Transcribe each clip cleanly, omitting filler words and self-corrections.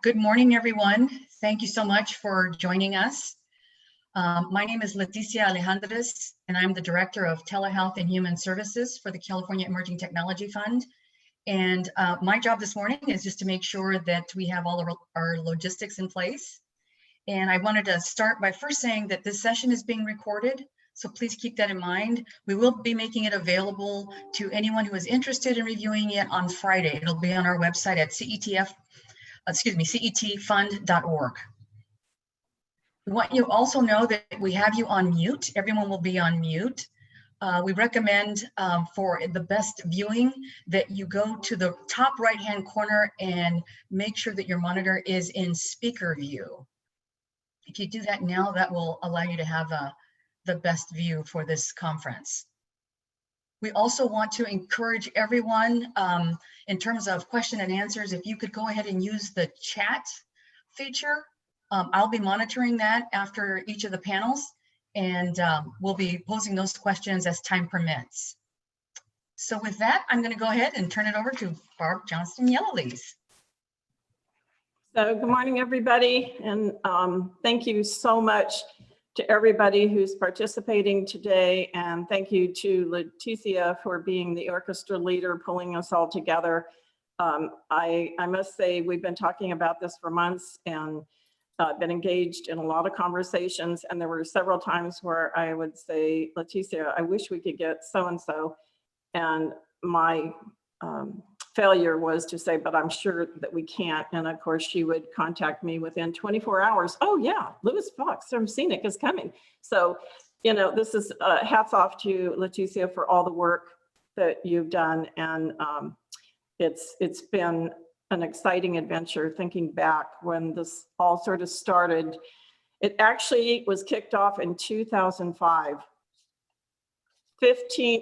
Good morning, everyone. Thank you so much for joining us. My name is Leticia Alejandres, and I'm the Director of Telehealth and Human Services for the California Emerging Technology Fund. And my job this morning is just to make sure that we have all of our logistics in place. And I wanted to start by first saying that this session is being recorded, so please keep that in mind. We will be making it available to anyone who is interested in reviewing it on Friday. It'll be on our website at cetfund.org. We want you also know that we have you on mute. Everyone will be on mute. We recommend for the best viewing that you go to the top right-hand corner and make sure that your monitor is in speaker view. If you do that now, that will allow you to have the best view for this conference. We also want to encourage everyone in terms of question and answers, if you could go ahead and use the chat feature. I'll be monitoring that after each of the panels, and we'll be posing those questions as time permits. So with that, I'm going to go ahead and turn it over to Barb Johnston-Yellowlees. So good morning, everybody, and thank you so much to everybody who's participating today, and thank you to Leticia for being the orchestra leader, pulling us all together. I must say we've been talking about this for months and been engaged in a lot of conversations, and there were several times where I would say, Leticia, I wish we could get so-and-so, and my failure was to say, but I'm sure that we can't. And of course, she would contact me within 24 hours. Oh yeah, Louis Fox from Scenic is coming. So, you know, this is hats off to Leticia for all the work that you've done. And it's been an exciting adventure thinking back when this all sort of started. It actually was kicked off in 2005.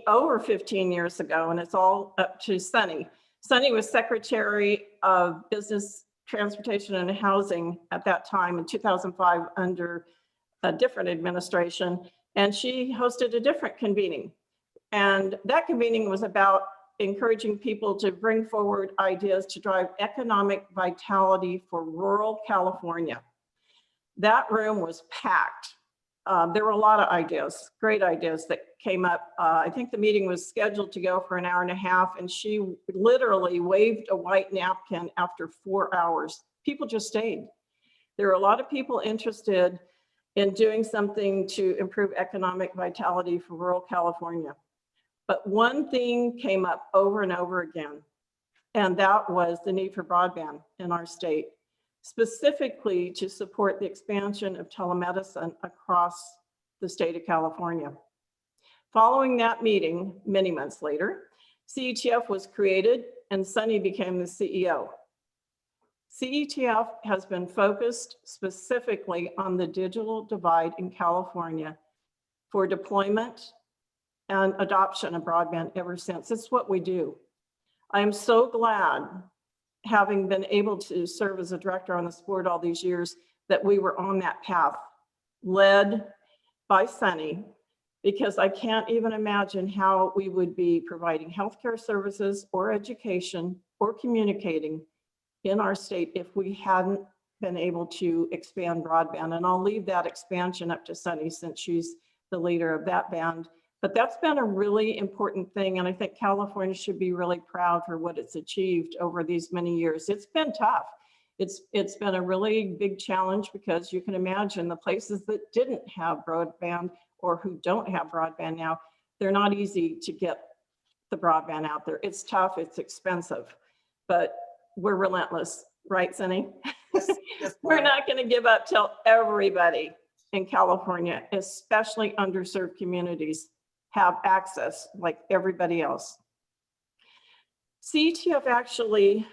Over 15 years ago, and it's all up to Sunny. Sunny was Secretary of Business, Transportation, and Housing at that time in 2005 under a different administration, and she hosted a different convening. And that convening was about encouraging people to bring forward ideas to drive economic vitality for rural California. That room was packed. There were a lot of ideas, great ideas that came up. I think the meeting was scheduled to go for an hour and a half, and she literally waved a white napkin after 4 hours. People just stayed. There were a lot of people interested in doing something to improve economic vitality for rural California. But one thing came up over and over again, and that was the need for broadband in our state, specifically to support the expansion of telemedicine across the state of California. Following that meeting, many months later, CETF was created and Sunny became the CEO. CETF has been focused specifically on the digital divide in California for deployment and adoption of broadband ever since. It's what we do. I am so glad, having been able to serve as a director on this board all these years, that we were on that path, led by Sunny, because I can't even imagine how we would be providing healthcare services or education or communicating in our state if we hadn't been able to expand broadband. And I'll leave that expansion up to Sunny since she's the leader of that band. But that's been a really important thing, and I think California should be really proud for what it's achieved over these many years. It's been tough. It's been a really big challenge because you can imagine the places that didn't have broadband or who don't have broadband now, they're not easy to get the broadband out there. It's tough, it's expensive, but we're relentless, right, Sunny? Yes, We're not gonna give up till everybody in California, especially underserved communities, have access like everybody else. CETF actually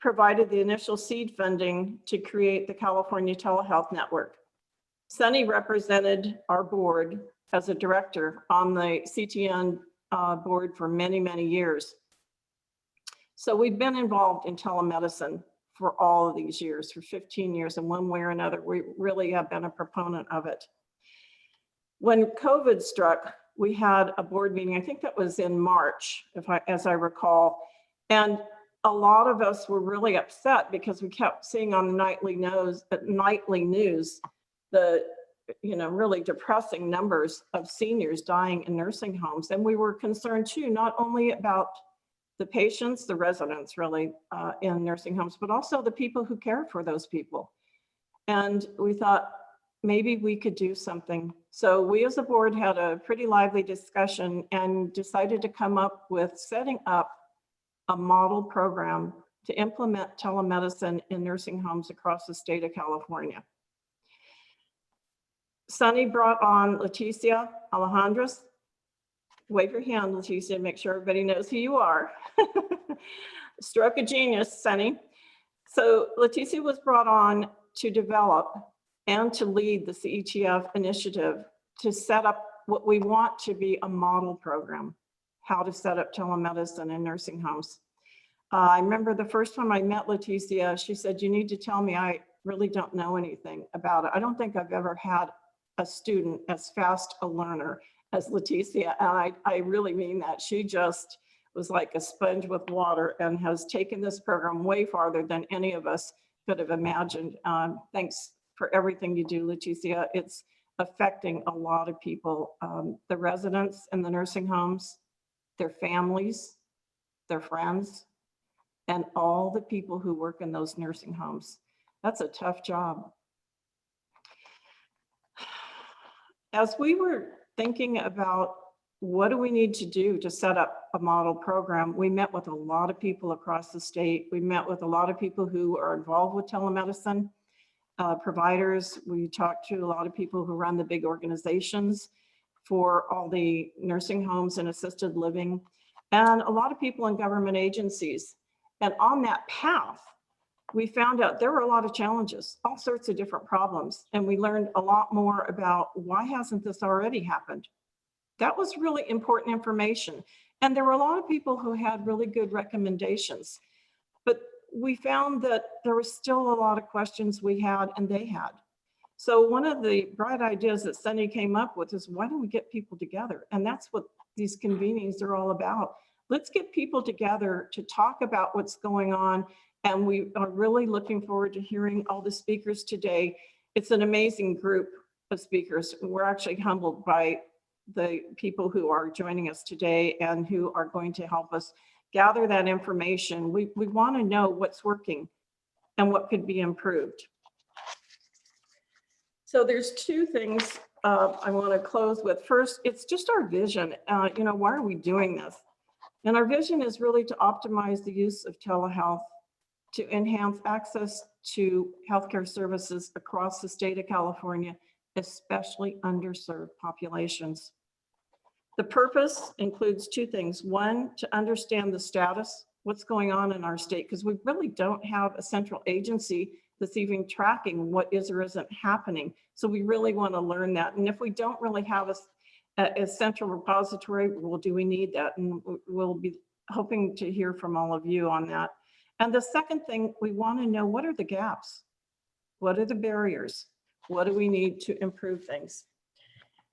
provided the initial seed funding to create the California Telehealth Network. Sunny represented our board as a director on the CTN board for many, many years. So we've been involved in telemedicine for all of these years, for 15 years, in one way or another. We really have been a proponent of it. When COVID struck, we had a board meeting, I think that was in March, as I recall, and a lot of us were really upset because we kept seeing on the nightly news the really depressing numbers of seniors dying in nursing homes. And we were concerned too, not only about the patients, the residents really in nursing homes, but also the people who care for those people. And we thought maybe we could do something. So we as a board had a pretty lively discussion and decided to come up with setting up a model program to implement telemedicine in nursing homes across the state of California. Sunny brought on Leticia Alejandras. Wave your hand, Leticia, make sure everybody knows who you are. Stroke of genius, Sunny. So Leticia was brought on to develop and to lead the CETF initiative to set up what we want to be a model program, how to set up telemedicine in nursing homes. I remember the first time I met Leticia, she said, you need to tell me, I really don't know anything about it. I don't think I've ever had a student as fast a learner as Leticia. And I really mean that. She just was like a sponge with water and has taken this program way farther than any of us could have imagined. Thanks for everything you do, Leticia. It's affecting a lot of people, the residents in the nursing homes, their families, their friends, and all the people who work in those nursing homes. That's a tough job. As we were thinking about what do we need to do to set up a model program, we met with a lot of people across the state. We met with a lot of people who are involved with telemedicine, providers. We talked to a lot of people who run the big organizations for all the nursing homes and assisted living, and a lot of people in government agencies. And on that path, we found out there were a lot of challenges, all sorts of different problems. And we learned a lot more about why hasn't this already happened? That was really important information. And there were a lot of people who had really good recommendations. But we found that there was still a lot of questions we had and they had. So one of the bright ideas that Sunny came up with is, why don't we get people together? And that's what these convenings are all about. Let's get people together to talk about what's going on. And we are really looking forward to hearing all the speakers today. It's an amazing group of speakers. We're actually humbled by the people who are joining us today and who are going to help us gather that information. We want to know what's working and what could be improved. So there's two things I want to close with. First, it's just our vision. Why are we doing this? And our vision is really to optimize the use of telehealth to enhance access to healthcare services across the state of California, especially underserved populations. The purpose includes two things. One, to understand the status, what's going on in our state, because we really don't have a central agency that's even tracking what is or isn't happening. So we really want to learn that. And if we don't really have a central repository, well, do we need that? And we'll be hoping to hear from all of you on that. And the second thing, we want to know, what are the gaps? What are the barriers? What do we need to improve things?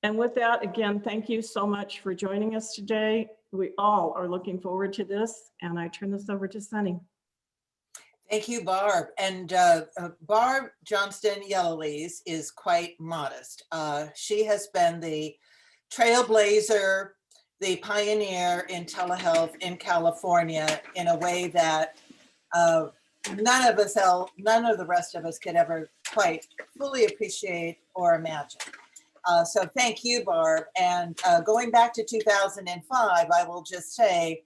And with that, again, thank you so much for joining us today. We all are looking forward to this, and I turn this over to Sunny. Thank you, Barb. And Barb Johnston Yellowlees is quite modest. She has been the trailblazer, the pioneer in telehealth in California in a way that none of the rest of us could ever quite fully appreciate or imagine. So thank you, Barb. And going back to 2005, I will just say,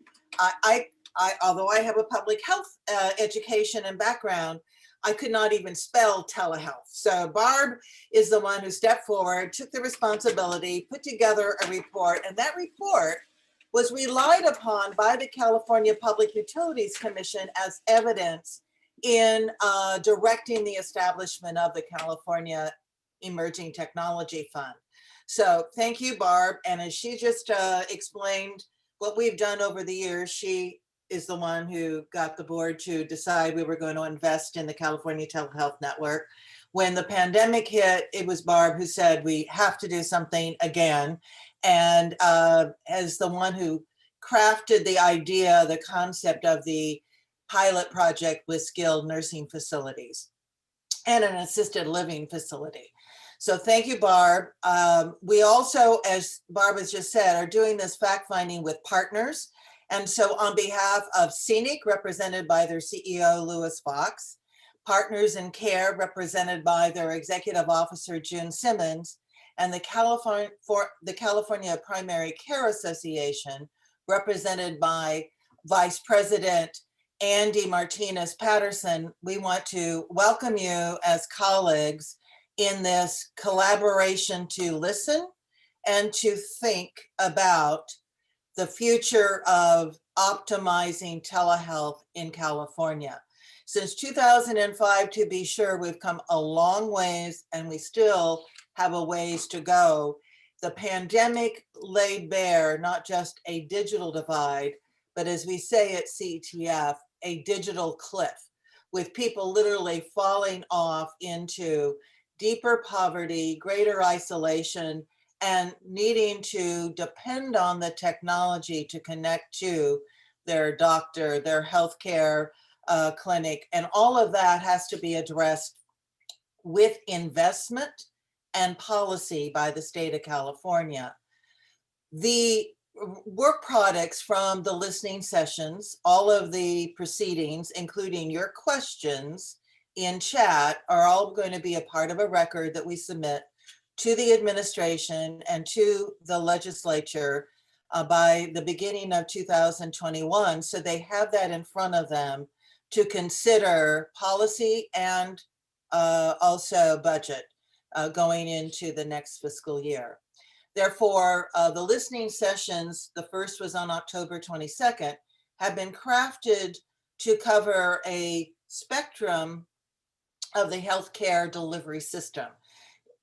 although I have a public health education and background, I could not even spell telehealth. So Barb is the one who stepped forward, took the responsibility, put together a report, and that report was relied upon by the California Public Utilities Commission as evidence in directing the establishment of the California Emerging Technology Fund. So thank you, Barb. And as she just explained what we've done over the years, she is the one who got the board to decide we were going to invest in the California Telehealth Network. When the pandemic hit, it was Barb who said, we have to do something again. And as the one who crafted the idea, the concept of the pilot project with skilled nursing facilities and an assisted living facility. So thank you, Barb. We also, as Barb has just said, are doing this fact-finding with partners. And so on behalf of Scenic, represented by their CEO, Louis Fox, Partners in Care, represented by their executive officer, June Simmons, and the California Primary Care Association, represented by Vice President Andy Martinez Patterson, we want to welcome you as colleagues in this collaboration to listen and to think about the future of optimizing telehealth in California. Since 2005, to be sure, we've come a long ways and we still have a ways to go. The pandemic laid bare not just a digital divide, but as we say at CTF, a digital cliff, with people literally falling off into deeper poverty, greater isolation, and needing to depend on the technology to connect to their doctor, their healthcare clinic. And all of that has to be addressed with investment and policy by the state of California. The work products from the listening sessions, all of the proceedings, including your questions in chat, are all going to be a part of a record that we submit to the administration and to the legislature by the beginning of 2021. So they have that in front of them to consider policy and also budget going into the next fiscal year. Therefore, the listening sessions, the first was on October 22nd, have been crafted to cover a spectrum of the healthcare delivery system.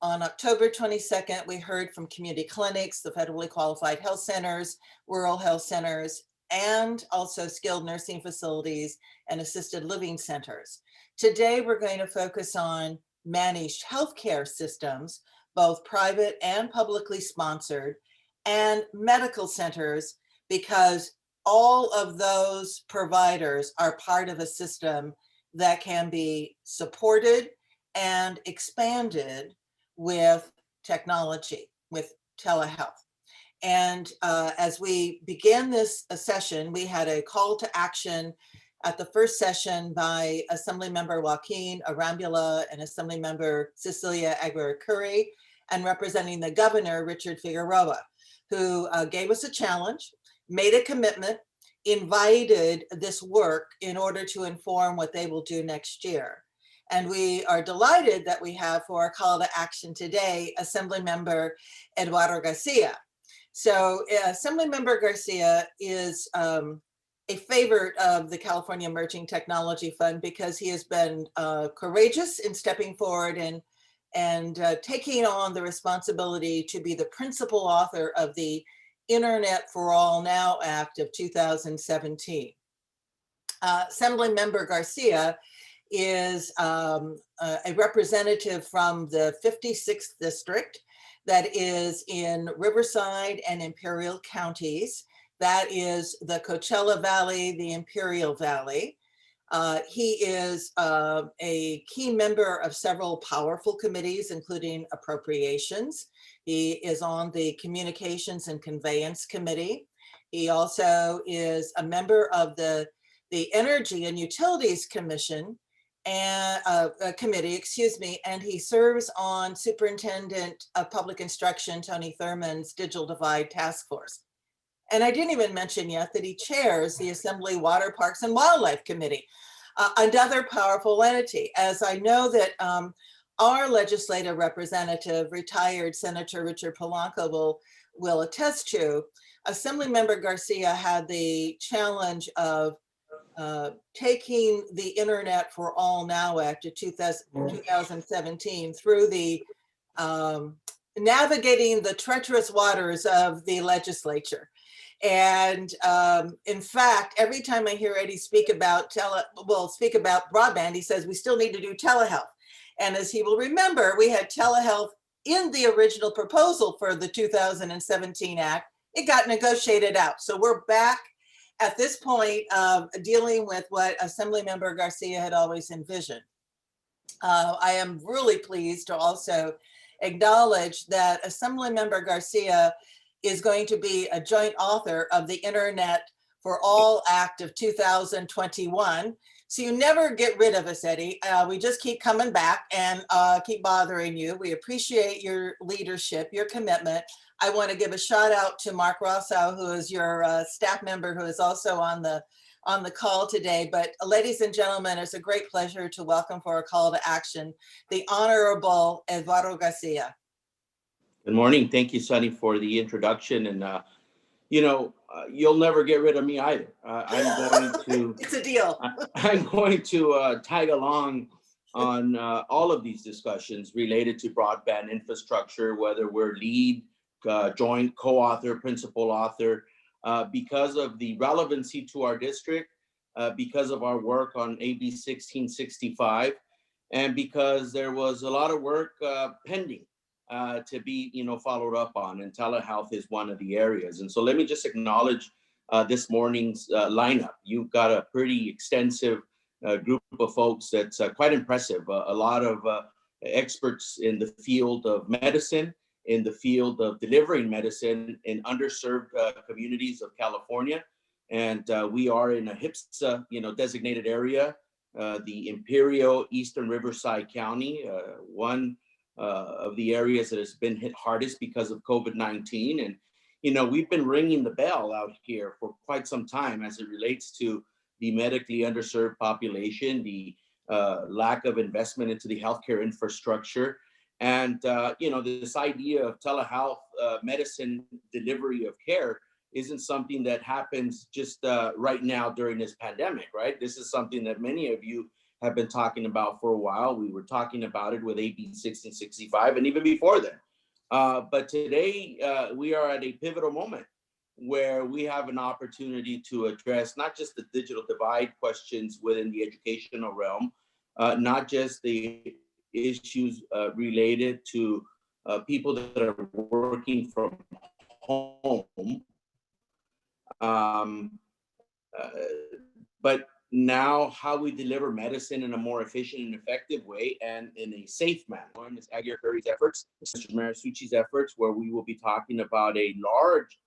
On October 22nd, we heard from community clinics, the federally qualified health centers, rural health centers, and also skilled nursing facilities and assisted living centers. Today, we're going to focus on managed healthcare systems, both private and publicly sponsored, and medical centers, because all of those providers are part of a system that can be supported and expanded with technology, with telehealth. And as we began this session, we had a call to action at the first session by Assemblymember Joaquin Arambula and Assemblymember Cecilia Aguirre-Curry, and representing the governor, Richard Figueroa, who gave us a challenge, made a commitment, invited this work in order to inform what they will do next year. And we are delighted that we have for our call to action today, Assemblymember Eduardo Garcia. So Assemblymember Garcia is a favorite of the California Emerging Technology Fund because he has been courageous in stepping forward and taking on the responsibility to be the principal author of the Internet for All Now Act of 2017. Assemblymember Garcia is a representative from the 56th district that is in Riverside and Imperial counties. That is the Coachella Valley, the Imperial Valley. He is a key member of several powerful committees, including appropriations. He is on the Communications and Conveyance Committee. He also is a member of the Energy and Utilities Commission and committee, excuse me, and he serves on Superintendent of Public Instruction Tony Thurman's Digital Divide Task Force. And I didn't even mention yet that he chairs the Assembly Water Parks and Wildlife Committee, another powerful entity. As I know that our legislative representative, retired Senator Richard Polanco, will attest to, Assemblymember Garcia had the challenge of taking the Internet for All Now Act of 2017 through the navigating the treacherous waters of the legislature. And in fact, every time I hear Eddie speak about broadband, he says we still need to do telehealth. And as he will remember, we had telehealth in the original proposal for the 2017 Act. It got negotiated out. So we're back at this point, dealing with what Assemblymember Garcia had always envisioned. I am really pleased to also acknowledge that Assemblymember Garcia is going to be a joint author of the Internet for All Act of 2021. So you never get rid of us, Eddie. We just keep coming back and keep bothering you. We appreciate your leadership, your commitment. I want to give a shout out to Mark Rosso, who is your staff member, who is also on the call today. But ladies and gentlemen, it's a great pleasure to welcome for a call to action, the Honorable Eduardo Garcia. Good morning. Thank you, Sunny, for the introduction. And, you'll never get rid of me either. I'm going to. It's a deal. I'm going to tag along on all of these discussions related to broadband infrastructure, whether we're lead, joint, co-author, principal author, because of the relevancy to our district, because of our work on AB 1665, and because there was a lot of work pending to be, followed up on, and telehealth is one of the areas. And so let me just acknowledge this morning's lineup. You've got a pretty extensive group of folks that's quite impressive. A lot of experts in the field of medicine, in the field of delivering medicine in underserved communities of California. And we are in a HIPSA, designated area, the Imperial Eastern Riverside County, one of the areas that has been hit hardest because of COVID-19. And, we've been ringing the bell out here for quite some time as it relates to the medically underserved population, the lack of investment into the healthcare infrastructure. And, this idea of telehealth medicine delivery of care isn't something that happens just right now during this pandemic, right? This is something that many of you have been talking about for a while. We were talking about it with AB 1665 and even before then. But today we are at a pivotal moment where we have an opportunity to address not just the digital divide questions within the educational realm, not just the issues related to people that are working from home, but now how we deliver medicine in a more efficient and effective way and in a safe manner. Ms. Aguirre Curry's efforts, Mr. Marisucci's efforts, where we will be talking about a large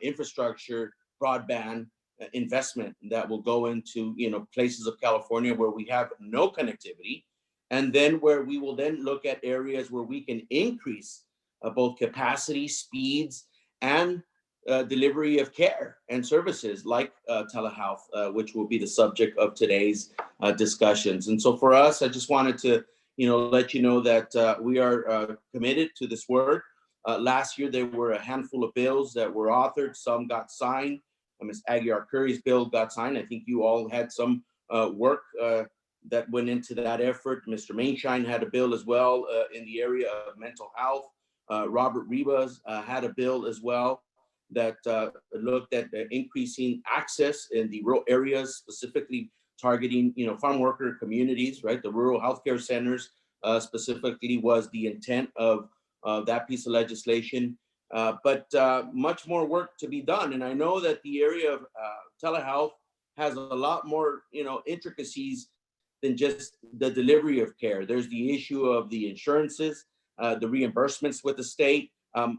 infrastructure broadband investment that will go into places of California where we have no connectivity, and then where we will then look at areas where we can increase both capacity, speeds, and delivery of care and services like telehealth, which will be the subject of today's discussions. And so for us, I just wanted to, let you know that we are committed to this work. Last year, there were a handful of bills that were authored. Some got signed. Ms. Aguirre Curry's bill got signed. I think you all had some work that went into that effort. Mr. Mainshine had a bill as well in the area of mental health. Robert Rivas had a bill as well that looked at increasing access in the rural areas, specifically targeting, farm worker communities, right? The rural healthcare centers specifically was the intent of that piece of legislation. But much more work to be done. And I know that the area of telehealth has a lot more, intricacies than just the delivery of care. There's the issue of the insurances, the reimbursements with the state,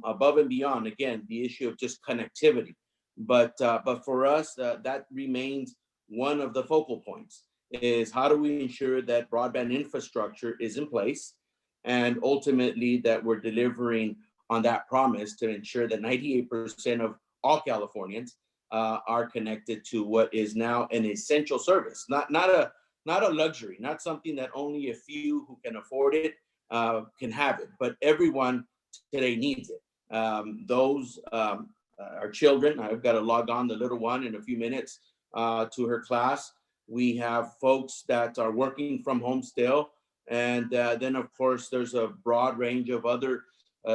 above and beyond, again, the issue of just connectivity. But for us, that remains one of the focal points, is how do we ensure that broadband infrastructure is in place, and ultimately that we're delivering on that promise to ensure that 98% of all Californians are connected to what is now an essential service, not a luxury, not something that only a few who can afford it can have it, but everyone today needs it. Those are children. I've got to log on the little one in a few minutes to her class. We have folks that are working from home still. And then, of course, there's a broad range of other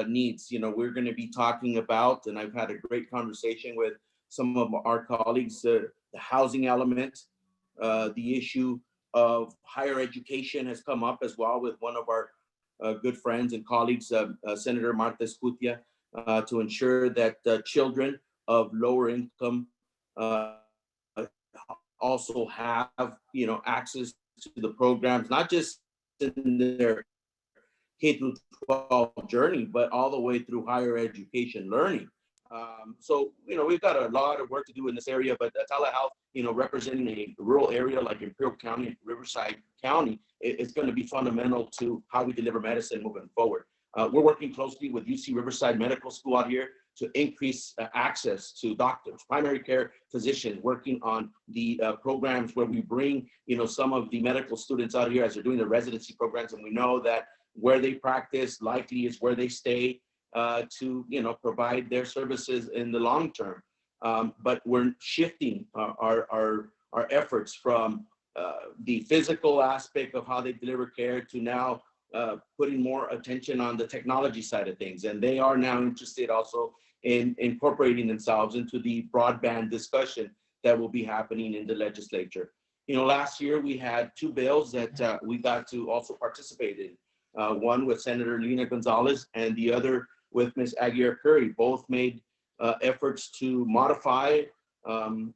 needs. We're going to be talking about, and I've had a great conversation with some of our colleagues, the housing element, the issue of higher education has come up as well with one of our good friends and colleagues, Senator Marta Escutia, to ensure that children of lower income also have, access to the programs, not just in their K through 12 journey, but all the way through higher education learning. So, we've got a lot of work to do in this area, but telehealth, representing a rural area like Imperial County, Riverside County, it's going to be fundamental to how we deliver medicine moving forward. We're working closely with UC Riverside Medical School out here to increase access to doctors, primary care physicians, working on the programs where we bring, some of the medical students out here as they're doing their residency programs. And we know that where they practice likely is where they stay to, provide their services in the long term. But we're shifting our efforts from the physical aspect of how they deliver care to now putting more attention on the technology side of things. And they are now interested also in incorporating themselves into the broadband discussion that will be happening in the legislature. Last year we had two bills that we got to also participate in. One with Senator Lina Gonzalez and the other with Ms. Aguirre Curry. Both made efforts to modify AB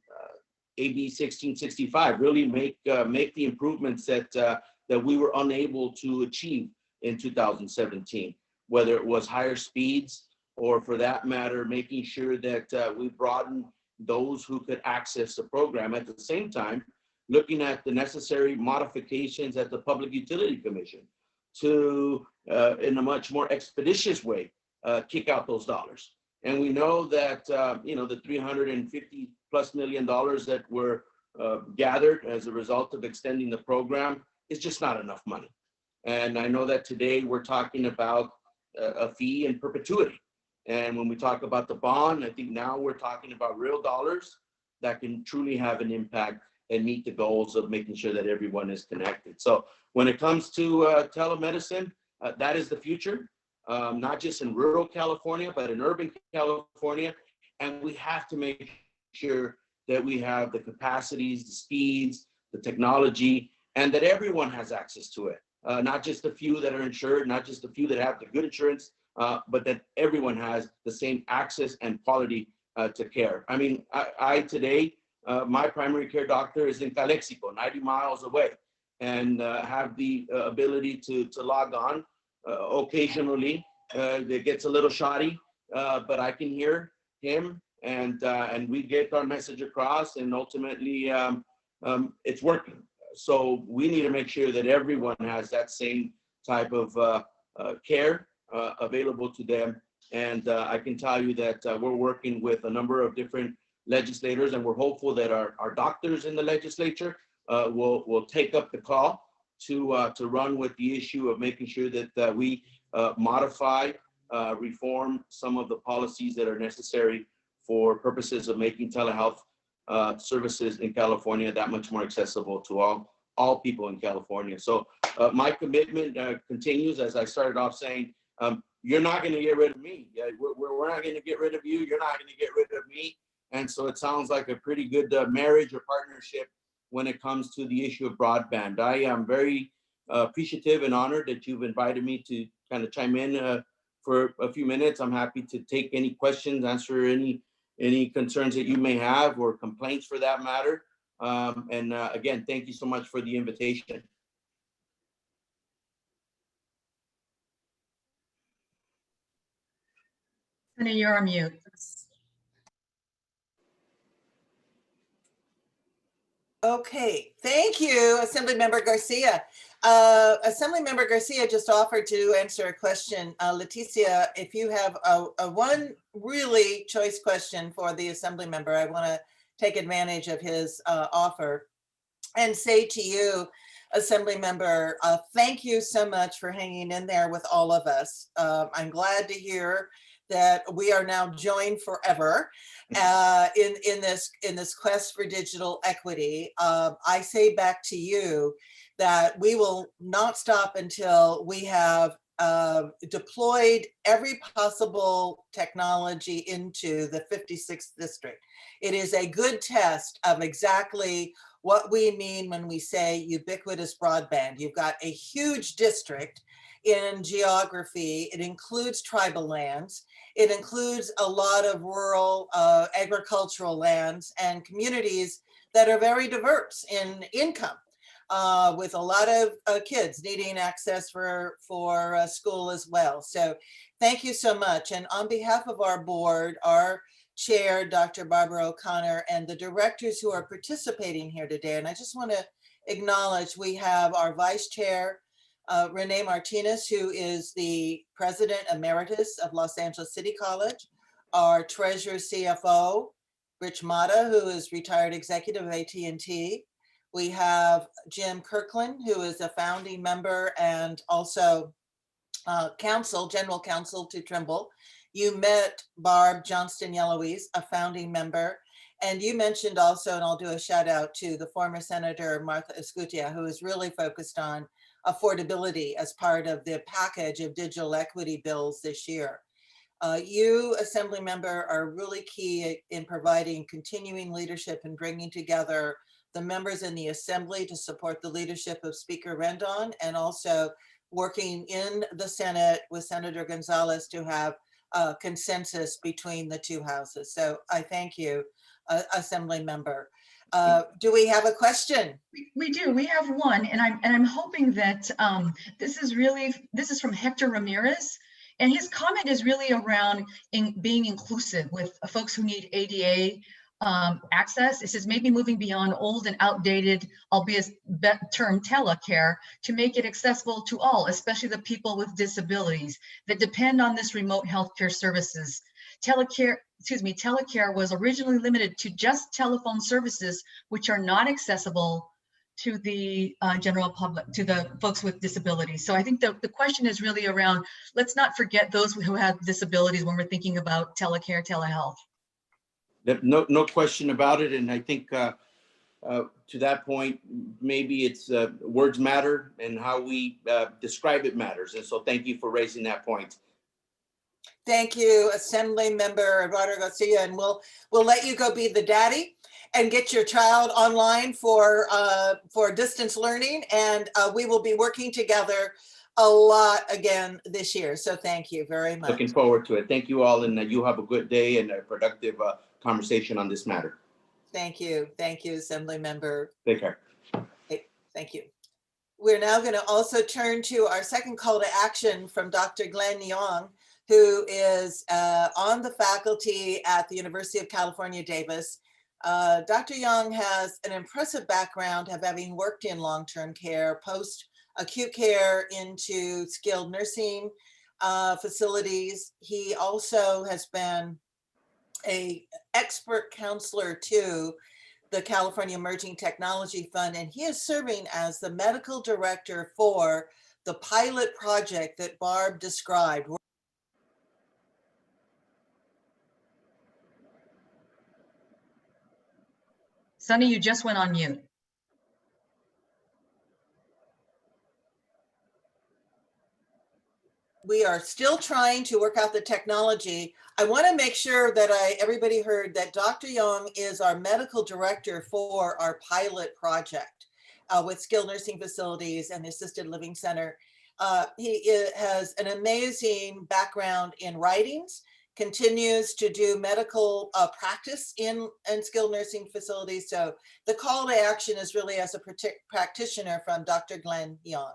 1665, really make the improvements that we were unable to achieve in 2017, whether it was higher speeds or, for that matter, making sure that we broaden those who could access the program. At the same time, looking at the necessary modifications at the Public Utility Commission to, in a much more expeditious way, kick out those dollars. And we know that, the $350+ million that were gathered as a result of extending the program is just not enough money. And I know that today we're talking about a fee in perpetuity. And when we talk about the bond, I think now we're talking about real dollars that can truly have an impact and meet the goals of making sure that everyone is connected. So when it comes to telemedicine, that is the future, not just in rural California, but in urban California. And we have to make sure that we have the capacities, the speeds, the technology, and that everyone has access to it. Not just a few that are insured, not just a few that have the good insurance, but that everyone has the same access and quality to care. I mean, I today, my primary care doctor is in Calexico, 90 miles away, and have the ability to log on occasionally. It gets a little shoddy, but I can hear him, and we get our message across, and ultimately it's working. So we need to make sure that everyone has that same type of care available to them. And I can tell you that we're working with a number of different legislators, and we're hopeful that our doctors in the legislature will take up the call to run with the issue of making sure that we modify, reform some of the policies that are necessary for purposes of making telehealth services in California that much more accessible to all people in California. So my commitment continues, as I started off saying. You're not going to get rid of me. We're not going to get rid of you. You're not going to get rid of me. And so it sounds like a pretty good marriage or partnership when it comes to the issue of broadband. I am very appreciative and honored that you've invited me to kind of chime in for a few minutes. I'm happy to take any questions, answer any concerns that you may have, or complaints for that matter. And again, thank you so much for the invitation. Senator, you're on mute. Okay, thank you, Assemblymember Garcia. Assemblymember Garcia just offered to answer a question. Leticia, if you have a one really choice question for the Assemblymember, I want to take advantage of his offer and say to you, Assemblymember, thank you so much for hanging in there with all of us. I'm glad to hear that we are now joined forever in this quest for digital equity. I say back to you that we will not stop until we have deployed every possible technology into the 56th district. It is a good test of exactly what we mean when we say ubiquitous broadband. You've got a huge district in geography. It includes tribal lands. It includes a lot of rural agricultural lands and communities that are very diverse in income, with a lot of kids needing access for school as well. So thank you so much. And on behalf of our board, our chair, Dr. Barbara O'Connor, and the directors who are participating here today, and I just want to acknowledge we have our vice chair, Renee Martinez, who is the president emeritus of Los Angeles City College, our treasurer CFO, Rich Mata, who is retired executive of AT&T. We have Jim Kirkland, who is a founding member and also general counsel to Trimble. You met Barb Johnston-Yellowies, a founding member. And you mentioned also, and I'll do a shout out to the former Senator Martha Escutia, who is really focused on affordability as part of the package of digital equity bills this year. You, Assembly Member, are really key in providing continuing leadership and bringing together the members in the Assembly to support the leadership of Speaker Rendon, and also working in the Senate with Senator Gonzalez to have consensus between the two houses. So I thank you, Assembly Member. Do we have a question? We do. We have one, and I'm hoping that this is from Hector Ramirez, and his comment is really around being inclusive with folks who need ADA access. It says maybe moving beyond old and outdated, albeit term telecare, to make it accessible to all, especially the people with disabilities that depend on this remote healthcare services. Telecare was originally limited to just telephone services, which are not accessible to the general public, to the folks with disabilities. So I think the question is really around, let's not forget those who have disabilities when we're thinking about telecare, telehealth. No question about it. And I think to that point, maybe it's words matter and how we describe it matters. And so thank you for raising that point. Thank you, Assembly Member Eduardo Garcia, and we'll let you go be the daddy and get your child online for distance learning, and we will be working together a lot again this year. So thank you very much. Looking forward to it. Thank you all, and you have a good day and a productive conversation on this matter. Thank you, Assembly Member. Take care. Thank you. We're now going to also turn to our second call to action from Dr. Glenn Young, who is on the faculty at the University of California, Davis. Dr. Young has an impressive background of having worked in long-term care, post-acute care into skilled nursing facilities. He also has been an expert counselor to the California Emerging Technology Fund, and he is serving as the medical director for the pilot project that Barb described. Sunny, you just went on mute. We are still trying to work out the technology. I want to make sure that everybody heard that Dr. Young is our medical director for our pilot project with skilled nursing facilities and the assisted living center. He has an amazing background in writings, continues to do medical practice in skilled nursing facilities. So the call to action is really as a practitioner from Dr. Glenn Young.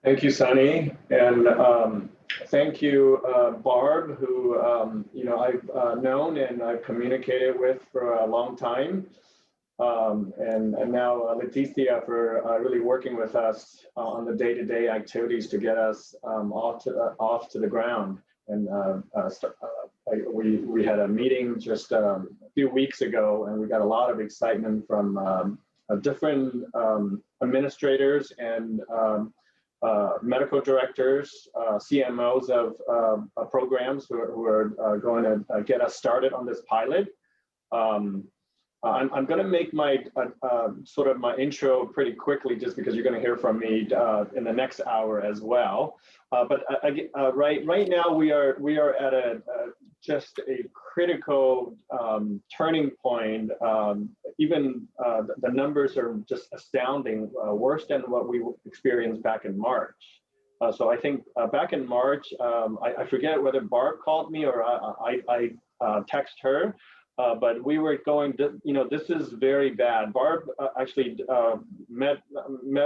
Thank you, Sunny, and thank you, Barb, who I've known and I've communicated with for a long time, and now Leticia for really working with us on the day-to-day activities to get us off to the ground. And we had a meeting just a few weeks ago, and we got a lot of excitement from different administrators and medical directors, CMOs of programs who are going to get us started on this pilot. I'm going to make my sort of my intro pretty quickly, just because you're going to hear from me in the next hour as well. But right now we are at just a critical turning point. Even the numbers are just astounding, worse than what we experienced back in March. So I think back in March, I forget whether Barb called me or I text her, But we were going, this is very bad. Barb actually met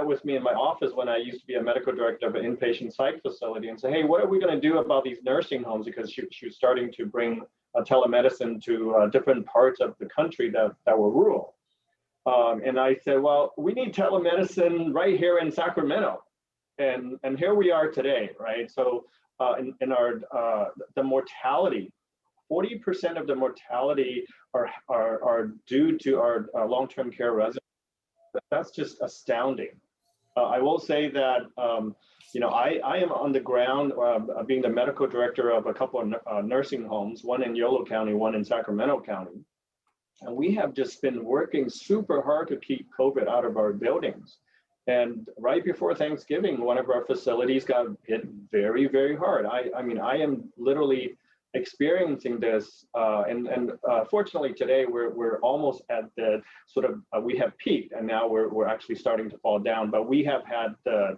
with me in my office when I used to be a medical director of an inpatient psych facility and said, hey, what are we going to do about these nursing homes? Because she was starting to bring telemedicine to different parts of the country that were rural. And I said, well, we need telemedicine right here in Sacramento. And here we are today, right? So in our, the mortality, 40% of the mortality are due to our long-term care residents. That's just astounding. I will say that, I am on the ground being the medical director of a couple of nursing homes, one in Yolo County, one in Sacramento County. And we have just been working super hard to keep COVID out of our buildings. And right before Thanksgiving, one of our facilities got hit very, very hard. I mean, I am literally experiencing this, and fortunately today we're almost at the sort of we have peaked, and now we're actually starting to fall down. But we have had the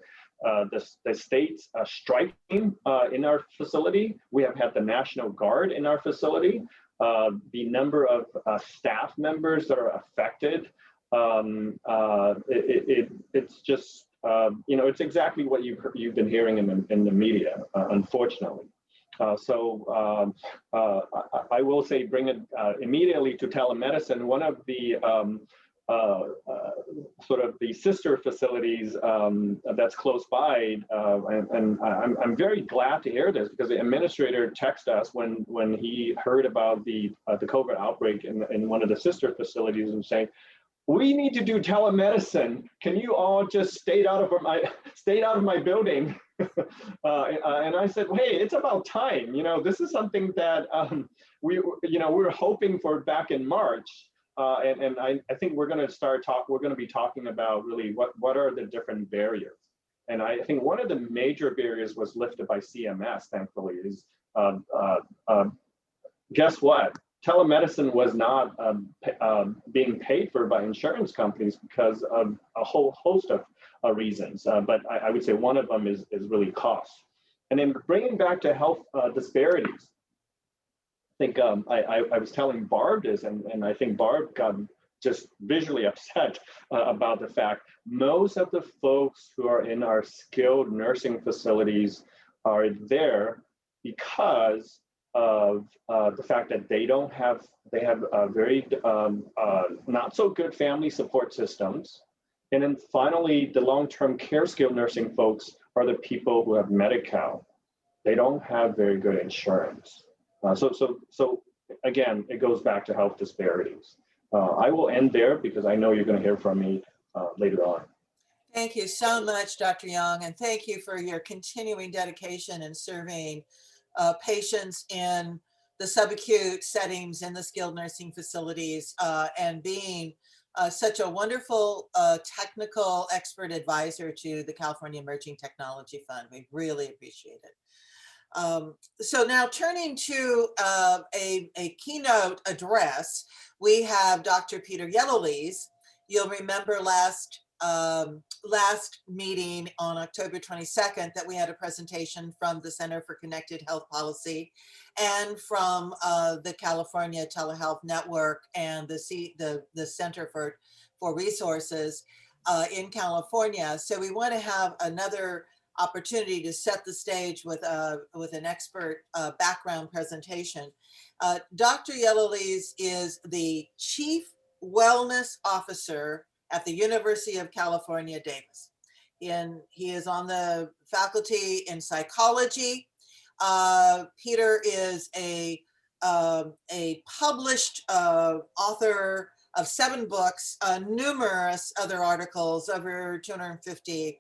states striking in our facility. We have had the National Guard in our facility. The number of staff members that are affected, it's just it's exactly what you've been hearing in the media, unfortunately. So I will say bring it immediately to telemedicine. One of the sort of the sister facilities that's close by, and I'm very glad to hear this because the administrator texted us when he heard about the COVID outbreak in one of the sister facilities and saying, we need to do telemedicine. Can you all just stay out of my building? And I said, hey, it's about time. This is something that we were hoping for back in March. And I think we're going to be talking about really what are the different barriers. And I think one of the major barriers was lifted by CMS, thankfully, is guess what? Telemedicine was not being paid for by insurance companies because of a whole host of reasons. But I would say one of them is really cost. And then bringing back to health disparities, I think I was telling Barb this, and I think Barb got just visually upset about the fact most of the folks who are in our skilled nursing facilities are there because of the fact that they have very not so good family support systems. And then finally, the long-term care skilled nursing folks are the people who have Medi-Cal. They don't have very good insurance. So again, it goes back to health disparities. I will end there because I know you're going to hear from me later on. Thank you so much, Dr. Young, and thank you for your continuing dedication in serving patients in the subacute settings in the skilled nursing facilities and being such a wonderful technical expert advisor to the California Emerging Technology Fund. We really appreciate it. So now turning to a keynote address, we have Dr. Peter Yellowlees. You'll remember last meeting on October 22nd that we had a presentation from the Center for Connected Health Policy and from the California Telehealth Network and the Center for Resources in California. So we want to have another opportunity to set the stage with an expert background presentation. Dr. Yellowlees is the Chief Wellness Officer at the University of California, Davis. And he is on the faculty in psychology. Peter is a published author of 7 books, numerous other articles, over 250,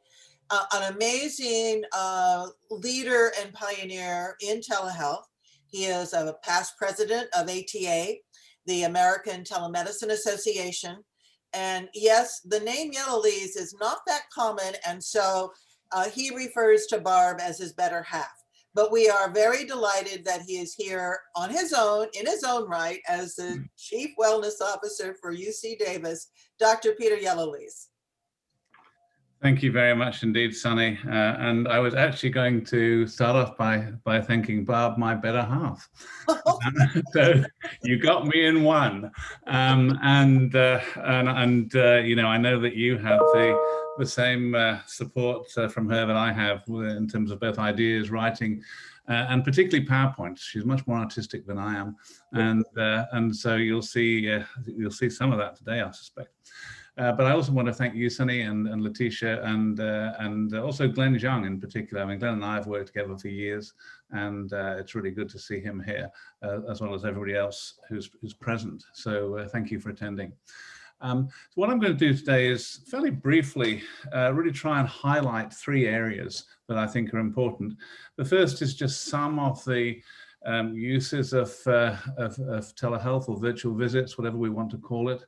an amazing leader and pioneer in telehealth. He is a past president of ATA, the American Telemedicine Association. And yes, the name Yellowlees is not that common, and so he refers to Barb as his better half. But we are very delighted that he is here on his own, in his own right, as the Chief Wellness Officer for UC Davis, Dr. Peter Yellowlees. Thank you very much indeed, Sunny. And I was actually going to start off by thanking Barb, my better half. So you got me in one. You know, I know that you have the same support from her that I have in terms of both ideas, writing, and particularly PowerPoint. She's much more artistic than I am, and so you'll see some of that today, I suspect. But I also want to thank you, Sunny, and Letitia, and also Glenn Zhang in particular. I mean, Glenn and I have worked together for years, and it's really good to see him here, as well as everybody else who's present. So thank you for attending. So what I'm going to do today is fairly briefly really try and highlight 3 areas that I think are important. The first is just some of the uses of telehealth or virtual visits, whatever we want to call it,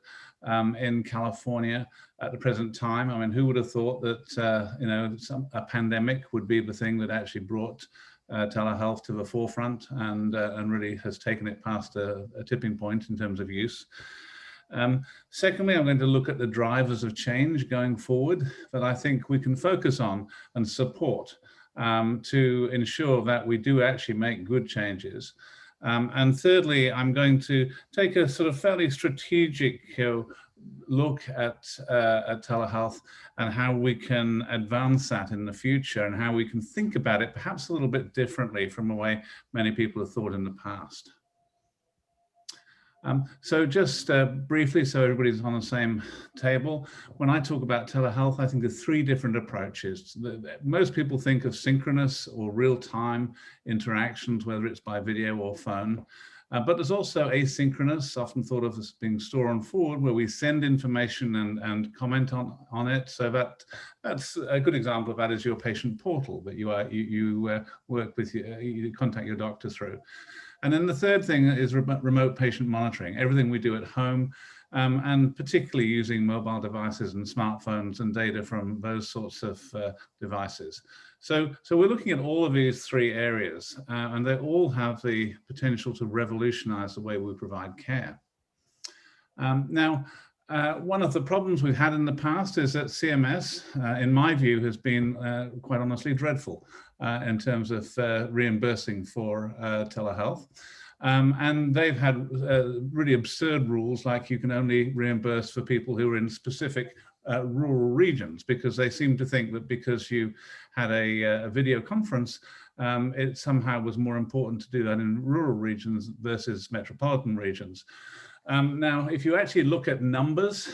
in California at the present time. I mean, who would have thought that you know, a pandemic would be the thing that actually brought telehealth to the forefront and really has taken it past a tipping point in terms of use. Secondly, I'm going to look at the drivers of change going forward that I think we can focus on and support to ensure that we do actually make good changes. And thirdly, I'm going to take a sort of fairly strategic look at telehealth and how we can advance that in the future and how we can think about it perhaps a little bit differently from the way many people have thought in the past. So just briefly, so everybody's on the same table, when I talk about telehealth, I think of 3 different approaches. Most people think of synchronous or real-time interactions, whether it's by video or phone. But there's also asynchronous, often thought of as being store on forward, where we send information and comment on it. So that's a good example of that is your patient portal that you work with, you contact your doctor through. And then the third thing is remote patient monitoring, everything we do at home, and particularly using mobile devices and smartphones and data from those sorts of devices. So we're looking at all of these 3 areas, and they all have the potential to revolutionize the way we provide care. Now, one of the problems we've had in the past is that CMS, in my view, has been quite honestly dreadful in terms of reimbursing for telehealth. And they've had really absurd rules, like you can only reimburse for people who are in specific rural regions, because they seem to think that because you had a video conference, it somehow was more important to do that in rural regions versus metropolitan regions. Now, if you actually look at numbers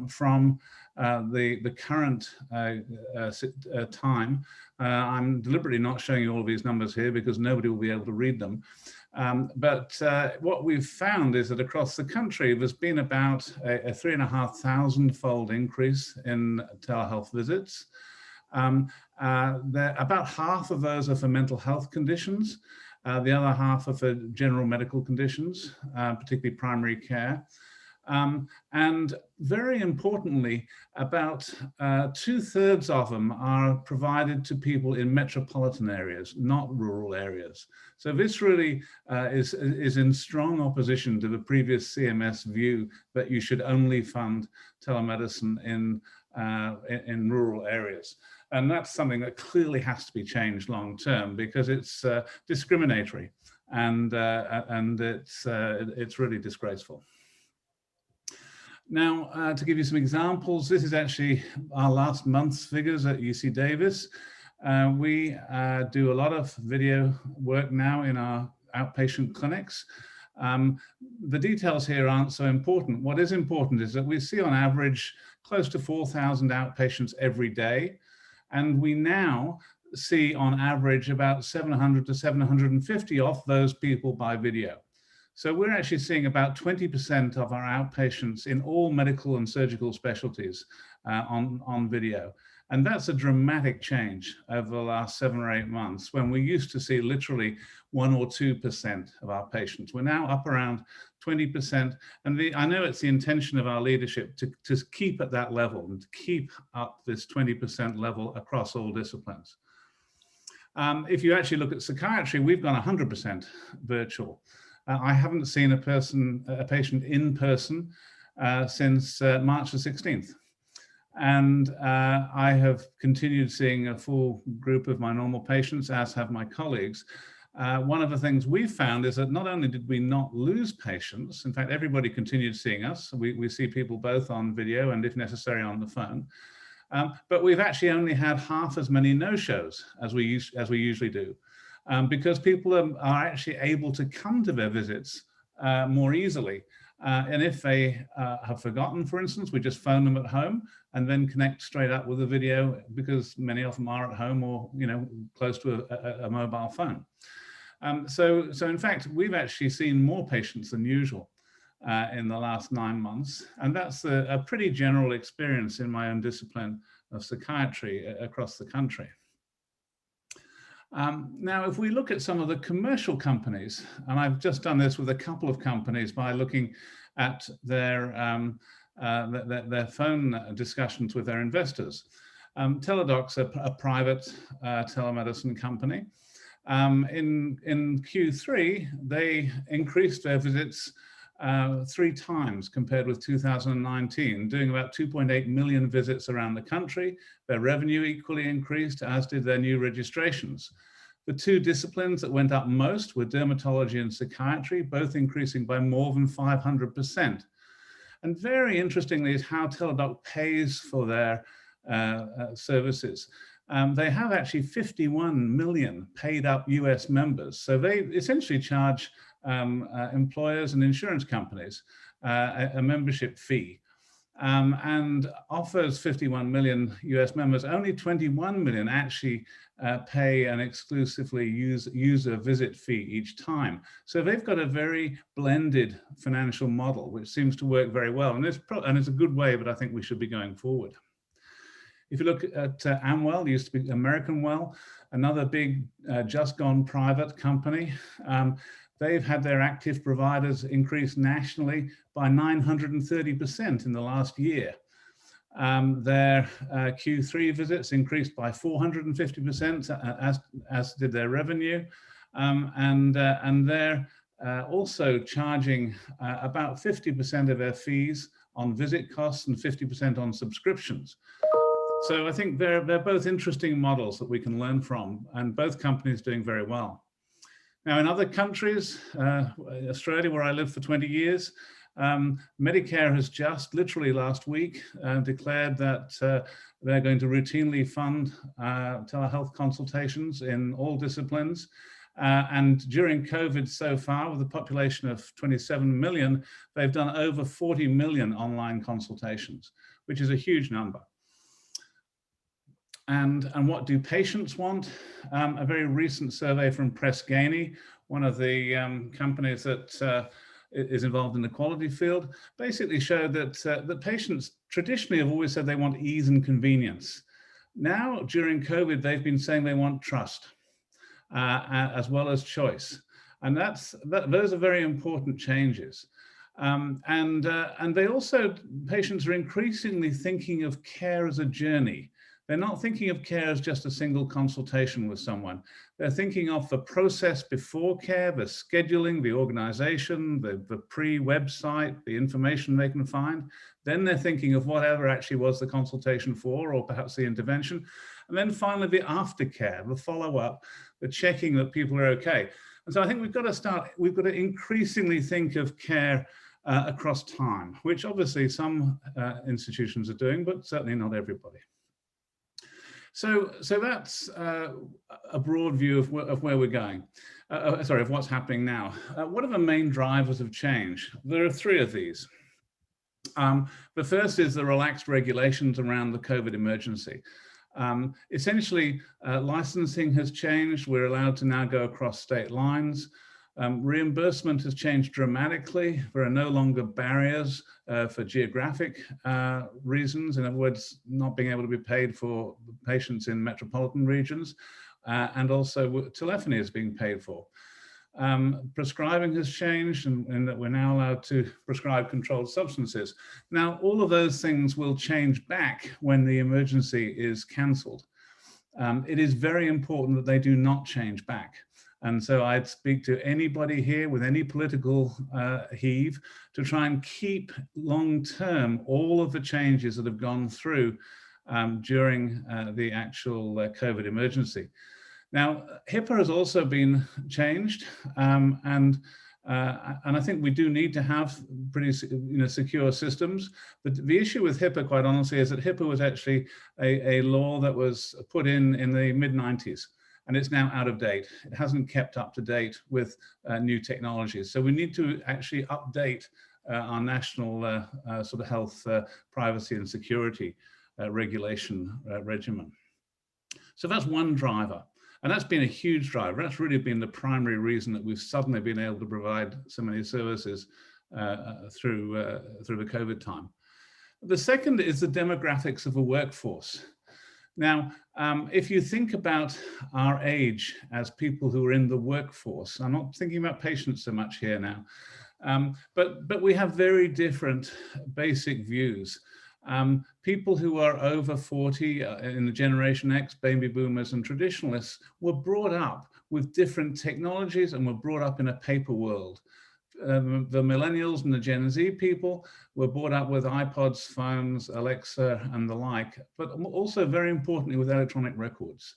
from the current time, I'm deliberately not showing you all of these numbers here because nobody will be able to read them. But what we've found is that across the country, there's been about a 3,500-fold increase in telehealth visits. About half of those are for mental health conditions. The other half are for general medical conditions, particularly primary care. And very importantly, about 2/3 of them are provided to people in metropolitan areas, not rural areas. So this really is in strong opposition to the previous CMS view that you should only fund telemedicine in rural areas. And that's something that clearly has to be changed long term because it's discriminatory and it's really disgraceful. Now, to give you some examples, this is actually our last month's figures at UC Davis. We do a lot of video work now in our outpatient clinics. The details here aren't so important. What is important is that we see on average close to 4,000 outpatients every day. And we now see on average about 700 to 750 of those people by video. So we're actually seeing about 20% of our outpatients in all medical and surgical specialties on video. And that's a dramatic change over the last 7 or 8 months when we used to see literally 1 or 2% of our patients. We're now up around 20%. And I know it's the intention of our leadership to keep at that level and to keep up this 20% level across all disciplines. If you actually look at psychiatry, we've gone 100% virtual. I haven't seen a patient in person since March the 16th. And I have continued seeing a full group of my normal patients, as have my colleagues. One of the things we found is that not only did we not lose patients, in fact, everybody continued seeing us. We see people both on video and if necessary on the phone. But we've actually only had half as many no-shows as we usually do, because people are actually able to come to their visits more easily. And if they have forgotten, for instance, we just phone them at home and then connect straight up with a video, because many of them are at home or close to a mobile phone. So in fact, we've actually seen more patients than usual in the last 9 months. And that's a pretty general experience in my own discipline of psychiatry across the country. Now, if we look at some of the commercial companies, and I've just done this with a couple of companies by looking at their phone discussions with their investors. Teladoc's a private telemedicine company. In Q3, they increased their visits 3 times compared with 2019, doing about 2.8 million visits around the country. Their revenue equally increased, as did their new registrations. The 2 disciplines that went up most were dermatology and psychiatry, both increasing by more than 500%. And very interestingly is how Teladoc pays for their services. They have actually 51 million paid up US members. So they essentially charge employers and insurance companies a membership fee, and offers 51 million US members. Only 21 million actually pay an exclusively user visit fee each time. So they've got a very blended financial model, which seems to work very well. And it's a good way, but I think we should be going forward. If you look at Amwell, it used to be American Well, another big just gone private company. They've had their active providers increase nationally by 930% in the last year. Their Q3 visits increased by 450%, as did their revenue. And they're also charging about 50% of their fees on visit costs and 50% on subscriptions. So I think they're both interesting models that we can learn from, and both companies doing very well. Now, in other countries, Australia, where I lived for 20 years, Medicare has just literally last week declared that they're going to routinely fund telehealth consultations in all disciplines. And during COVID so far, with a population of 27 million, they've done over 40 million online consultations, which is a huge number. And what do patients want? A very recent survey from Press Ganey, one of the companies that is involved in the quality field, basically showed that patients traditionally have always said they want ease and convenience. Now, during COVID, they've been saying they want trust as well as choice. And those are very important changes. And they also, patients are increasingly thinking of care as a journey. They're not thinking of care as just a single consultation with someone. They're thinking of the process before care, the scheduling, the organization, the pre-website, the information they can find. Then they're thinking of whatever actually was the consultation for, or perhaps the intervention. And then finally, the aftercare, the follow-up, the checking that people are okay. And so I think we've got to increasingly think of care across time, which obviously some institutions are doing, but certainly not everybody. So that's a broad view of where we're going, of what's happening now. What are the main drivers of change? There are 3 of these. The first is the relaxed regulations around the COVID emergency. Essentially, licensing has changed. We're allowed to now go across state lines. Reimbursement has changed dramatically. There are no longer barriers for geographic reasons. In other words, not being able to be paid for patients in metropolitan regions. And also telephony is being paid for. Prescribing has changed in that we're now allowed to prescribe controlled substances. Now, all of those things will change back when the emergency is cancelled. It is very important that they do not change back. And so I'd speak to anybody here with any political heave to try and keep long-term all of the changes that have gone through during the actual COVID emergency. Now, HIPAA has also been changed, and I think we do need to have pretty secure systems. But the issue with HIPAA, quite honestly, is that HIPAA was actually a law that was put in the mid-90s, and it's now out of date. It hasn't kept up to date with new technologies. So we need to actually update our national sort of health, privacy and security regulation regimen. So that's one driver. And that's been a huge driver. That's really been the primary reason that we've suddenly been able to provide so many services through the COVID time. The second is the demographics of the workforce. Now, if you think about our age as people who are in the workforce, I'm not thinking about patients so much here now, but we have very different basic views. People who are over 40 in the Generation X, baby boomers and traditionalists were brought up with different technologies and were brought up in a paper world. The millennials and the Gen Z people were brought up with iPods, phones, Alexa and the like, but also very importantly with electronic records.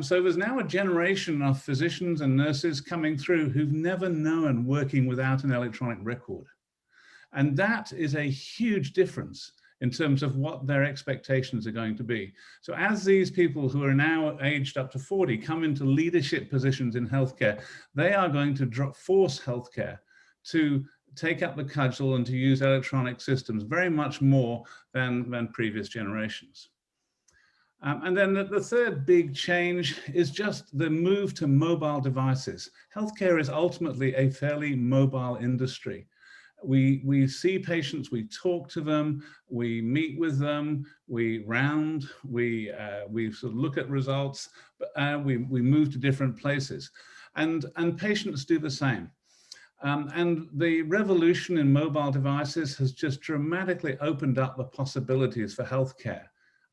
So there's now a generation of physicians and nurses coming through who've never known working without an electronic record. And that is a huge difference in terms of what their expectations are going to be. So as these people who are now aged up to 40 come into leadership positions in healthcare, they are going to force healthcare to take up the cudgel and to use electronic systems very much more than previous generations. And then the third big change is just the move to mobile devices. Healthcare is ultimately a fairly mobile industry. We see patients, we talk to them, we meet with them, we round, we sort of look at results, we move to different places. And patients do the same. And the revolution in mobile devices has just dramatically opened up the possibilities for healthcare.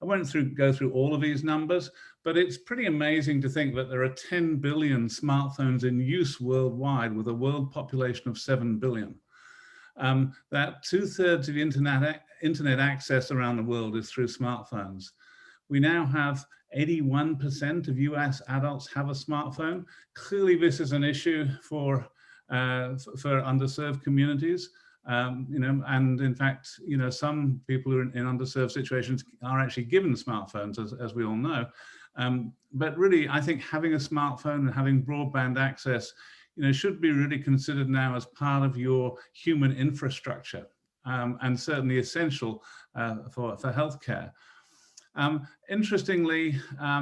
I won't go through all of these numbers, but it's pretty amazing to think that there are 10 billion smartphones in use worldwide with a world population of 7 billion. That 2/3 of the internet access around the world is through smartphones. We now have 81% of US adults have a smartphone. Clearly, this is an issue for underserved communities. And in fact, some people who are in underserved situations are actually given smartphones, as we all know. But really, I think having a smartphone and having broadband access should be really considered now as part of your human infrastructure, and certainly essential for healthcare. Interestingly,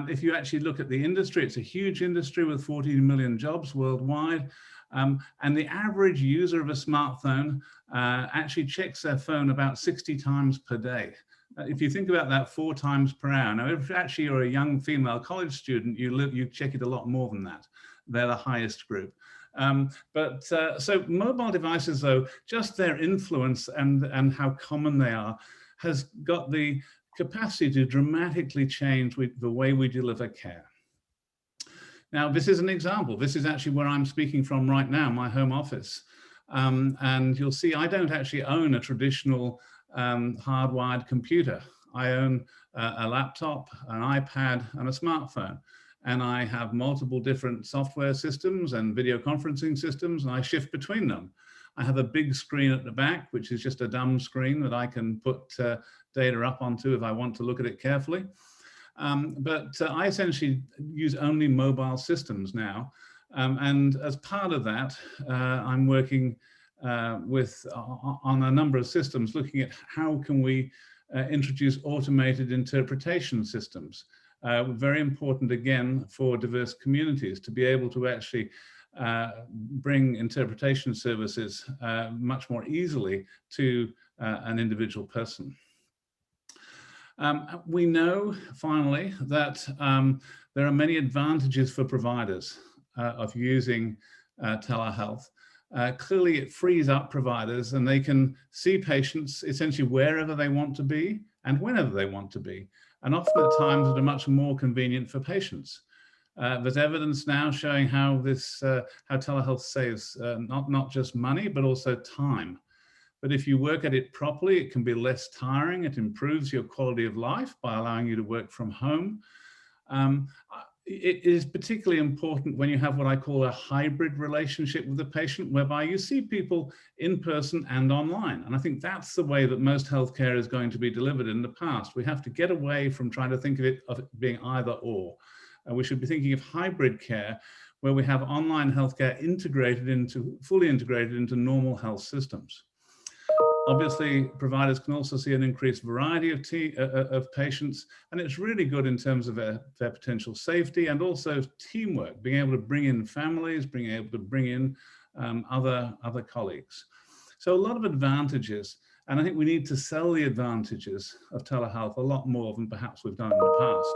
if you actually look at the industry, it's a huge industry with 14 million jobs worldwide. And the average user of a smartphone actually checks their phone about 60 times per day. If you think about that, 4 times per hour. Now, if actually you're a young female college student, you check it a lot more than that. They're the highest group. So mobile devices, though, just their influence and how common they are, has got the capacity to dramatically change the way we deliver care. Now, this is an example. This is actually where I'm speaking from right now, my home office. And you'll see I don't actually own a traditional hardwired computer. I own a laptop, an iPad, and a smartphone. And I have multiple different software systems and video conferencing systems, and I shift between them. I have a big screen at the back, which is just a dumb screen that I can put data up onto if I want to look at it carefully. But I essentially use only mobile systems now. And as part of that, I'm working on a number of systems, looking at how can we introduce automated interpretation systems. Very important, again, for diverse communities to be able to actually bring interpretation services much more easily to an individual person. We know, finally, that there are many advantages for providers of using telehealth. Clearly, it frees up providers and they can see patients essentially wherever they want to be and whenever they want to be, and often at times that are much more convenient for patients. There's evidence now showing how how telehealth saves not just money, but also time. But if you work at it properly, it can be less tiring. It improves your quality of life by allowing you to work from home. It is particularly important when you have what I call a hybrid relationship with the patient, whereby you see people in person and online. And I think that's the way that most healthcare is going to be delivered in the past. We have to get away from trying to think of it being either or. We should be thinking of hybrid care, where we have online healthcare fully integrated into normal health systems. Obviously, providers can also see an increased variety of patients, and it's really good in terms of their potential safety and also teamwork, being able to bring in families, being able to bring in other colleagues. So a lot of advantages, and I think we need to sell the advantages of telehealth a lot more than perhaps we've done in the past.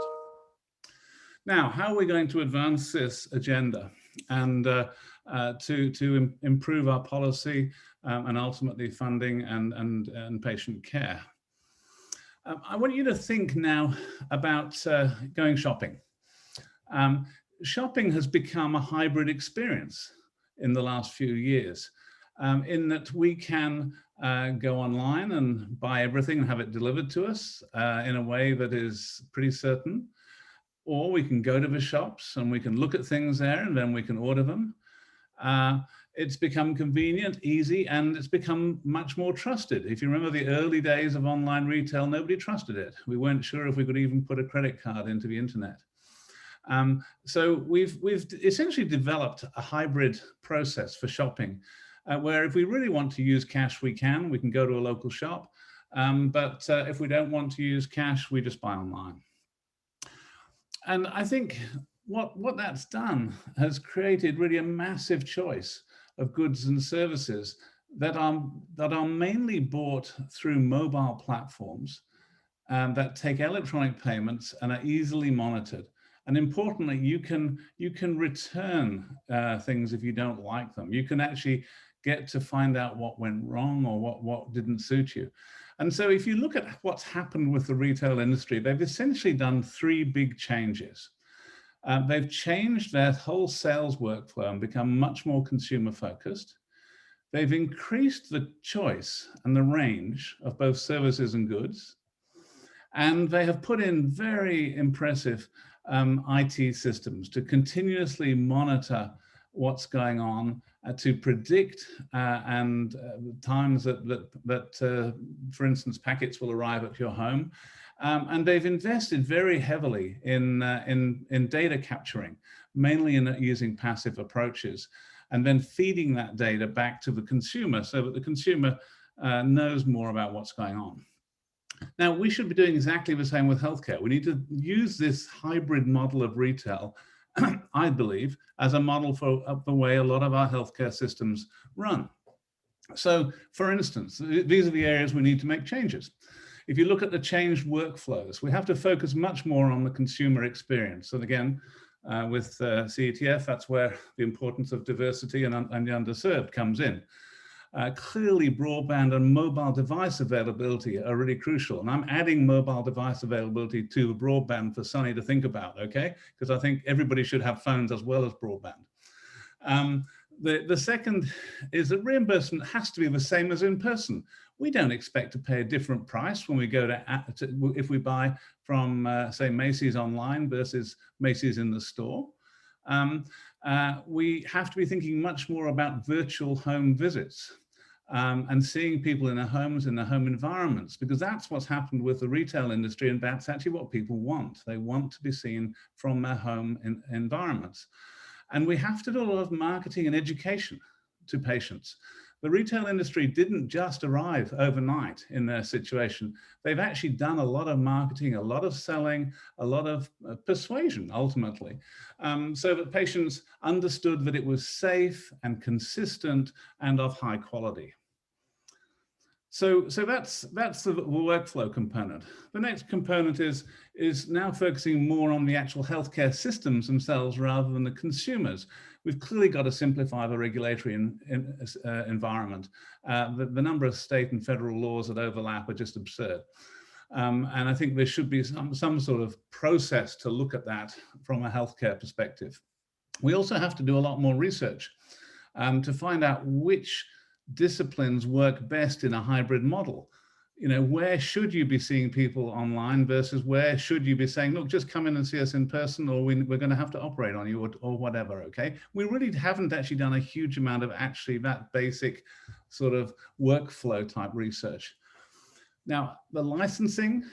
Now, how are we going to advance this agenda and to improve our policy and ultimately funding and patient care? I want you to think now about going shopping. Shopping has become a hybrid experience in the last few years, in that we can go online and buy everything and have it delivered to us in a way that is pretty certain. Or we can go to the shops and we can look at things there and then we can order them. It's become convenient, easy, and it's become much more trusted. If you remember the early days of online retail, nobody trusted it. We weren't sure if we could even put a credit card into the internet. So we've essentially developed a hybrid process for shopping, where if we really want to use cash, we can go to a local shop. But if we don't want to use cash, we just buy online. And I think what that's done has created really a massive choice of goods and services that are mainly bought through mobile platforms that take electronic payments and are easily monitored. And importantly, you can return things if you don't like them. You can actually get to find out what went wrong or what didn't suit you. And so if you look at what's happened with the retail industry, they've essentially done three big changes. They've changed their whole sales workflow and become much more consumer focused. They've increased the choice and the range of both services and goods. And they have put in very impressive IT systems to continuously monitor what's going on, to predict times that for instance, packets will arrive at your home. And they've invested very heavily in data capturing, mainly in using passive approaches, and then feeding that data back to the consumer so that the consumer knows more about what's going on. Now, we should be doing exactly the same with healthcare. We need to use this hybrid model of retail, I believe, as a model for the way a lot of our healthcare systems run. So, for instance, these are the areas we need to make changes. If you look at the changed workflows, we have to focus much more on the consumer experience. And again, with CETF, that's where the importance of diversity and the underserved comes in. Clearly, broadband and mobile device availability are really crucial. And I'm adding mobile device availability to broadband for Sunny to think about, okay? Because I think everybody should have phones as well as broadband. The second is that reimbursement has to be the same as in person. We don't expect to pay a different price when we go if we buy from, say, Macy's online versus Macy's in the store. We have to be thinking much more about virtual home visits and seeing people in their homes, in their home environments, because that's what's happened with the retail industry, and that's actually what people want. They want to be seen from their home environments. And we have to do a lot of marketing and education to patients. The retail industry didn't just arrive overnight in their situation. They've actually done a lot of marketing, a lot of selling, a lot of persuasion, ultimately, so that patients understood that it was safe and consistent and of high quality. So that's the workflow component. The next component is now focusing more on the actual healthcare systems themselves rather than the consumers. We've clearly got to simplify the regulatory environment. The number of state and federal laws that overlap are just absurd. And I think there should be some sort of process to look at that from a healthcare perspective. We also have to do a lot more research to find out which disciplines work best in a hybrid model. You know, where should you be seeing people online versus where should you be saying, look, just come in and see us in person, or we're going to have to operate on you, or whatever, okay? We really haven't actually done a huge amount of actually that basic sort of workflow type research. Now, the licensing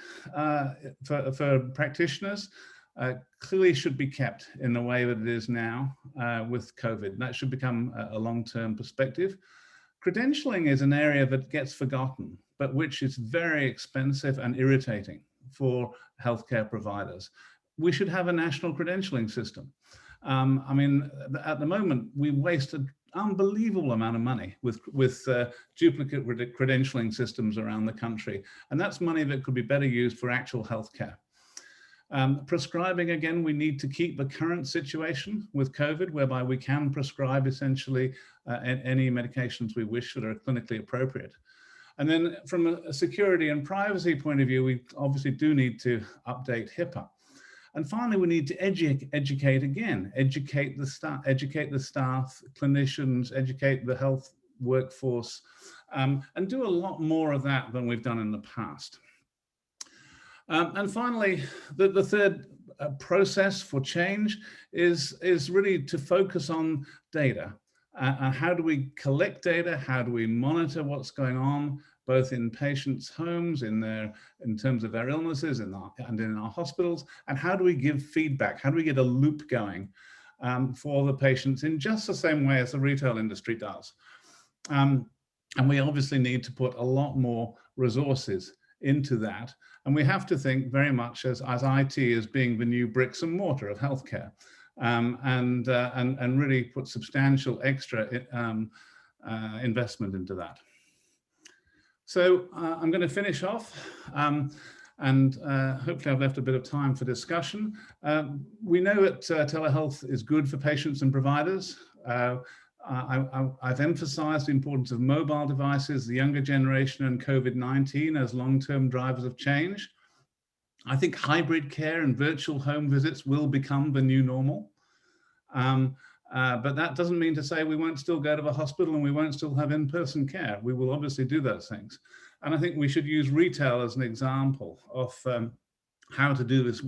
for practitioners clearly should be kept in the way that it is now with COVID. That should become a long-term perspective. Credentialing is an area that gets forgotten, but which is very expensive and irritating for healthcare providers. We should have a national credentialing system. I mean, at the moment, we waste an unbelievable amount of money with duplicate credentialing systems around the country. And that's money that could be better used for actual healthcare. Prescribing, again, we need to keep the current situation with COVID, whereby we can prescribe essentially any medications we wish that are clinically appropriate. And then from a security and privacy point of view, we obviously do need to update HIPAA. And finally, we need to educate again, educate the staff, clinicians, educate the health workforce, and do a lot more of that than we've done in the past. And finally, the third process for change is really to focus on data. How do we collect data? How do we monitor what's going on, both in patients' homes, in terms of their illnesses, and in our hospitals? And how do we give feedback? How do we get a loop going for the patients in just the same way as the retail industry does? And we obviously need to put a lot more resources into that. And we have to think very much as IT as being the new bricks and mortar of healthcare, and really put substantial extra investment into that. So I'm going to finish off, and hopefully I've left a bit of time for discussion. We know that telehealth is good for patients and providers. I've emphasized the importance of mobile devices, the younger generation, and COVID-19 as long-term drivers of change. I think hybrid care and virtual home visits will become the new normal. But that doesn't mean to say we won't still go to the hospital and we won't still have in-person care. We will obviously do those things. And I think we should use retail as an example of how to do this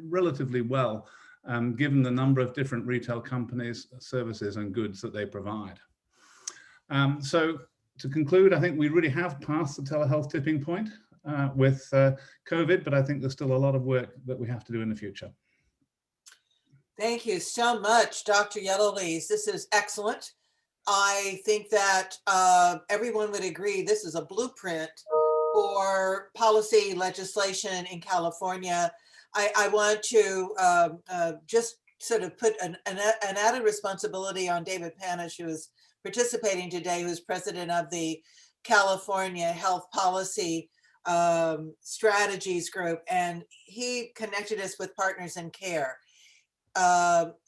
relatively well, given the number of different retail companies, services, and goods that they provide. So to conclude, I think we really have passed the telehealth tipping point with COVID, but I think there's still a lot of work that we have to do in the future. Thank you so much, Dr. Yellowlees. This is excellent. I think that everyone would agree this is a blueprint for policy legislation in California. I want to just sort of put an added responsibility on David Panish, who is participating today, who's president of the California Health Policy Strategies Group, and he connected us with Partners in Care.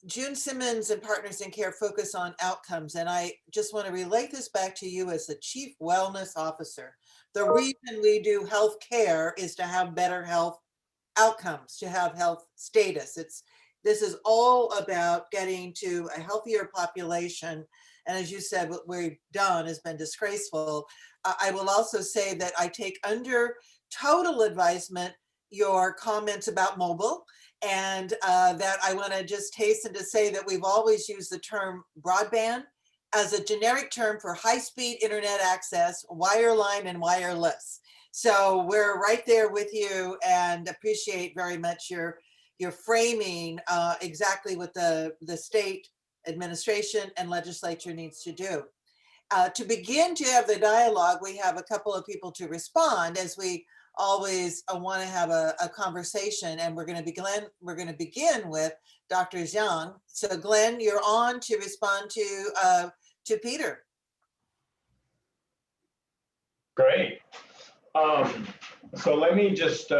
June Simmons and Partners in Care focus on outcomes, and I just want to relate this back to you as the Chief Wellness Officer. The reason we do health care is to have better health outcomes, to have health status. This is all about getting to a healthier population. And as you said, what we've done has been disgraceful. I will also say that I take under total advisement your comments about mobile, and that I want to just hasten to say that we've always used the term broadband as a generic term for high-speed internet access, wireline and wireless. So we're right there with you and appreciate very much your framing exactly what the state administration and legislature needs to do. To begin to have the dialogue, we have a couple of people to respond, as we always want to have a conversation, and we're going to begin with Dr. Zhang. So Glenn, you're on to respond to Peter. Great. So let me just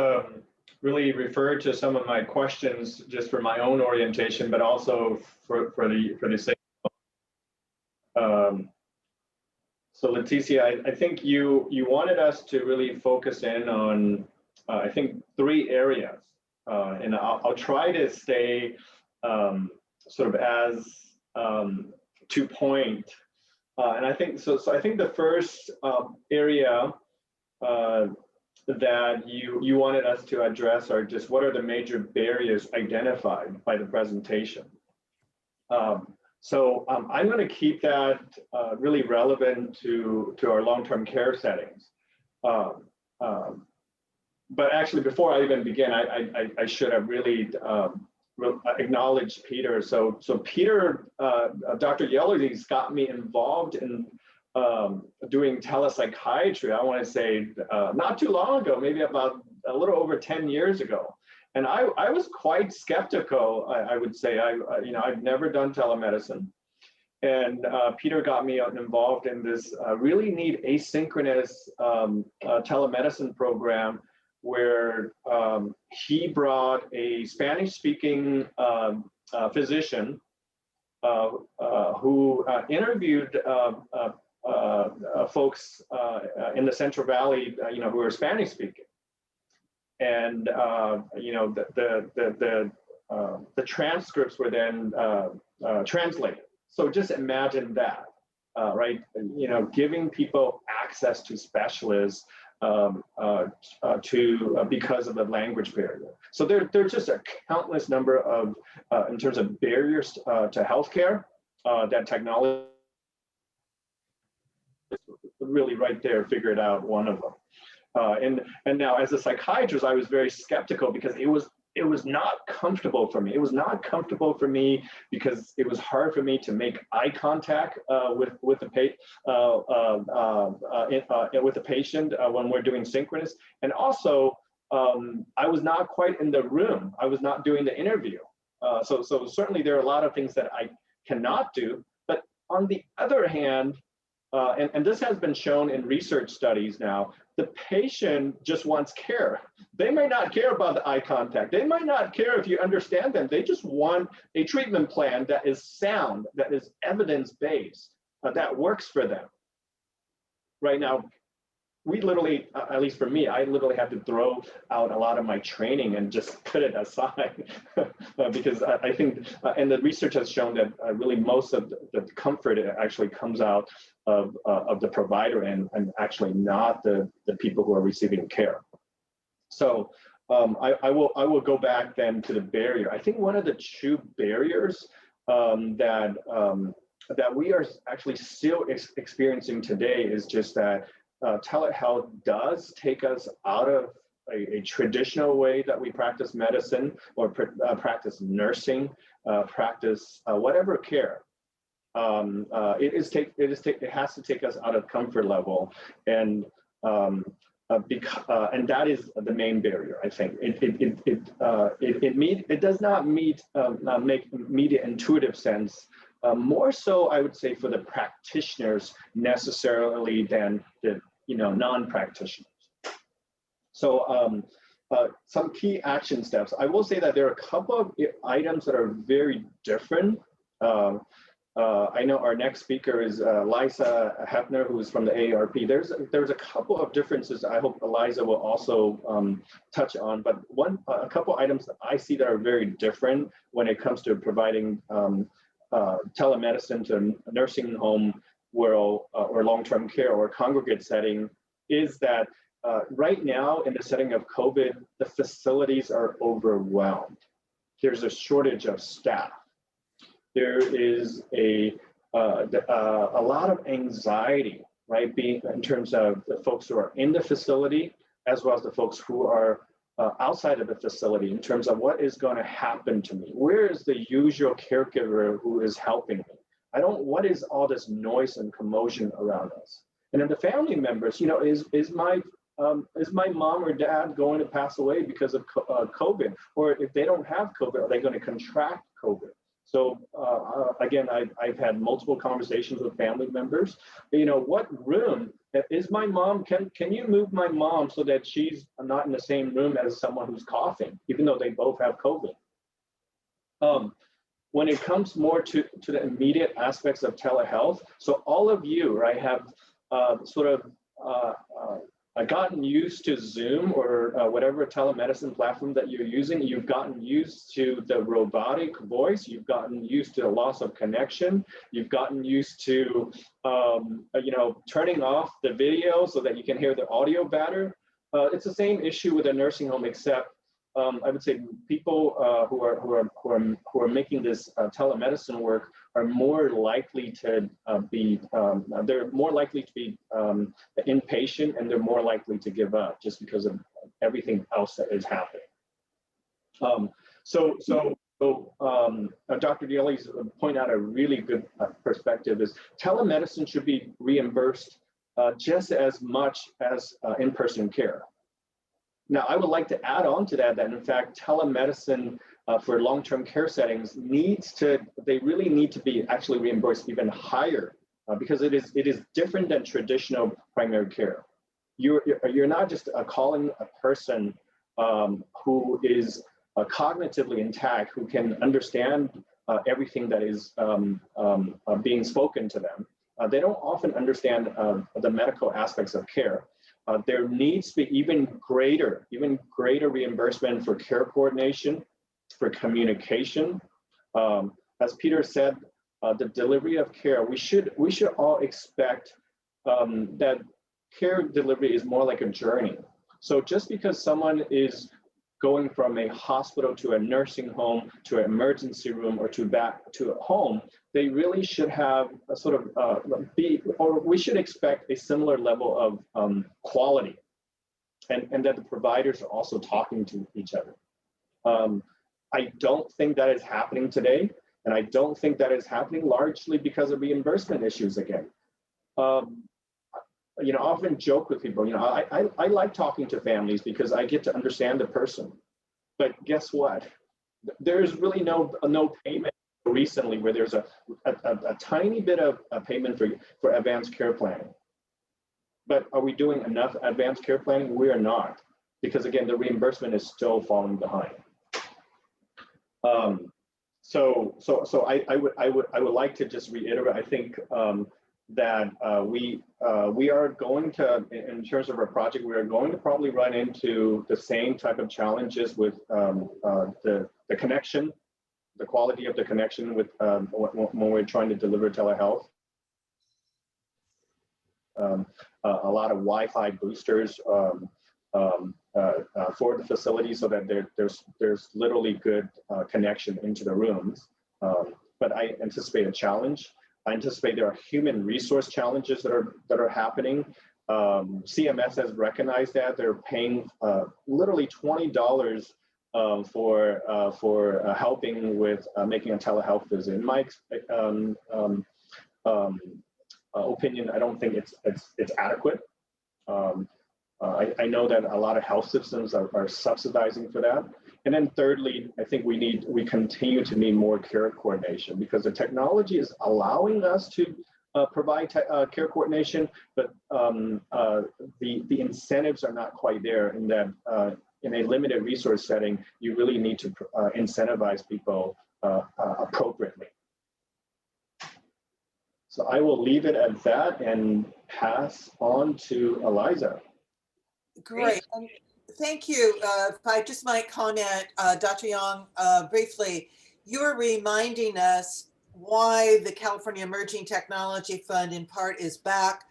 really refer to some of my questions just for my own orientation, but also for the sake. So Leticia, I think you wanted us to really focus in on I think, 3 areas, and I'll try to stay sort of as to point. And I think so. I think the first area that you wanted us to address are just what are the major barriers identified by the presentation. I'm going to keep that really relevant to our long-term care settings. But actually, before I even begin, I should have really acknowledged Peter. So Peter, Dr. Yellowlees got me involved in doing telepsychiatry. I want to say not too long ago, maybe about a little over 10 years ago. And I was quite skeptical. I would say I've never done telemedicine. And Peter got me involved in this really neat asynchronous telemedicine program where he brought a Spanish-speaking physician who interviewed folks in the Central Valley, who are Spanish-speaking, and the transcripts were then translated. So just imagine that, right? Giving people access to specialists because of the language barrier. So there's just a countless number of, in terms of barriers to healthcare, that technology really right there figured out one of them. And now as a psychiatrist, I was very skeptical because it was not comfortable for me. It was not comfortable for me because it was hard for me to make eye contact with the patient when we're doing synchronous. And also, I was not quite in the room. I was not doing the interview. So certainly there are a lot of things that I cannot do. But on the other hand, and this has been shown in research studies now, the patient just wants care. They may not care about the eye contact. They might not care if you understand them. They just want a treatment plan that is sound, that is evidence-based, that works for them. Right now, we literally, at least for me, I literally have to throw out a lot of my training and just put it aside because I think, and the research has shown that really most of the comfort actually comes out of the provider and actually not the people who are receiving care. So I will go back then to the barrier. I think one of the true barriers that we are actually still experiencing today is just that telehealth does take us out of a traditional way that we practice medicine or practice nursing, practice whatever care. It has to take us out of comfort level, and that is the main barrier. I think it does not make immediate intuitive sense. More so, I would say, for the practitioners necessarily than the non-practitioners. So some key action steps. I will say that there are a couple of items that are very different. I know our next speaker is Liza Hefner, who is from the AARP. There's a couple of differences I hope Eliza will also touch on, but a couple items that I see that are very different when it comes to providing telemedicine to a nursing home world or long-term care or congregate setting is that right now in the setting of COVID, the facilities are overwhelmed. There's a shortage of staff. There is a lot of anxiety, right, being in terms of the folks who are in the facility as well as the folks who are outside of the facility in terms of what is going to happen to me. Where is the usual caregiver who is helping me? What is all this noise and commotion around us? And then the family members, is my mom or dad going to pass away because of COVID? Or if they don't have COVID, are they going to contract COVID? So again, I've had multiple conversations with family members. What room is my mom? Can you move my mom so that she's not in the same room as someone who's coughing, even though they both have COVID? When it comes more to the immediate aspects of telehealth, so all of you, right, have sort of gotten used to Zoom or whatever telemedicine platform that you're using. You've gotten used to the robotic voice. You've gotten used to the loss of connection. You've gotten used to, turning off the video so that you can hear the audio better. It's the same issue with a nursing home, except I would say people who are making this telemedicine work are more likely to they're more likely to be inpatient, and they're more likely to give up just because of everything else that is happening. Dr. Dielli's point out a really good perspective is telemedicine should be reimbursed just as much as in-person care. Now, I would like to add on to that in fact, telemedicine for long-term care settings they really need to be actually reimbursed even higher because it is different than traditional primary care. You're not just calling a person who is cognitively intact, who can understand everything that is being spoken to them. They don't often understand the medical aspects of care. There needs to be even greater reimbursement for care coordination, for communication. As Peter said, the delivery of care, we should all expect that care delivery is more like a journey. So just because someone is going from a hospital to a nursing home to an emergency room or back to a home, they really should have a sort of we should expect a similar level of quality, and that the providers are also talking to each other. I don't think that is happening today, and I don't think that is happening largely because of reimbursement issues again. I often joke with people, I like talking to families because I get to understand the person. But guess what? There's really no payment recently where there's a tiny bit of a payment for advanced care planning. But are we doing enough advanced care planning? We are not, because again, the reimbursement is still falling behind. So I would like to just reiterate, I think that we are going to, in terms of our project, we are going to probably run into the same type of challenges with the connection, the quality of the connection with when we're trying to deliver telehealth. A lot of Wi-Fi boosters for the facility so that there's literally good connection into the rooms. But I anticipate a challenge. I anticipate there are human resource challenges that are happening. CMS has recognized that. They're paying literally $20 for helping with making a telehealth visit. In my opinion, I don't think it's adequate. I know that a lot of health systems are subsidizing for that. And then thirdly, I think we continue to need more care coordination, because the technology is allowing us to provide care coordination, but the incentives are not quite there, in that in a limited resource setting, you really need to incentivize people appropriately. So I will leave it at that and pass on to Eliza. Great. Thank you. If I just might comment, Dr. Yang, briefly, you're reminding us why the California Emerging Technology Fund in part is back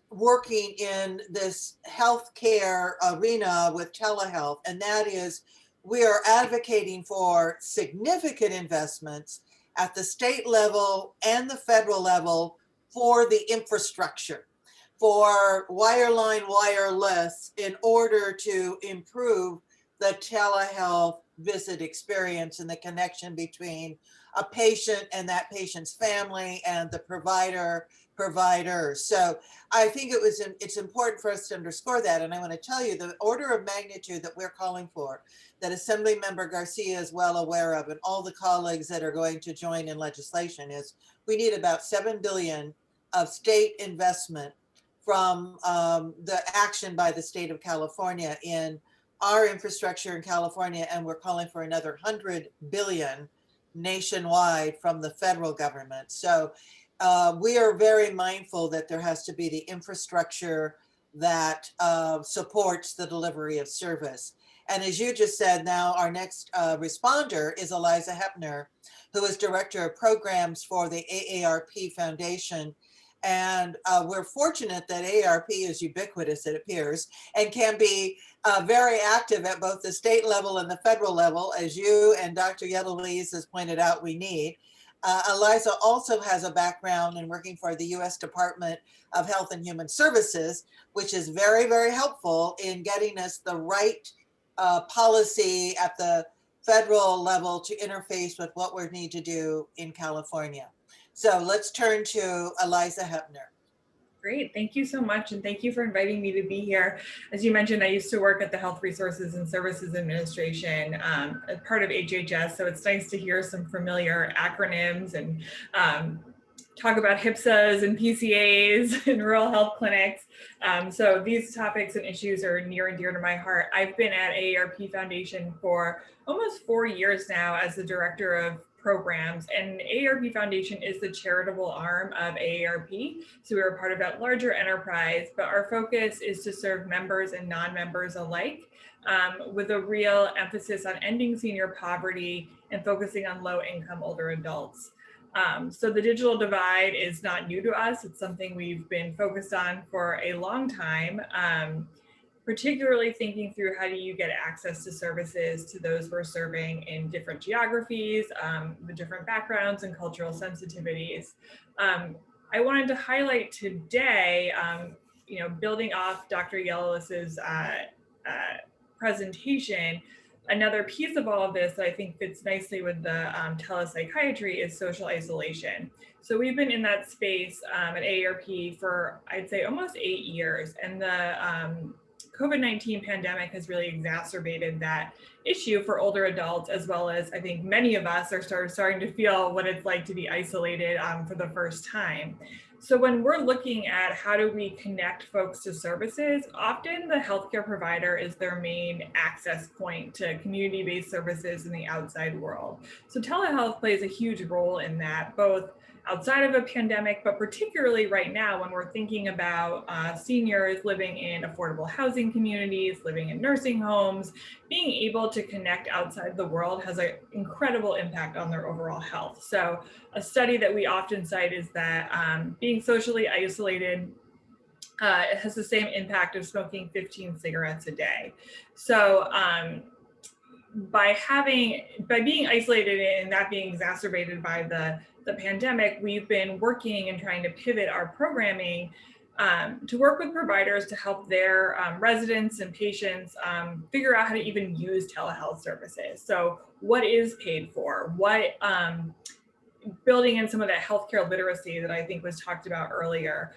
working in this healthcare arena with telehealth. And that is, we are advocating for significant investments at the state level and the federal level for the infrastructure, for wireline, wireless, in order to improve the telehealth visit experience and the connection between a patient and that patient's family and the providers. So I think it's important for us to underscore that. And I want to tell you the order of magnitude that we're calling for, that Assemblymember Garcia is well aware of, and all the colleagues that are going to join in legislation, is we need about $7 billion of state investment from the action by the state of California in our infrastructure in California, and we're calling for another $100 billion nationwide from the federal government. So we are very mindful that there has to be the infrastructure that supports the delivery of service. And as you just said, now our next responder is Eliza Hepner, who is Director of Programs for the AARP Foundation. And we're fortunate that AARP is ubiquitous, it appears, and can be very active at both the state level and the federal level, as you and Dr. Yedelise has pointed out we need. Eliza also has a background in working for the U.S. Department of Health and Human Services, which is very, very helpful in getting us the right policy at the federal level to interface with what we need to do in California. So let's turn to Eliza Hepner. Great, thank you so much. And thank you for inviting me to be here. As you mentioned, I used to work at the Health Resources and Services Administration as part of HHS. So it's nice to hear some familiar acronyms and talk about HIPSAs and PCAs and rural health clinics. So these topics and issues are near and dear to my heart. I've been at AARP Foundation for almost 4 years now as the Director of Programs, and AARP Foundation is the charitable arm of AARP. So we're a part of that larger enterprise, but our focus is to serve members and non-members alike, with a real emphasis on ending senior poverty and focusing on low-income older adults. So the digital divide is not new to us. It's something we've been focused on for a long time, particularly thinking through how do you get access to services to those we're serving in different geographies, with different backgrounds and cultural sensitivities. I wanted to highlight today, building off Dr. Yellis's presentation, another piece of all of this that I think fits nicely with the telepsychiatry is social isolation. So we've been in that space at AARP for, I'd say, almost 8 years. And the COVID-19 pandemic has really exacerbated that issue for older adults, as well as I think many of us are starting to feel what it's like to be isolated for the first time. So when we're looking at how do we connect folks to services, often the healthcare provider is their main access point to community-based services in the outside world. So telehealth plays a huge role in that, both outside of a pandemic, but particularly right now when we're thinking about seniors living in affordable housing communities, living in nursing homes, being able to connect outside the world has an incredible impact on their overall health. So a study that we often cite is that being socially isolated it has the same impact of smoking 15 cigarettes a day. So by being isolated and that being exacerbated by the pandemic, we've been working and trying to pivot our programming to work with providers to help their residents and patients figure out how to even use telehealth services. So what is paid for? What building in some of that healthcare literacy that I think was talked about earlier.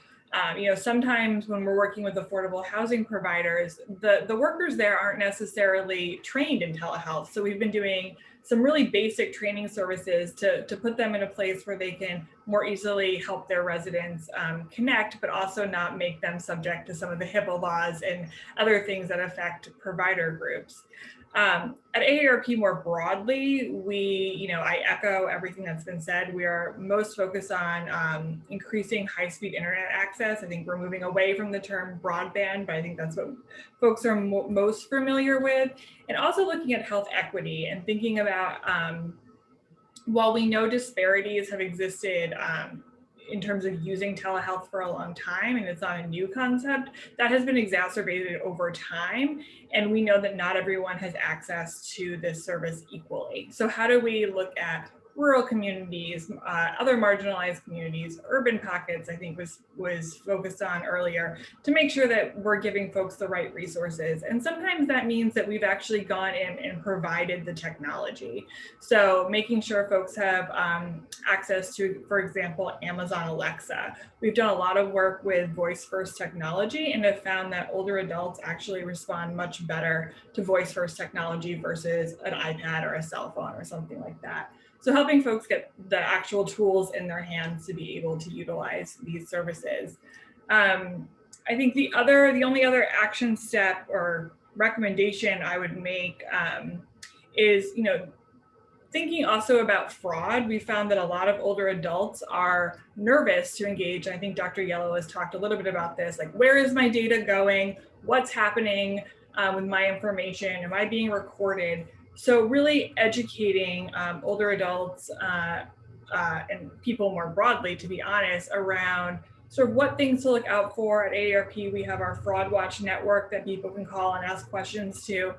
Sometimes when we're working with affordable housing providers, the workers there aren't necessarily trained in telehealth. So we've been doing some really basic training services to put them in a place where they can more easily help their residents connect, but also not make them subject to some of the HIPAA laws and other things that affect provider groups. At AARP more broadly, I echo everything that's been said. We are most focused on increasing high-speed internet access. I think we're moving away from the term broadband, but I think that's what folks are most familiar with. And also looking at health equity and thinking about, while we know disparities have existed in terms of using telehealth for a long time, and it's not a new concept, that has been exacerbated over time. And we know that not everyone has access to this service equally. So how do we look at rural communities, other marginalized communities, urban pockets, I think was focused on earlier, to make sure that we're giving folks the right resources. And sometimes that means that we've actually gone in and provided the technology. So making sure folks have access to, for example, Amazon Alexa. We've done a lot of work with voice first technology and have found that older adults actually respond much better to voice first technology versus an iPad or a cell phone or something like that. So helping folks get the actual tools in their hands to be able to utilize these services. I think the only other action step or recommendation I would make is, thinking also about fraud, we found that a lot of older adults are nervous to engage. I think Dr. Yellow has talked a little bit about this, like, where is my data going? What's happening with my information? Am I being recorded? So really educating older adults and people more broadly, to be honest, around sort of what things to look out for. At AARP, we have our Fraud Watch network that people can call and ask questions to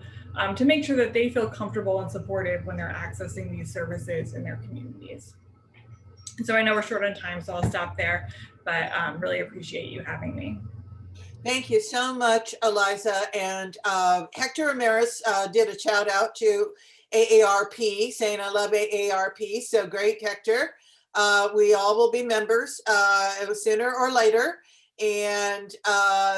make sure that they feel comfortable and supported when they're accessing these services in their communities. And so I know we're short on time, so I'll stop there, but really appreciate you having me. Thank you so much, Eliza. And Hector Ramirez did a shout out to AARP, saying I love AARP. So great, Hector. We all will be members sooner or later. And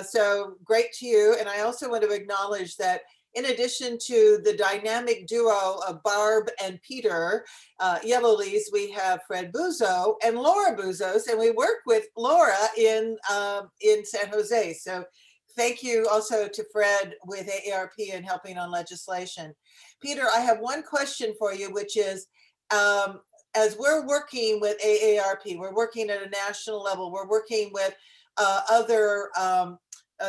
so great to you. And I also want to acknowledge that in addition to the dynamic duo of Barb and Peter Yellowlees, we have Fred Buzo and Laura Buzos, and we work with Laura in San Jose. So thank you also to Fred with AARP and helping on legislation. Peter, I have one question for you, which is, as we're working with AARP, we're working at a national level, we're working with other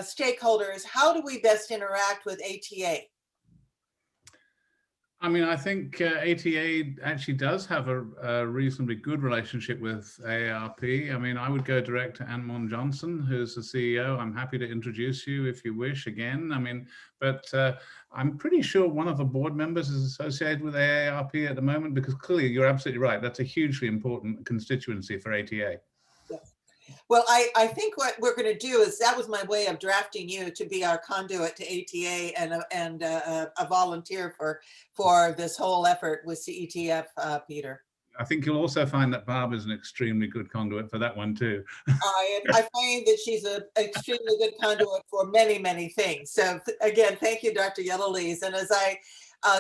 stakeholders, how do we best interact with ATA? I mean, I think ATA actually does have a reasonably good relationship with AARP. I mean, I would go direct to Anmon Johnson, who's the CEO. I'm happy to introduce you if you wish again. I mean, but I'm pretty sure one of the board members is associated with AARP at the moment, because clearly you're absolutely right. That's a hugely important constituency for ATA. Well, I think what we're going to do is, that was my way of drafting you to be our conduit to ATA and a volunteer for this whole effort with CETF, Peter. I think you'll also find that Barb is an extremely good conduit for that one too. I find that she's an extremely good conduit for many, many things. So again, thank you, Dr. Yellowlees. And as I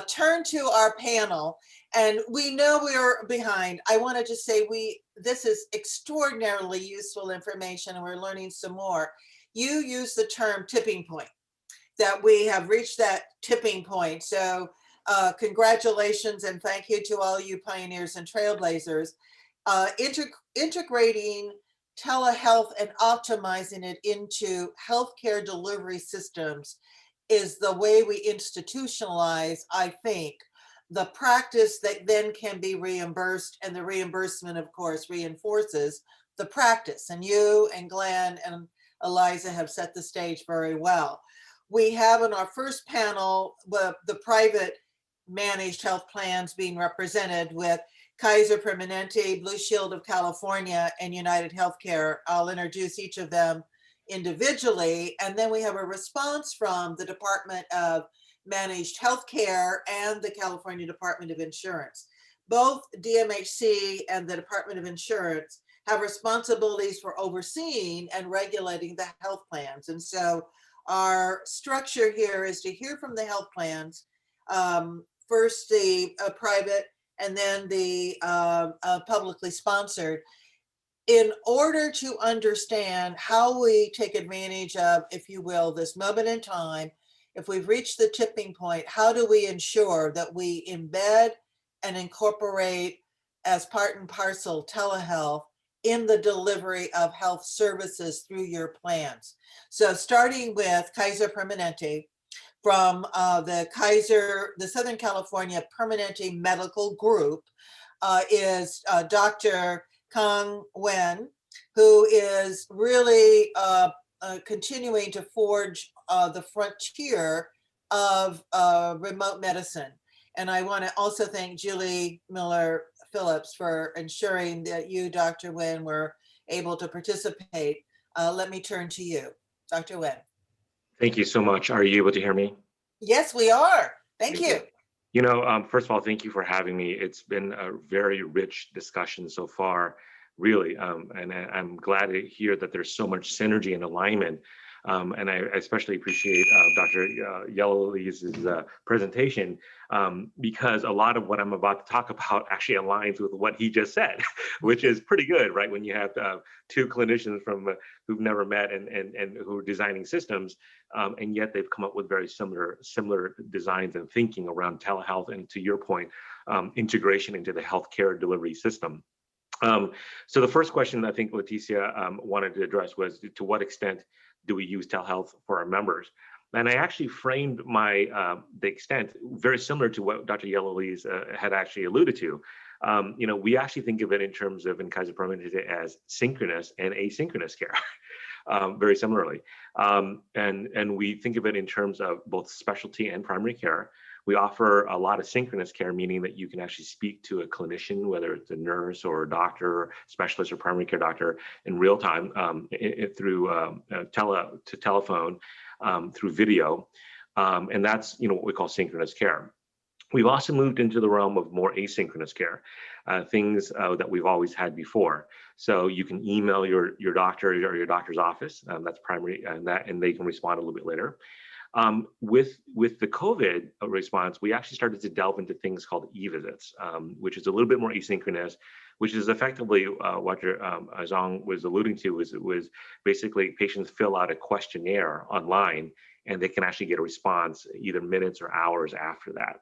turn to our panel, and we know we're behind, I want to just say this is extraordinarily useful information, and we're learning some more. You use the term tipping point, that we have reached that tipping point. So congratulations and thank you to all you pioneers and trailblazers. Integrating telehealth and optimizing it into healthcare delivery systems is the way we institutionalize, I think, the practice that then can be reimbursed, and the reimbursement, of course, reinforces the practice. And you and Glenn and Eliza have set the stage very well. We have in our first panel the private managed health plans being represented with Kaiser Permanente, Blue Shield of California, and United Healthcare. I'll introduce each of them individually, and then we have a response from the Department of Managed Healthcare and the California Department of Insurance. Both DMHC and the Department of Insurance have responsibilities for overseeing and regulating the health plans. And so our structure here is to hear from the health plans, first the private and then the publicly sponsored, in order to understand how we take advantage of, if you will, this moment in time. If we've reached the tipping point, how do we ensure that we embed and incorporate as part and parcel telehealth in the delivery of health services through your plans? So starting with Kaiser Permanente, from the Southern California Permanente Medical Group is Dr. Kang Wen, who is really continuing to forge the frontier of remote medicine. And I want to also thank Julie Miller Phillips for ensuring that you, Dr. Wen, were able to participate. Let me turn to you, Dr. Wen. Thank you so much. Are you able to hear me? Yes, we are. Thank you. You know, first of all, thank you for having me. It's been a very rich discussion so far, really. And I'm glad to hear that there's so much synergy and alignment. And I especially appreciate Dr. Yellowlees' presentation, because a lot of what I'm about to talk about actually aligns with what he just said, which is pretty good, right? When you have two clinicians from who've never met and who are designing systems, and yet they've come up with very similar designs and thinking around telehealth. And to your point, integration into the healthcare delivery system. So the first question I think Leticia wanted to address was, to what extent do we use telehealth for our members? And I actually framed my the extent very similar to what Dr. Yellowlees had actually alluded to. We actually think of it in terms of in Kaiser Permanente as synchronous and asynchronous care, very similarly. And we think of it in terms of both specialty and primary care. We offer a lot of synchronous care, meaning that you can actually speak to a clinician, whether it's a nurse or a doctor, specialist or primary care doctor, in real time through telephone, through video. And that's what we call synchronous care. We've also moved into the realm of more asynchronous care, things that we've always had before. So you can email your doctor or your doctor's office. That's primary, and they can respond a little bit later. With the COVID response, we actually started to delve into things called e-visits, which is a little bit more asynchronous, which is effectively what Zhang was alluding to, was basically patients fill out a questionnaire online and they can actually get a response either minutes or hours after that.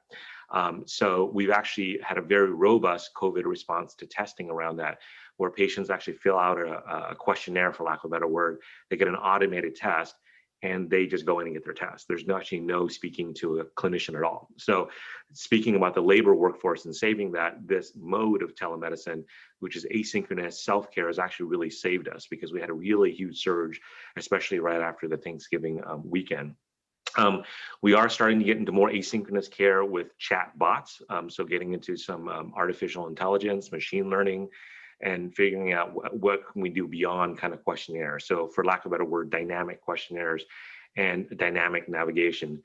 So we've actually had a very robust COVID response to testing around that, where patients actually fill out a questionnaire, for lack of a better word. They get an automated test, and they just go in and get their test. There's actually no speaking to a clinician at all. So speaking about the labor workforce and saving that, this mode of telemedicine, which is asynchronous self-care, has actually really saved us, because we had a really huge surge, especially right after the Thanksgiving weekend. We are starting to get into more asynchronous care with chat bots. So getting into some artificial intelligence, machine learning, and figuring out what can we do beyond kind of questionnaires. So for lack of a better word, dynamic questionnaires and dynamic navigation.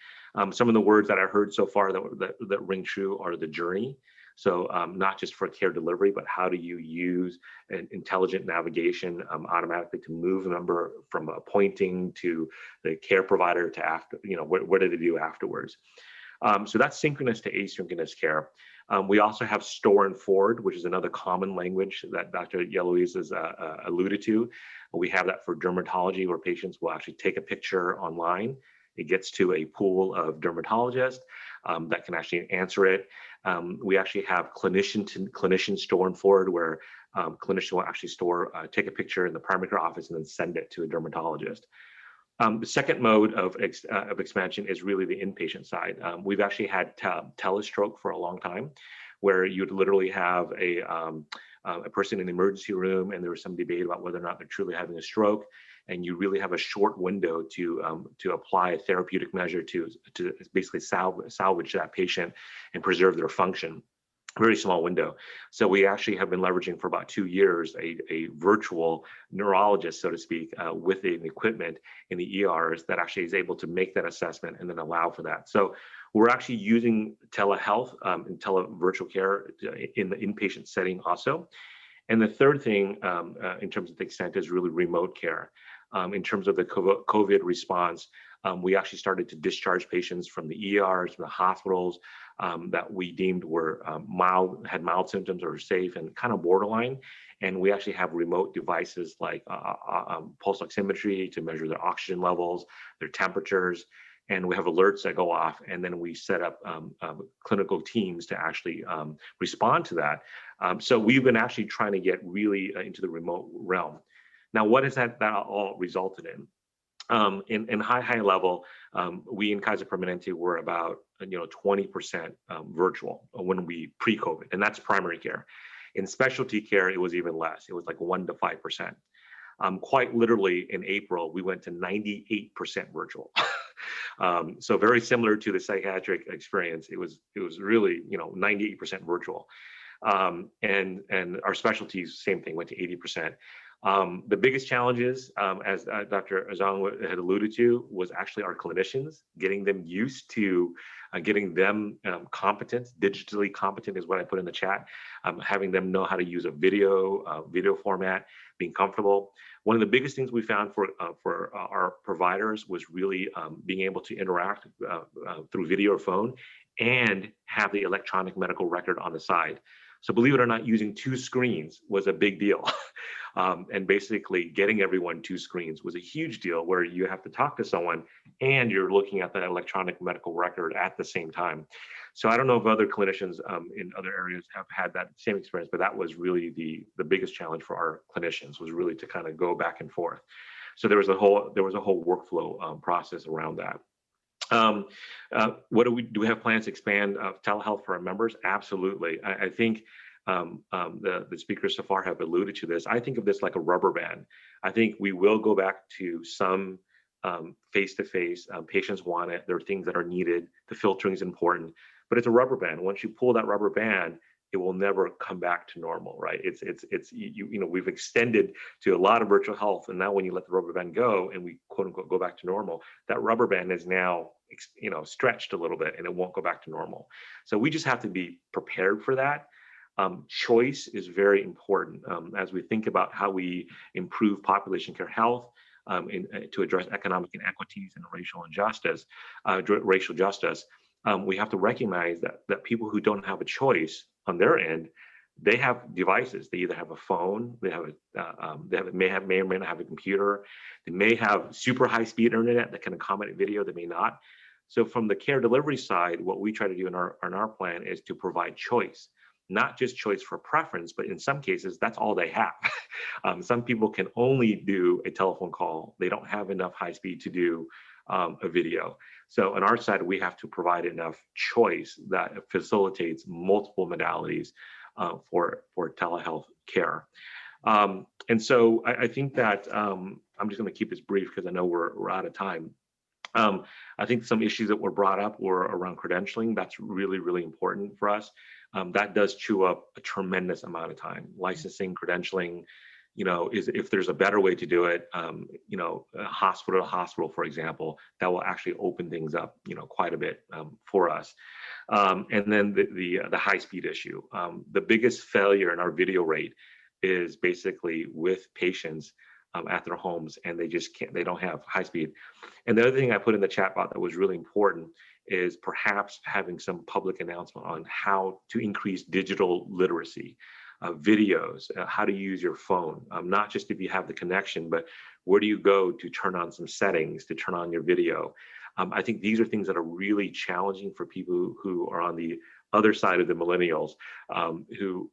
Some of the words that I heard so far that ring true are the journey. So not just for care delivery, but how do you use an intelligent navigation automatically to move a member from appointing to the care provider to after, what do they do afterwards? So that's synchronous to asynchronous care. We also have store and forward, which is another common language that Dr. Yellowlees has alluded to. We have that for dermatology, where patients will actually take a picture online. It gets to a pool of dermatologists that can actually answer it. We actually have clinician store and forward, where clinician will actually take a picture in the primary care office and then send it to a dermatologist. The second mode of expansion is really the inpatient side. We've actually had telestroke for a long time, where you'd literally have a person in the emergency room, and there was some debate about whether or not they're truly having a stroke, and you really have a short window to apply a therapeutic measure to basically salvage that patient and preserve their function. Very small window. So we actually have been leveraging for about 2 years a virtual neurologist, so to speak, with the equipment in the ERs that actually is able to make that assessment and then allow for that. So we're actually using telehealth and virtual care in the inpatient setting also. And the third thing in terms of the extent is really remote care. In terms of the COVID response, we actually started to discharge patients from the ERs, from the hospitals that we deemed were had mild symptoms or safe and kind of borderline. And we actually have remote devices like pulse oximetry to measure their oxygen levels, their temperatures, and we have alerts that go off. And then we set up clinical teams to actually respond to that. So we've been actually trying to get really into the remote realm. Now, what has that all resulted in? In high level, we in Kaiser Permanente were about 20% virtual when we pre-COVID, and that's primary care. In specialty care, it was even less. It was like 1 to 5%. Quite literally, in April, we went to 98% virtual. So very similar to the psychiatric experience. It was really 98% virtual, and our specialties, same thing, went to 80%. The biggest challenges, as Dr. Zhang had alluded to, was actually our clinicians, getting them used to getting them competent, digitally competent is what I put in the chat, having them know how to use a video format, being comfortable. One of the biggest things we found for our providers was really being able to interact through video or phone and have the electronic medical record on the side. So believe it or not, using 2 screens was a big deal. And basically getting everyone 2 screens was a huge deal, where you have to talk to someone and you're looking at the electronic medical record at the same time. So I don't know if other clinicians in other areas have had that same experience, but that was really the biggest challenge for our clinicians, was really to kind of go back and forth. So there was a whole workflow process around that. What do we have plans to expand telehealth for our members? Absolutely. I think the speakers so far have alluded to this. I think of this like a rubber band. I think we will go back to some face-to-face. Patients want it. There are things that are needed. The filtering is important, but it's a rubber band. Once you pull that rubber band, it will never come back to normal, right? We've extended to a lot of virtual health, and now when you let the rubber band go and we quote unquote go back to normal, that rubber band is now stretched a little bit and it won't go back to normal. So we just have to be prepared for that. Choice is very important as we think about how we improve population care health to address economic inequities and racial justice. We have to recognize that people who don't have a choice on their end, they have devices. They either have a phone, may or may not have a computer. They may have super high-speed internet that can accommodate video. They may not. So from the care delivery side, what we try to do in our plan is to provide choice. Not just choice for preference, but in some cases, that's all they have. Some people can only do a telephone call. They don't have enough high speed to do a video. So on our side, we have to provide enough choice that facilitates multiple modalities for telehealth care. And so I think that I'm just going to keep this brief because I know we're out of time. I think some issues that were brought up were around credentialing. That's really, really important for us. That does chew up a tremendous amount of time. Licensing, credentialing, is if there's a better way to do it, hospital to hospital, for example, that will actually open things up, quite a bit for us. And then the high speed issue. The biggest failure in our video rate is basically with patients at their homes, and they don't have high speed. And the other thing I put in the chat box that was really important is perhaps having some public announcement on how to increase digital literacy, videos, how to use your phone, not just if you have the connection, but where do you go to turn on some settings, to turn on your video. I think these are things that are really challenging for people who are on the other side of the millennials, who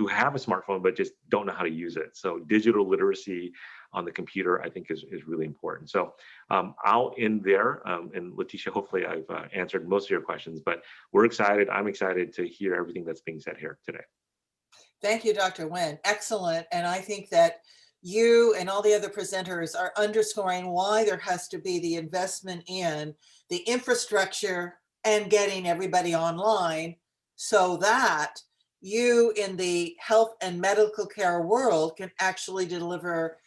have a smartphone but just don't know how to use it. So digital literacy on the computer, I think is really important. So I'll end there. And Leticia, hopefully I've answered most of your questions, but we're excited. I'm excited to hear everything that's being said here today. Thank you, Dr. Nguyen. Excellent. And I think that you and all the other presenters are underscoring why there has to be the investment in the infrastructure and getting everybody online so that you in the health and medical care world can actually deliver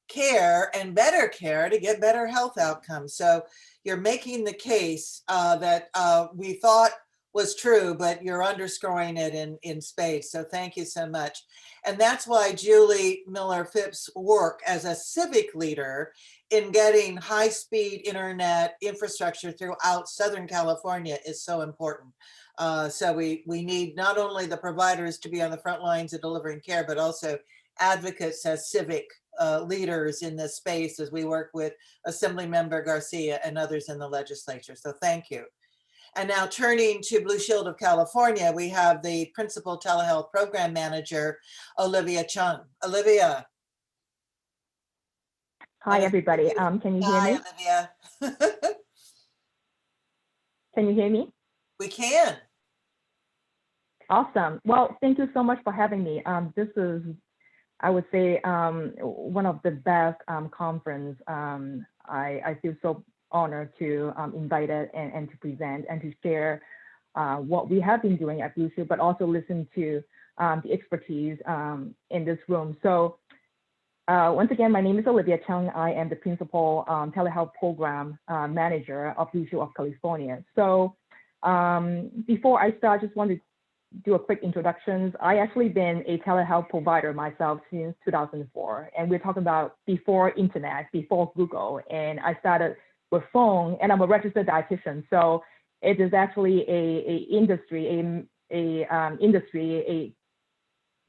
care and better care to get better health outcomes. So you're making the case that we thought was true, but you're underscoring it in spades. So thank you so much. And that's why Julie Miller-Phipps' work as a civic leader in getting high-speed internet infrastructure throughout Southern California is so important. So we need not only the providers to be on the front lines of delivering care, but also advocates as civic leaders in this space as we work with Assemblymember Garcia and others in the legislature. So thank you. And now turning to Blue Shield of California, we have the Principal Telehealth Program Manager, Olivia Chung. Olivia. Hi, everybody. Can you hear me? Hi, Olivia. Can you hear me? We can. Awesome. Well, thank you so much for having me. This is, I would say, one of the best conference. I feel so honored to invite it and to present and to share what we have been doing at Blue Shield, but also listen to the expertise in this room. So once again, my name is Olivia Chung. I am the Principal Telehealth Program Manager of Blue Shield of California. So before I start, I just want to do a quick introduction. I actually been a telehealth provider myself since 2004. And we're talking about before internet, before Google. And I started with phone, and I'm a registered dietitian. So it is actually a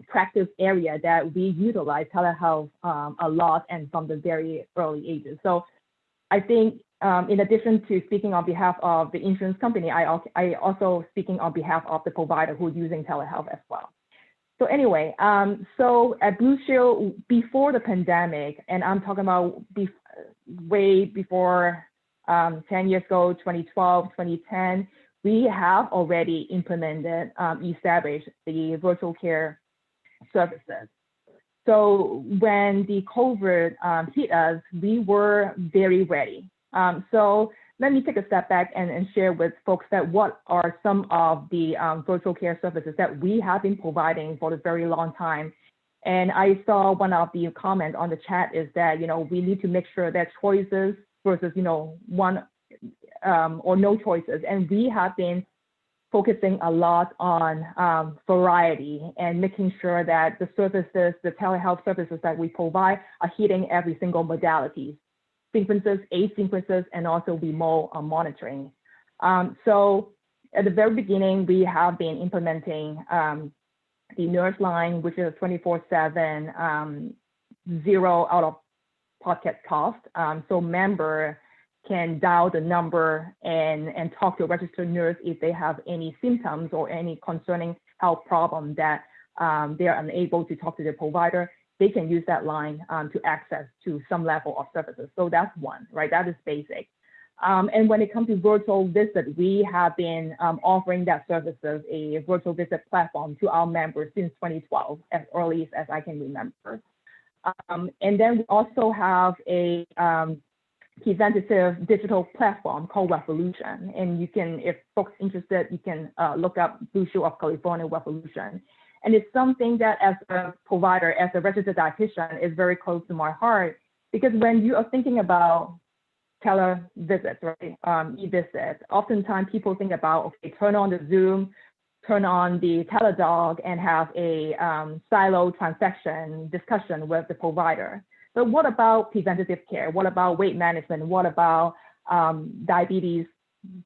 practice area that we utilize telehealth a lot and from the very early ages. So I think in addition to speaking on behalf of the insurance company, I also speaking on behalf of the provider who's using telehealth as well. So anyway, so at Blue Shield, before the pandemic, and I'm talking about way before 10 years ago, 2012, 2010, we have already implemented, established the virtual care services. So when the COVID hit us, we were very ready. So let me take a step back and share with folks that what are some of the virtual care services that we have been providing for a very long time. And I saw one of the comments on the chat is that, we need to make sure that choices versus, one or no choices. And we have been focusing a lot on variety and making sure that the services, the telehealth services that we provide are hitting every single modality, sequences, asynchronous, and also remote monitoring. So at the very beginning, we have been implementing the nurse line, which is 24/7, zero out-of-pocket cost. So member can dial the number and talk to a registered nurse if they have any symptoms or any concerning health problem that they are unable to talk to their provider. They can use that line to access to some level of services. So that's one, right? That is basic. And when it comes to virtual visit, we have been offering that services, a virtual visit platform to our members since 2012, as early as I can remember. And then we also have a preventative digital platform called Revolution. And you can, if folks interested, you can look up Blue Shield of California Revolution. And it's something that as a provider, as a registered dietitian, is very close to my heart, because when you are thinking about televisits, right, e-visits, oftentimes people think about, okay, turn on the Zoom, turn on the Teledog and have a silo transaction discussion with the provider. But what about preventative care? What about weight management? What about diabetes,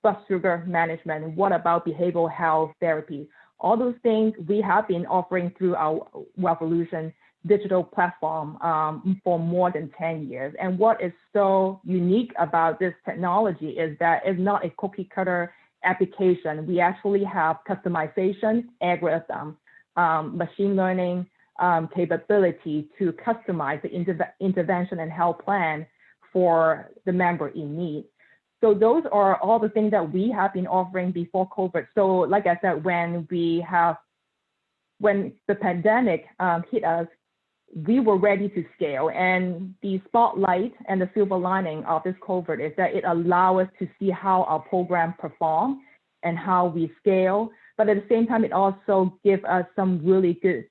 blood sugar management? What about behavioral health therapy? All those things we have been offering through our Revolution digital platform for more than 10 years. And what is so unique about this technology is that it's not a cookie cutter application. We actually have customization, algorithm, machine learning capability to customize the intervention and health plan for the member in need. So those are all the things that we have been offering before COVID. So like I said, when the pandemic hit us, we were ready to scale. And the spotlight and the silver lining of this COVID is that it allows us to see how our program perform and how we scale. But at the same time, it also gives us some really good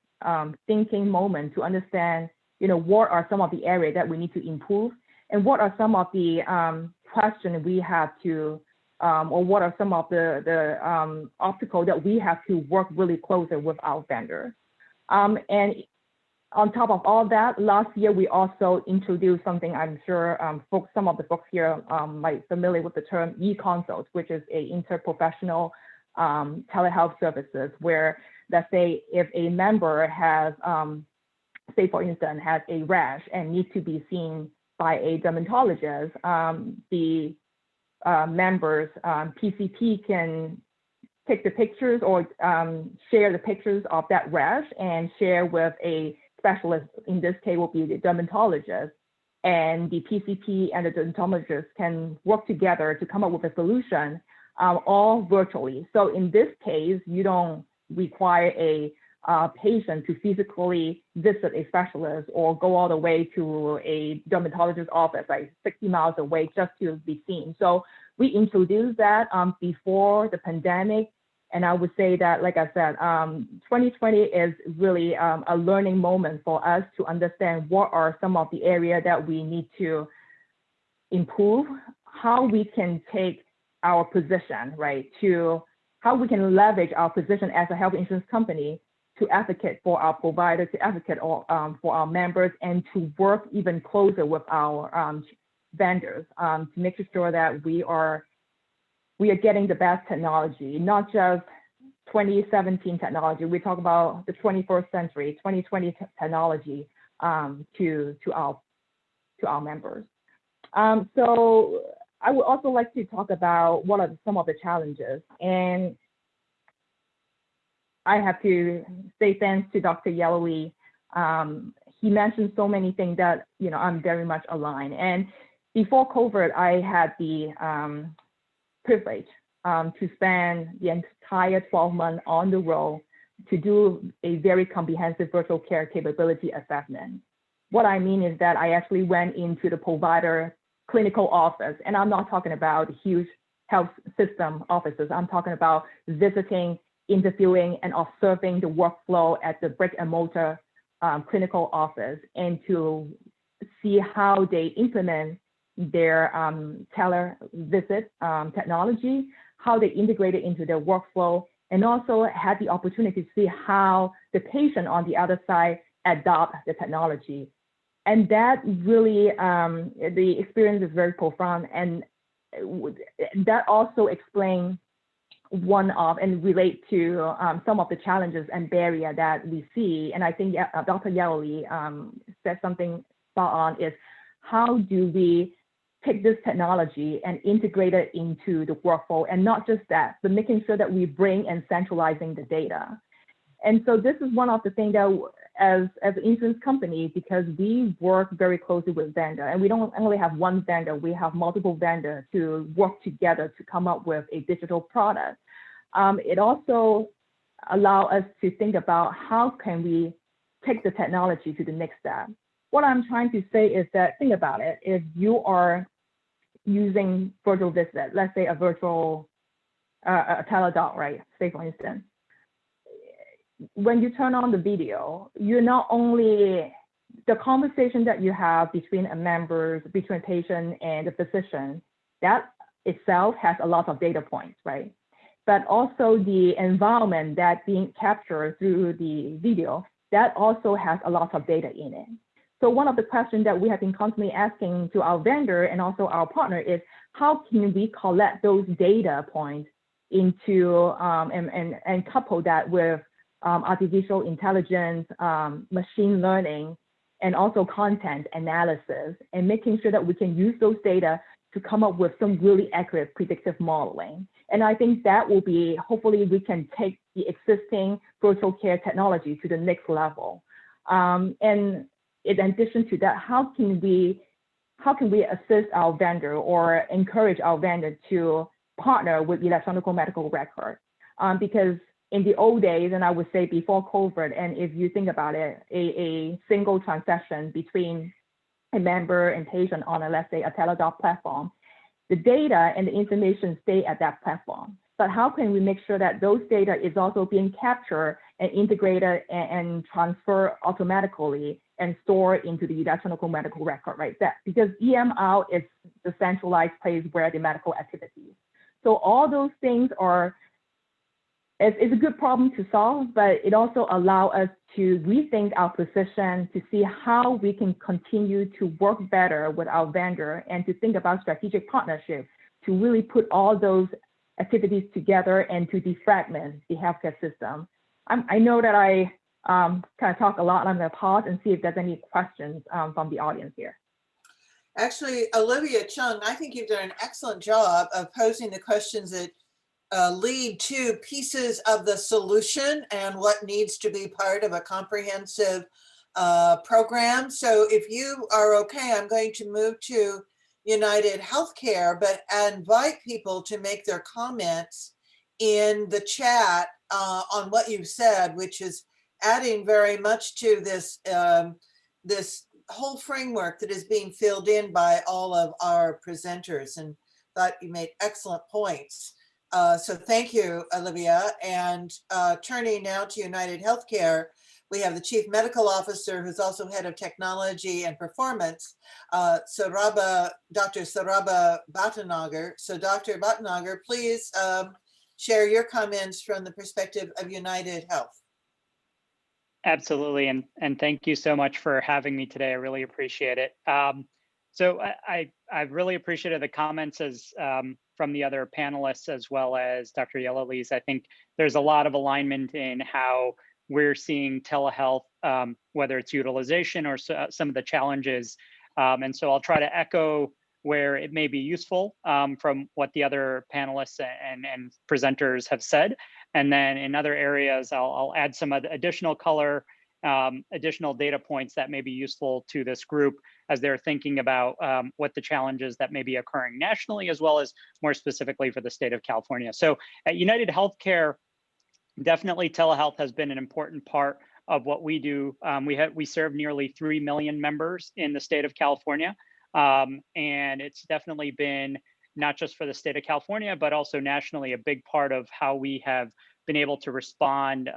thinking moment to understand, what are some of the areas that we need to improve, and what are some of the questions we have to, or what are some of the obstacles that we have to work really closer with our vendors. And on top of all that, last year we also introduced something I'm sure some of the folks here might familiar with the term e-consult, which is a interprofessional telehealth services where, let's say, if a member has, say for instance, has a rash and needs to be seen by a dermatologist, the members PCP can take the pictures or share the pictures of that rash and share with a specialist. In this case will be the dermatologist, and the PCP and the dermatologist can work together to come up with a solution, all virtually. So in this case, you don't require a patient to physically visit a specialist or go all the way to a dermatologist's office, like 60 miles away, just to be seen. So we introduced that before the pandemic. And I would say that, like I said, 2020 is really a learning moment for us to understand what are some of the areas that we need to improve, how we can take our position, right, to how we can leverage our position as a health insurance company to advocate for our providers, to advocate for our members, and to work even closer with our vendors to make sure that we are getting the best technology, not just 2017 technology. We talk about the 21st century, 2020 technology to our members. So I would also like to talk about what are some of the challenges. And I have to say thanks to Dr. Yellowly. He mentioned so many things that, you know, I'm very much aligned. And before COVID, I had the privilege to spend the entire 12 months on the road to do a very comprehensive virtual care capability assessment. What I mean is that I actually went into the provider clinical office, and I'm not talking about huge health system offices. I'm talking about visiting, interviewing, and observing the workflow at the brick and mortar clinical office, and to see how they implement their televisit technology, how they integrate it into their workflow, and also had the opportunity to see how the patient on the other side adopt the technology. And that really, the experience is very profound. And that also explains one of and relate to some of the challenges and barrier that we see. And I think Dr. Yellowly said something spot on, is how do we take this technology and integrate it into the workflow, and not just that, but making sure that we bring and centralizing the data. And so this is one of the things that as an insurance company, because we work very closely with vendor, and we don't only have one vendor, we have multiple vendors to work together to come up with a digital product. It also allows us to think about how can we take the technology to the next step. What I'm trying to say is that, think about it, if you are using virtual visit, let's say a virtual a teledoc, right? Say for instance, when you turn on the video, you're not only, the conversation that you have between a member, between patient and the physician, that itself has a lot of data points, right? But also the environment that being captured through the video, that also has a lot of data in it. So one of the questions that we have been constantly asking to our vendor and also our partner is, how can we collect those data points into and couple that with artificial intelligence, machine learning, and also content analysis, and making sure that we can use those data to come up with some really accurate predictive modeling. And I think that will be, hopefully we can take the existing virtual care technology to the next level. And in addition to that, how can we assist our vendor or encourage our vendor to partner with electronic medical record? Because in the old days, and I would say before COVID, and if you think about it, a single transaction between a member and patient on a, let's say, a teledoc platform, the data and the information stay at that platform. But how can we make sure that those data is also being captured and integrated and transferred automatically and stored into the electronic medical record, right? That, because EMR is the centralized place where the medical activities. So all those things are, it's a good problem to solve, but it also allows us to rethink our position, to see how we can continue to work better with our vendor, and to think about strategic partnership to really put all those activities together and to defragment the healthcare system. I know that I kind of talk a lot. I'm going to pause and see if there's any questions from the audience here. Actually, Olivia Chung, I think you've done an excellent job of posing the questions that lead to pieces of the solution and what needs to be part of a comprehensive program. So if you are okay, I'm going to move to United Healthcare, but invite people to make their comments in the chat on what you've said, which is adding very much to this this whole framework that is being filled in by all of our presenters, and thought you made excellent points. So thank you, Olivia. And turning now to United Healthcare, we have the Chief Medical Officer, who's also Head of Technology and Performance, Dr. Saraba Bhatnagar. So Dr. Bhatnagar, please share your comments from the perspective of United Health. Absolutely, and thank you so much for having me today. I really appreciate it. So I've really appreciated the comments from the other panelists, as well as Dr. Yellowly's. I think there's a lot of alignment in how we're seeing telehealth, whether it's utilization or some of the challenges. And so I'll try to echo where it may be useful from what the other panelists and presenters have said. And then in other areas, I'll add some additional color, additional data points that may be useful to this group as they're thinking about what the challenges that may be occurring nationally, as well as more specifically for the state of California. So at United Healthcare, definitely telehealth has been an important part of what we do. We serve nearly 3 million members in the state of California. And it's definitely been, not just for the state of California, but also nationally, a big part of how we have been able to respond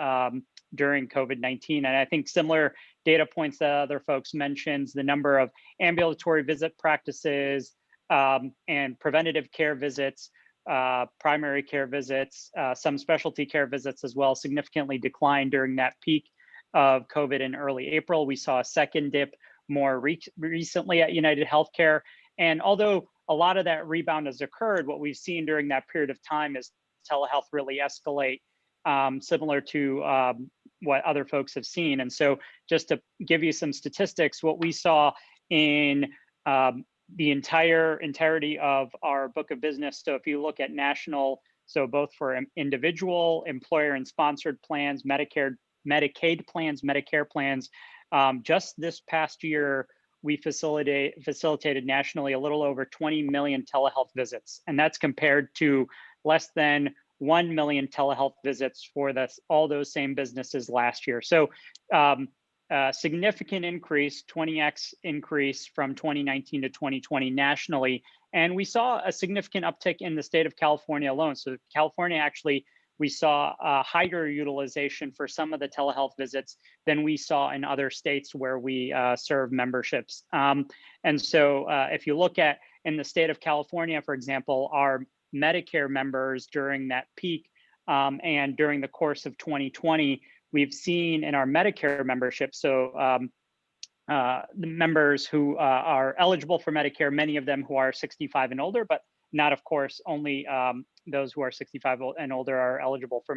during COVID-19. And I think similar data points that other folks mentioned, the number of ambulatory visit practices and preventative care visits, primary care visits, some specialty care visits as well, significantly declined during that peak of COVID in early April. We saw a second dip more recently at United Healthcare. And although a lot of that rebound has occurred, what we've seen during that period of time is telehealth really escalate, similar to what other folks have seen. And so just to give you some statistics, what we saw in the entirety of our book of business. So if you look at national, so both for individual, employer and sponsored plans, Medicare, Medicaid plans, Medicare plans, just this past year, we facilitated nationally a little over 20 million telehealth visits. And that's compared to less than 1 million telehealth visits for all those same businesses last year. So significant increase, 20x increase from 2019 to 2020 nationally. And we saw a significant uptick in the state of California alone. So California actually, we saw a higher utilization for some of the telehealth visits than we saw in other states where we serve memberships. And so if you look at in the state of California, for example, our Medicare members during that peak and during the course of 2020, we've seen in our Medicare membership, so the members who are eligible for Medicare, many of them who are 65 and older, but not, of course, only those who are 65 and older are eligible for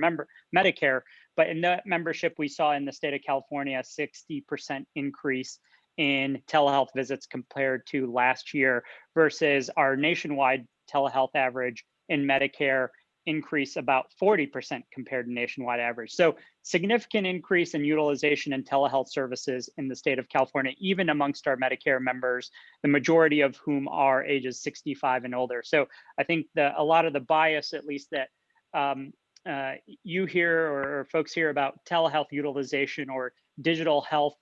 Medicare. But in that membership, we saw in the state of California, a 60% increase in telehealth visits compared to last year versus our nationwide telehealth average in Medicare increase about 40% compared to nationwide average. So significant increase in utilization in telehealth services in the state of California, even amongst our Medicare members, the majority of whom are ages 65 and older. So I think a lot of the bias, at least that you hear or folks hear about telehealth utilization or digital health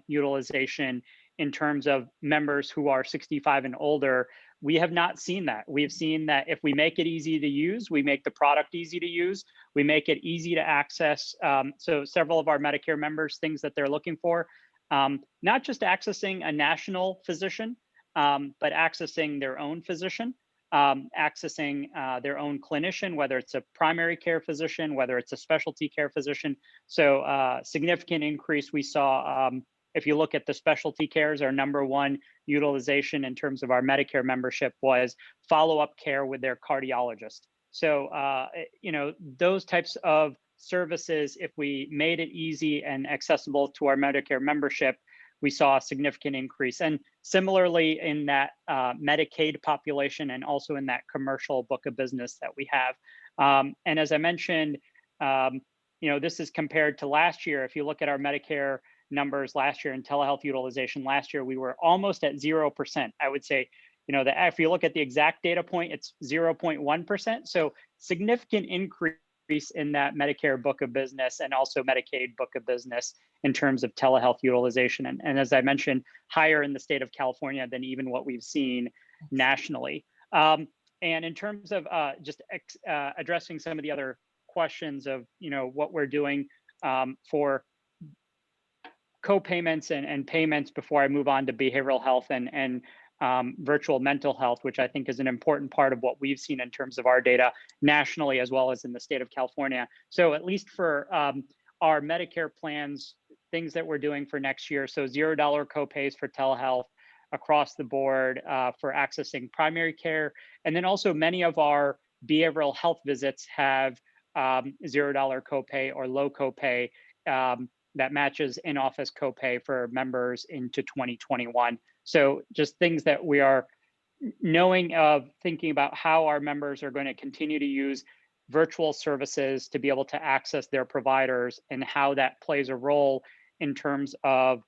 utilization in terms of members who are 65 and older, we have not seen that. We've seen that if we make it easy to use, we make the product easy to use, we make it easy to access. So several of our Medicare members, things that they're looking for, not just accessing a national physician, but accessing their own physician, accessing their own clinician, whether it's a primary care physician, whether it's a specialty care physician. So significant increase we saw. If you look at the specialty cares, our number one utilization in terms of our Medicare membership was follow-up care with their cardiologist. So, you know, those types of services, if we made it easy and accessible to our Medicare membership, we saw a significant increase. And similarly in that Medicaid population and also in that commercial book of business that we have. And as I mentioned, you know, this is compared to last year. If you look at our Medicare numbers last year and telehealth utilization last year, we were almost at 0%. I would say, you know, if you look at the exact data point, it's 0.1%. So significant increase in that Medicare book of business and also Medicaid book of business in terms of telehealth utilization. And as I mentioned, higher in the state of California than even what we've seen nationally. And in terms of just addressing some of the other questions of, you know, what we're doing for co-payments and payments before I move on to behavioral health and virtual mental health, which I think is an important part of what we've seen in terms of our data nationally, as well as in the state of California. So at least for our Medicare plans, things that we're doing for next year, so $0 copays for telehealth across the board for accessing primary care. And then also many of our behavioral health visits have $0 copay or low copay that matches in-office copay for members into 2021. So just things that we are thinking about how our members are going to continue to use virtual services to be able to access their providers, and how that plays a role in terms of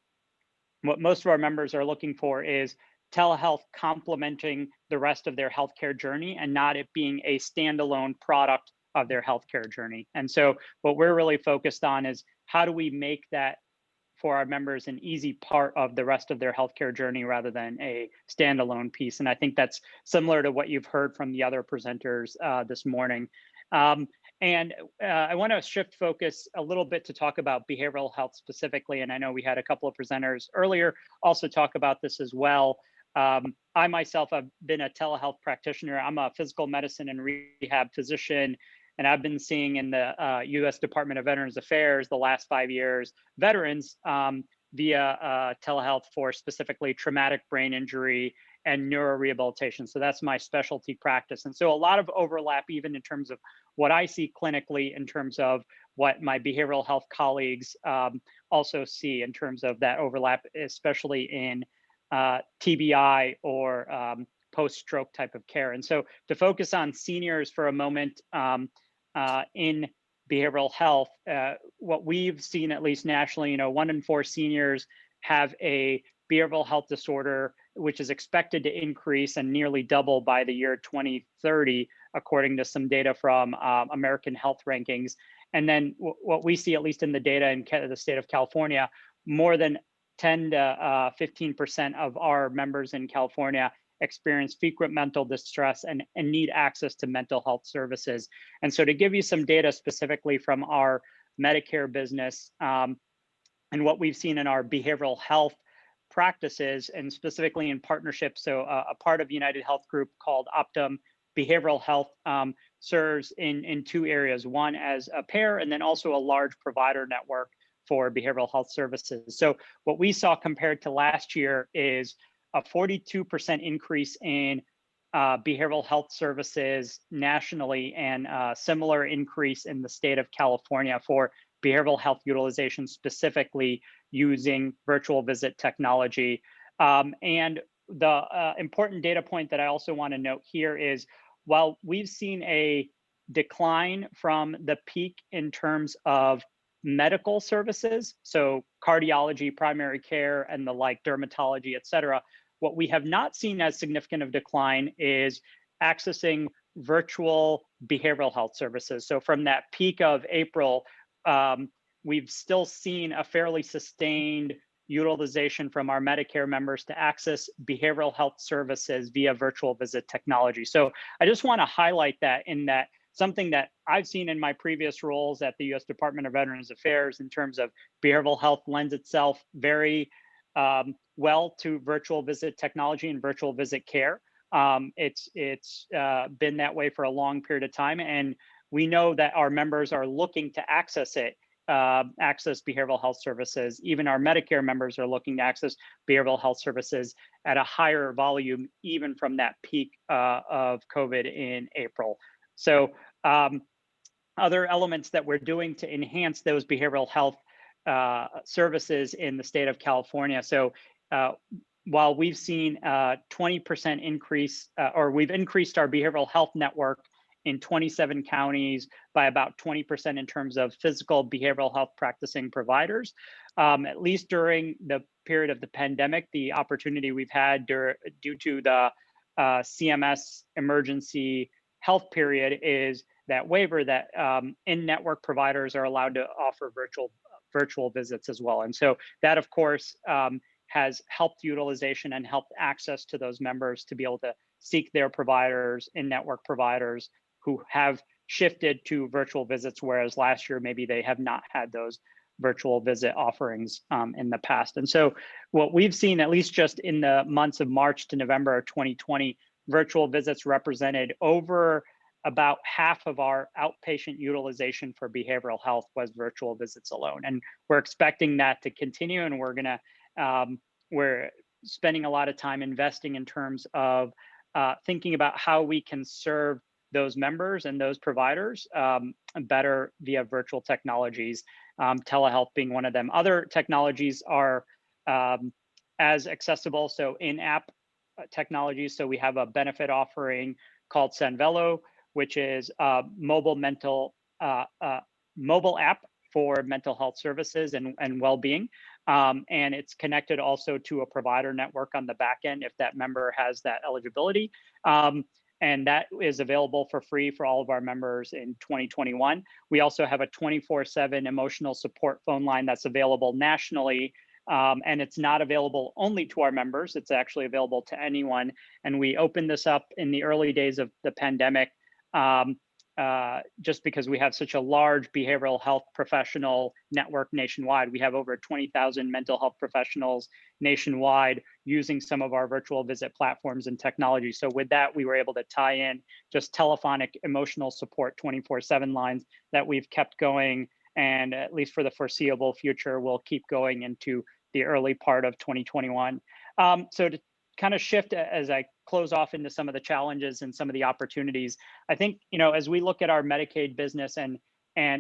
what most of our members are looking for is telehealth complementing the rest of their healthcare journey and not it being a standalone product of their healthcare journey. And so what we're really focused on is how do we make that for our members an easy part of the rest of their healthcare journey rather than a standalone piece. And I think that's similar to what you've heard from the other presenters this morning. And I want to shift focus a little bit to talk about behavioral health specifically. And I know we had a couple of presenters earlier also talk about this as well. I myself have been a telehealth practitioner. I'm a physical medicine and rehab physician, and I've been seeing in the U.S. Department of Veterans Affairs the last 5 years veterans via telehealth for specifically traumatic brain injury and neurorehabilitation. So that's my specialty practice. And so a lot of overlap, even in terms of what I see clinically, in terms of what my behavioral health colleagues also see in terms of that overlap, especially in TBI or post-stroke type of care. And so to focus on seniors for a moment in behavioral health, what we've seen, at least nationally, 1 in 4 seniors have a behavioral health disorder, which is expected to increase and nearly double by the year 2030, according to some data from American Health Rankings. And then what we see, at least in the data in the state of California, more than 10 to 15% of our members in California experience frequent mental distress and need access to mental health services. And so to give you some data specifically from our Medicare business and what we've seen in our behavioral health practices, and specifically in partnership. So a part of United Health Group called Optum Behavioral Health serves in 2 areas, one as a payer and then also a large provider network for behavioral health services. So what we saw compared to last year is a 42% increase in behavioral health services nationally, and a similar increase in the state of California for behavioral health utilization, specifically using virtual visit technology. And the important data point that I also want to note here is, while we've seen a decline from the peak in terms of medical services, so cardiology, primary care, and the like, dermatology, et cetera, what we have not seen as significant of decline is accessing virtual behavioral health services. So from that peak of April, we've still seen a fairly sustained utilization from our Medicare members to access behavioral health services via virtual visit technology. So I just want to highlight that, in that something that I've seen in my previous roles at the U.S. Department of Veterans Affairs in terms of behavioral health lends itself very well to virtual visit technology and virtual visit care. It's been that way for a long period of time, and we know that our members are looking to access it, access behavioral health services. Even our Medicare members are looking to access behavioral health services at a higher volume, even from that peak of COVID in April. So other elements that we're doing to enhance those behavioral health services in the state of California. So while we've seen a 20% increase, or we've increased our behavioral health network in 27 counties by about 20% in terms of physical behavioral health practicing providers, at least during the period of the pandemic, the opportunity we've had due to the CMS emergency health period is that waiver that in-network providers are allowed to offer virtual visits as well. And so that, of course, has helped utilization and helped access to those members to be able to seek their providers, in-network providers who have shifted to virtual visits, whereas last year maybe they have not had those virtual visit offerings in the past. And so what we've seen, at least just in the months of March to November of 2020, virtual visits represented over about half of our outpatient utilization for behavioral health was virtual visits alone. And we're expecting that to continue, and we're spending a lot of time investing in terms of thinking about how we can serve those members and those providers better via virtual technologies, telehealth being one of them. Other technologies are as accessible, so in-app technologies. So we have a benefit offering called Sanvelo, which is a mobile app for mental health services and well-being. And it's connected also to a provider network on the back end if that member has that eligibility. And that is available for free for all of our members in 2021. We also have a 24/7 emotional support phone line that's available nationally. And it's not available only to our members, it's actually available to anyone. And we opened this up in the early days of the pandemic, just because we have such a large behavioral health professional network nationwide. We have over 20,000 mental health professionals nationwide using some of our virtual visit platforms and technology. So with that, we were able to tie in just telephonic emotional support 24/7 lines that we've kept going. And at least for the foreseeable future, we'll keep going into the early part of 2021. So to kind of shift as I close off into some of the challenges and some of the opportunities, I think, as we look at our Medicaid business and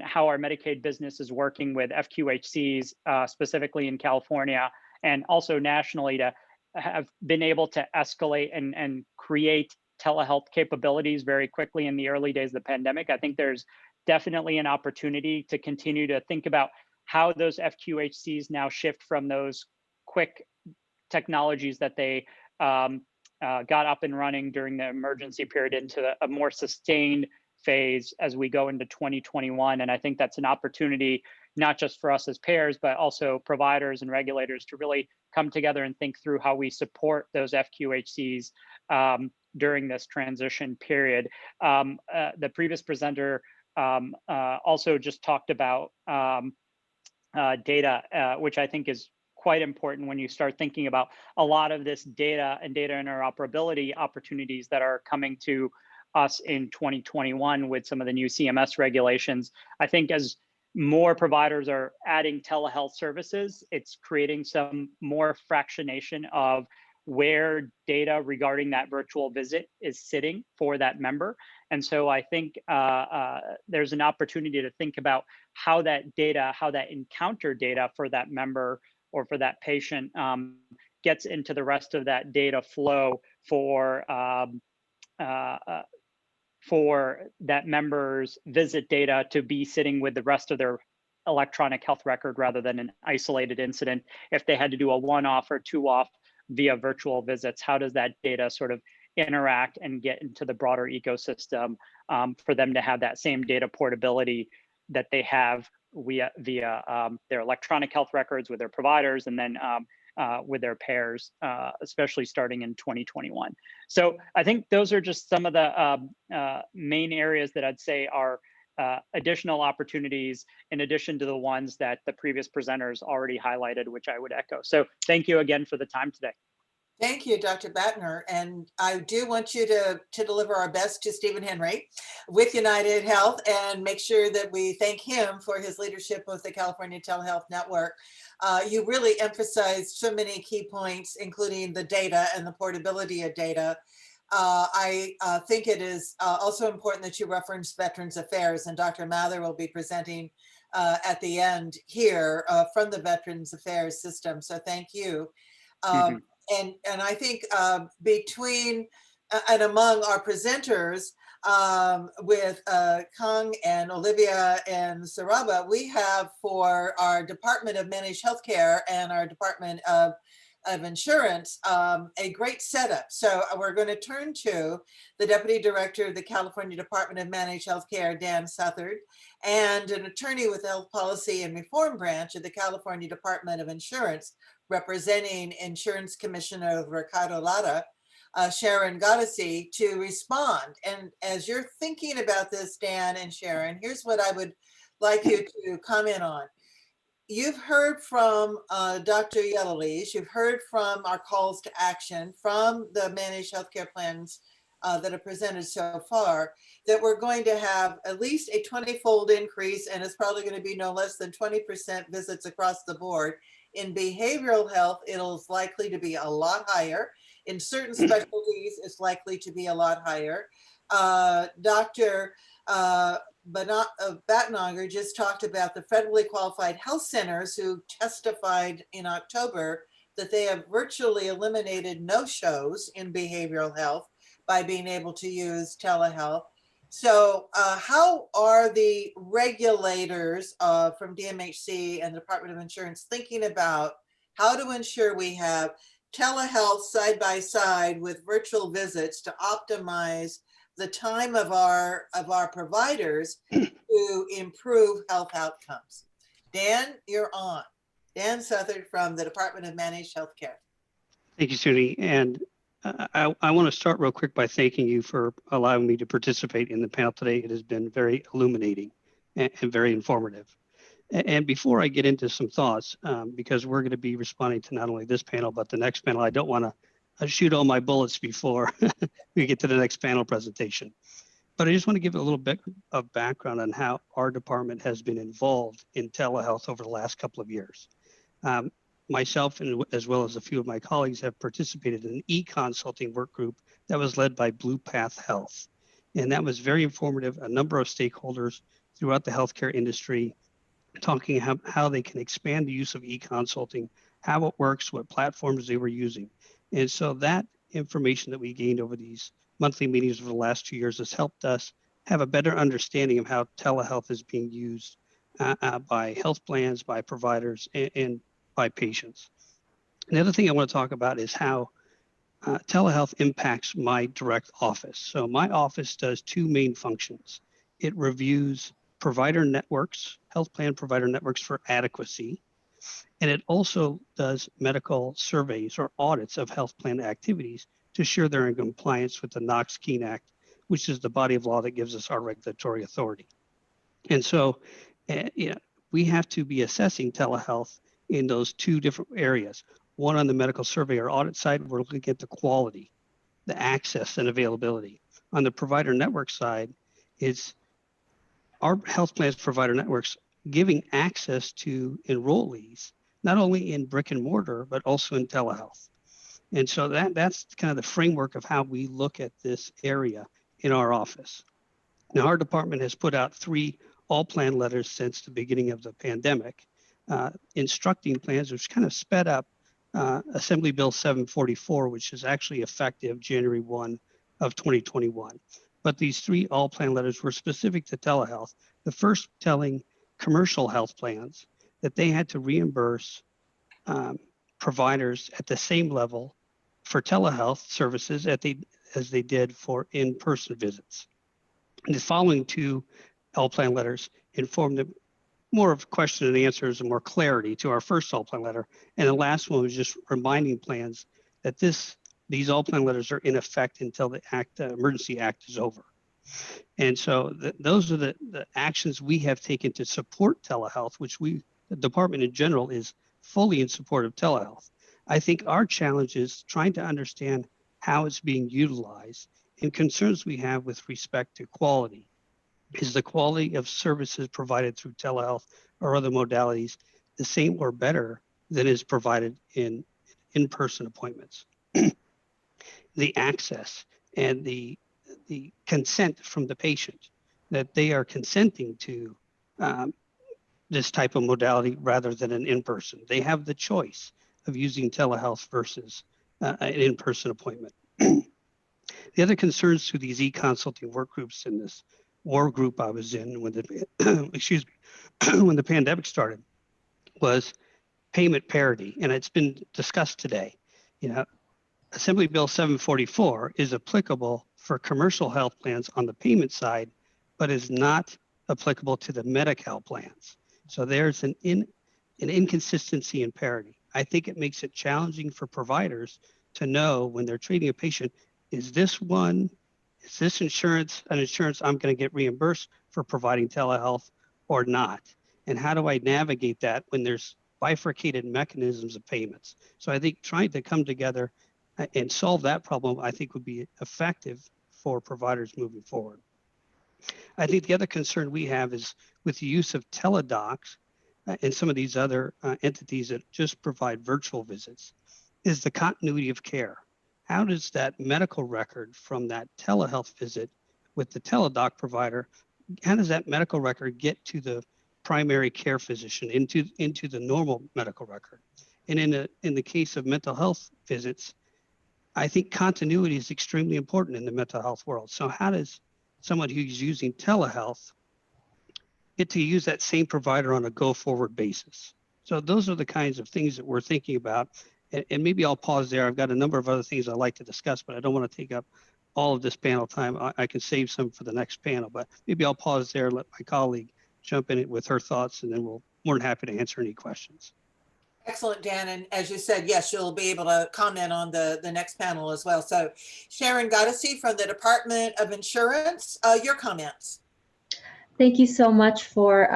how our Medicaid business is working with FQHCs, specifically in California, and also nationally, to have been able to escalate and create telehealth capabilities very quickly in the early days of the pandemic, I think there's definitely an opportunity to continue to think about how those FQHCs now shift from those quick technologies that they got up and running during the emergency period into a more sustained phase as we go into 2021. And I think that's an opportunity, not just for us as payers, but also providers and regulators to really come together and think through how we support those FQHCs during this transition period. The previous presenter also just talked about data, which I think is quite important when you start thinking about a lot of this data and data interoperability opportunities that are coming to us in 2021 with some of the new CMS regulations. I think as more providers are adding telehealth services, it's creating some more fractionation of where data regarding that virtual visit is sitting for that member. And so I think there's an opportunity to think about how that data, how that encounter data for that member or for that patient gets into the rest of that data flow for that member's visit data to be sitting with the rest of their electronic health record rather than an isolated incident. If they had to do a one-off or two-off via virtual visits, how does that data sort of interact and get into the broader ecosystem for them to have that same data portability that they have via their electronic health records with their providers and then with their payers, especially starting in 2021. So I think those are just some of the main areas that I'd say are additional opportunities in addition to the ones that the previous presenters already highlighted, which I would echo. So thank you again for the time today. Thank you, Dr. Batner. And I do want you to deliver our best to Stephen Henry with United Health and make sure that we thank him for his leadership of the California Telehealth Network. You really emphasized so many key points, including the data and the portability of data. I think it is also important that you reference Veterans Affairs, and Dr. Mather will be presenting at the end here from the Veterans Affairs system. So thank you. And I think between and among our presenters with Kang and Olivia and Saraba, we have for our Department of Managed Healthcare and our Department of Insurance a great setup. So we're going to turn to the Deputy Director of the California Department of Managed Healthcare, Dan Southard, and an attorney with the Health Policy and Reform Branch of the California Department of Insurance, representing Insurance Commissioner Ricardo Lara, Sharon Goddessy, to respond. And as you're thinking about this, Dan and Sharon, here's what I would like you to comment on. You've heard from Dr. Yellowlees, you've heard from our calls to action from the managed healthcare plans that are presented so far, that we're going to have at least a 20-fold increase, and it's probably going to be no less than 20% visits across the board. In behavioral health, it'll likely to be a lot higher. In certain specialties, it's likely to be a lot higher. Dr. Batnanger just talked about the federally qualified health centers who testified in October that they have virtually eliminated no-shows in behavioral health by being able to use telehealth. So how are the regulators from DMHC and the Department of Insurance thinking about how to ensure we have telehealth side by side with virtual visits to optimize the time of our providers to improve health outcomes? Dan, you're on. Dan Southard from the Department of Managed Healthcare. Thank you, Suni. And I want to start real quick by thanking you for allowing me to participate in the panel today. It has been very illuminating and very informative. And before I get into some thoughts, because we're going to be responding to not only this panel, but the next panel, I don't want to shoot all my bullets before we get to the next panel presentation. But I just want to give a little bit of background on how our department has been involved in telehealth over the last couple of years. Myself, and as well as a few of my colleagues, have participated in an e-consulting work group that was led by Blue Path Health. And that was very informative. A number of stakeholders throughout the healthcare industry talking how they can expand the use of e-consulting, how it works, what platforms they were using. And so that information that we gained over these monthly meetings over the last 2 years has helped us have a better understanding of how telehealth is being used by health plans, by providers, and by patients. And the other thing I want to talk about is how telehealth impacts my direct office. So my office does two main functions. It reviews provider networks, health plan provider networks for adequacy, and it also does medical surveys or audits of health plan activities to ensure they're in compliance with the Knox-Keene Act, which is the body of law that gives us our regulatory authority. And so we have to be assessing telehealth in those two different areas. One on the medical survey or audit side, we're looking at the quality, the access and availability. On the provider network side, it's our health plans provider networks giving access to enrollees, not only in brick and mortar, but also in telehealth. And so that's kind of the framework of how we look at this area in our office. Now, our department has put out 3 all-plan letters since the beginning of the pandemic, instructing plans, which kind of sped up Assembly Bill 744, which is actually effective January 1 of 2021. But these 3 all-plan letters were specific to telehealth. The first telling commercial health plans that they had to reimburse providers at the same level for telehealth services as they did for in-person visits. And the following 2 all-plan letters informed them more of question and answers and more clarity to our first all-plan letter. And the last one was just reminding plans that these all-plan letters are in effect until the emergency act is over. And so those are the actions we have taken to support telehealth, which the department in general is fully in support of telehealth. I think our challenge is trying to understand how it's being utilized and concerns we have with respect to quality. Is the quality of services provided through telehealth or other modalities the same or better than is provided in in-person appointments? The access and the consent from the patient, that they are consenting to this type of modality rather than an in-person. They have the choice of using telehealth versus an in-person appointment. The other concerns to these e-consulting work groups in this war group I was in when the when the pandemic started was payment parity, and it's been discussed today. Assembly Bill 744 is applicable for commercial health plans on the payment side, but is not applicable to the Medi-Cal plans. So there's an inconsistency in parity. I think it makes it challenging for providers to know when they're treating a patient, is this insurance an insurance I'm going to get reimbursed for providing telehealth or not? And how do I navigate that when there's bifurcated mechanisms of payments? So I think trying to come together and solve that problem, I think would be effective for providers moving forward. I think the other concern we have is with the use of teledocs and some of these other entities that just provide virtual visits, is the continuity of care. How does that medical record from that telehealth visit with the teledoc provider, how does that medical record get to the primary care physician, into the normal medical record? And in the case of mental health visits, I think continuity is extremely important in the mental health world. So how does someone who's using telehealth get to use that same provider on a go forward basis? So those are the kinds of things that we're thinking about. And maybe I'll pause there. I've got a number of other things I'd like to discuss, but I don't want to take up all of this panel time. I can save some for the next panel, but maybe I'll pause there, let my colleague jump in it with her thoughts, and then we'll more than happy to answer any questions. Excellent, Dan. And as you said, yes, you'll be able to comment on the next panel as well. So Sharon Goddessy from the Department of Insurance, your comments. Thank you so much for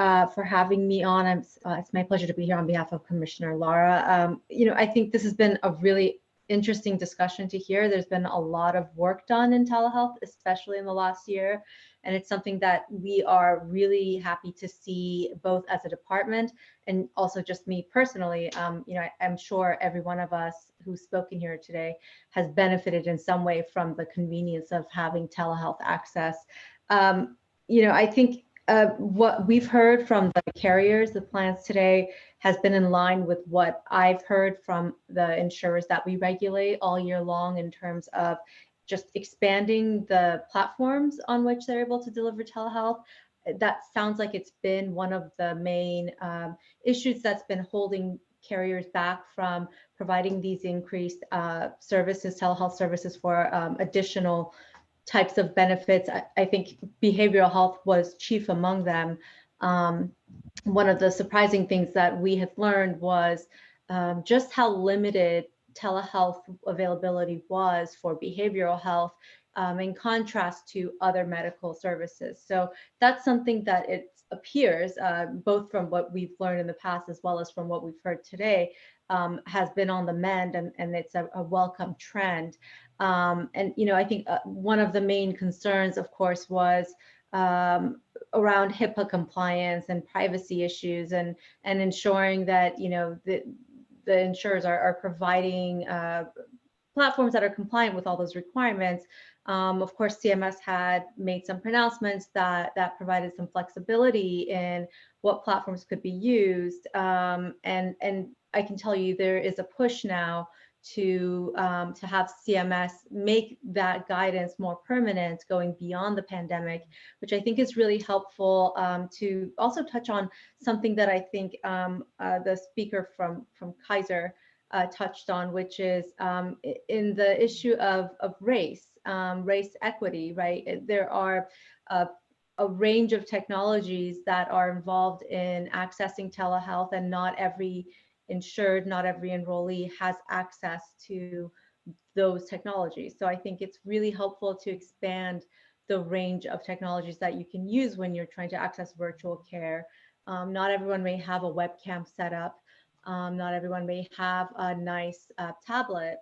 having me on. It's my pleasure to be here on behalf of Commissioner Lara. I think this has been a really interesting discussion to hear. There's been a lot of work done in telehealth, especially in the last year. And it's something that we are really happy to see, both as a department and also just me personally. I'm sure every one of us who's spoken here today has benefited in some way from the convenience of having telehealth access. I think what we've heard from the carriers, the plans today, has been in line with what I've heard from the insurers that we regulate all year long in terms of just expanding the platforms on which they're able to deliver telehealth. That sounds like it's been one of the main issues that's been holding carriers back from providing these increased services, telehealth services, for additional types of benefits. I think behavioral health was chief among them. One of the surprising things that we have learned was just how limited telehealth availability was for behavioral health, in contrast to other medical services. So that's something that it appears, both from what we've learned in the past as well as from what we've heard today, has been on the mend, and it's a welcome trend. I think one of the main concerns, of course, was around HIPAA compliance and privacy issues, and ensuring that the insurers are providing platforms that are compliant with all those requirements. Of course, CMS had made some pronouncements that provided some flexibility in what platforms could be used, and I can tell you there is a push now to have CMS make that guidance more permanent, going beyond the pandemic, which I think is really helpful. To also touch on something that I think the speaker from Kaiser touched on, which is in the issue of race equity, right? There are a range of technologies that are involved in accessing telehealth, and not every insured, not every enrollee has access to those technologies. So I think it's really helpful to expand the range of technologies that you can use when you're trying to access virtual care. Not everyone may have a webcam set up. Not everyone may have a nice tablet.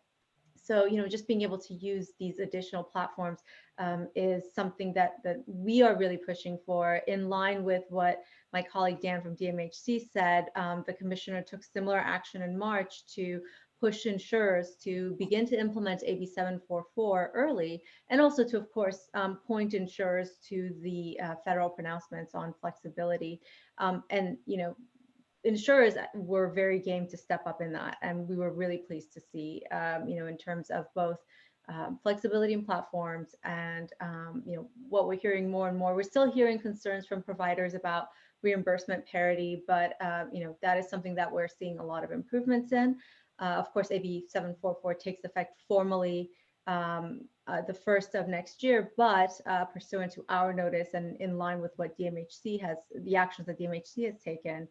So, just being able to use these additional platforms is something that we are really pushing for, in line with what my colleague Dan from DMHC said. The commissioner took similar action in March to push insurers to begin to implement AB 744 early, and also to, of course, point insurers to the federal pronouncements on flexibility. Insurers were very game to step up in that, and we were really pleased to see, in terms of both flexibility in platforms and, what we're hearing more and more. We're still hearing concerns from providers about reimbursement parity, but that is something that we're seeing a lot of improvements in. Of course, AB 744 takes effect formally the 1st of next year, but pursuant to our notice and in line with what the actions that DMHC has taken.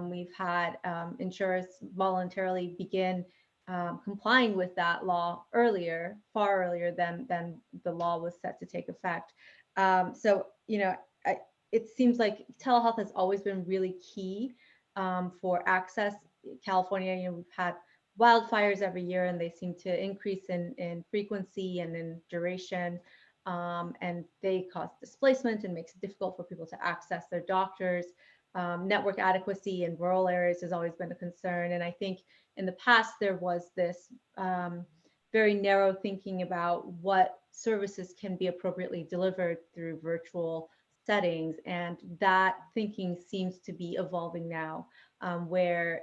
We've had insurers voluntarily begin complying with that law earlier, far earlier than the law was set to take effect. It seems like telehealth has always been really key for access. California, we've had wildfires every year, and they seem to increase in frequency and in duration, and they cause displacement and makes it difficult for people to access their doctors. Network adequacy in rural areas has always been a concern. And I think in the past, there was this very narrow thinking about what services can be appropriately delivered through virtual settings. And that thinking seems to be evolving now, where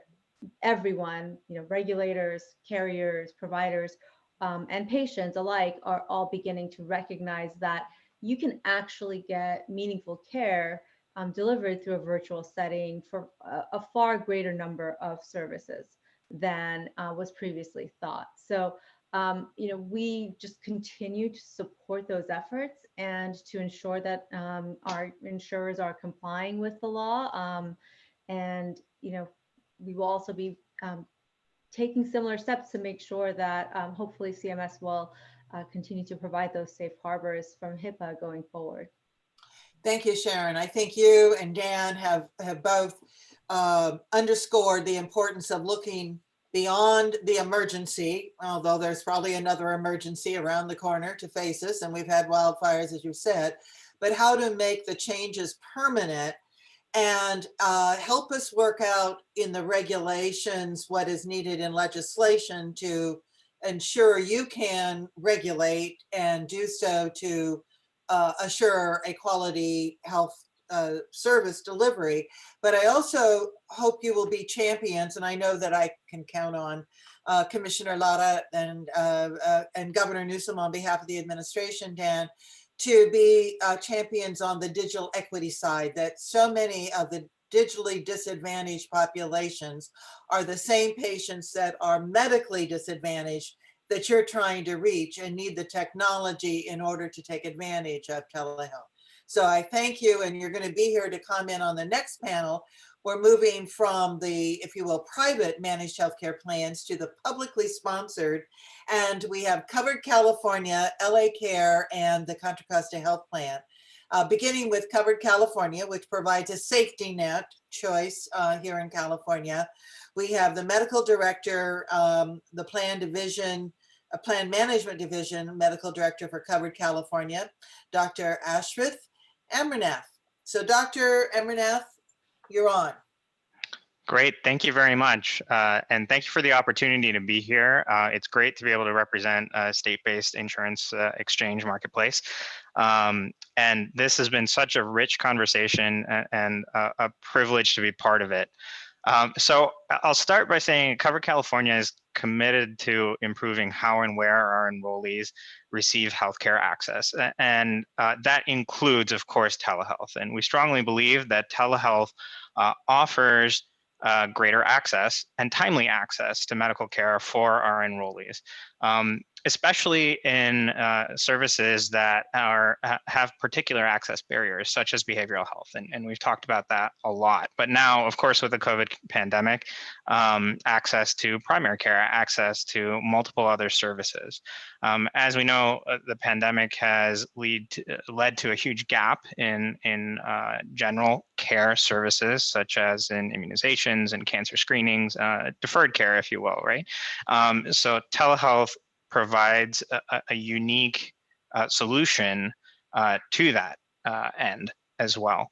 everyone, regulators, carriers, providers, and patients alike are all beginning to recognize that you can actually get meaningful care delivered through a virtual setting for a far greater number of services than was previously thought. So, we just continue to support those efforts and to ensure that our insurers are complying with the law. And, we will also be taking similar steps to make sure that hopefully CMS will continue to provide those safe harbors from HIPAA going forward. Thank you, Sharon. I think you and Dan have both underscored the importance of looking beyond the emergency, although there's probably another emergency around the corner to face us, and we've had wildfires, as you said, but how to make the changes permanent and help us work out in the regulations what is needed in legislation to ensure you can regulate and do so to assure a quality health service delivery. But I also hope you will be champions, and I know that I can count on Commissioner Lara and Governor Newsom on behalf of the administration, Dan, to be champions on the digital equity side, that so many of the digitally disadvantaged populations are the same patients that are medically disadvantaged that you're trying to reach and need the technology in order to take advantage of telehealth. So I thank you, and you're going to be here to comment on the next panel. We're moving from the, if you will, private managed healthcare plans to the publicly sponsored. And we have Covered California, LA Care, and the Contra Costa Health Plan. Beginning with Covered California, which provides a safety net choice here in California. We have the medical director, the plan division, plan management division, medical director for Covered California, Dr. Ashwith Amranath. So Dr. Amranath, you're on. Great, thank you very much. And thank you for the opportunity to be here. It's great to be able to represent a state-based insurance exchange marketplace. And this has been such a rich conversation and a privilege to be part of it. So I'll start by saying Covered California is committed to improving how and where our enrollees receive healthcare access. And that includes, of course, telehealth. And we strongly believe that telehealth offers greater access and timely access to medical care for our enrollees, especially in services that have particular access barriers, such as behavioral health. And we've talked about that a lot. But now, of course, with the COVID pandemic, access to primary care, access to multiple other services. As we know, the pandemic has led to a huge gap in general care services, such as in immunizations and cancer screenings, deferred care, if you will, right? So telehealth provides a unique solution to that end as well.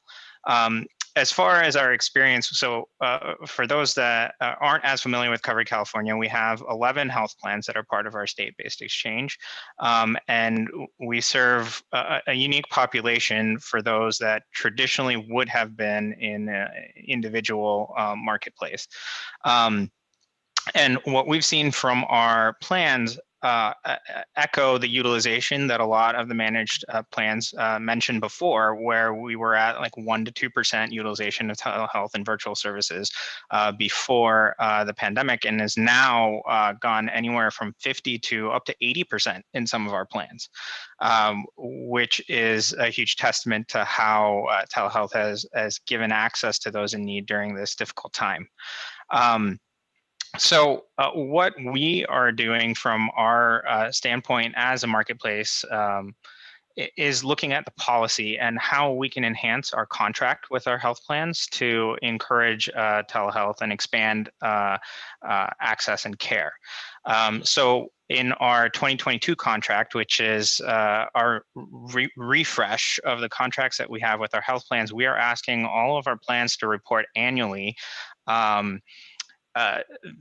As far as our experience, so for those that aren't as familiar with Covered California, we have 11 health plans that are part of our state-based exchange. And we serve a unique population for those that traditionally would have been in an individual marketplace. And what we've seen from our plans echo the utilization that a lot of the managed plans mentioned before, where we were at like 1 to 2% utilization of telehealth and virtual services before the pandemic, and has now gone anywhere from 50 to up to 80% in some of our plans, which is a huge testament to how telehealth has given access to those in need during this difficult time. So what we are doing from our standpoint as a marketplace is looking at the policy and how we can enhance our contract with our health plans to encourage telehealth and expand access and care. So in our 2022 contract, which is our refresh of the contracts that we have with our health plans, we are asking all of our plans to report annually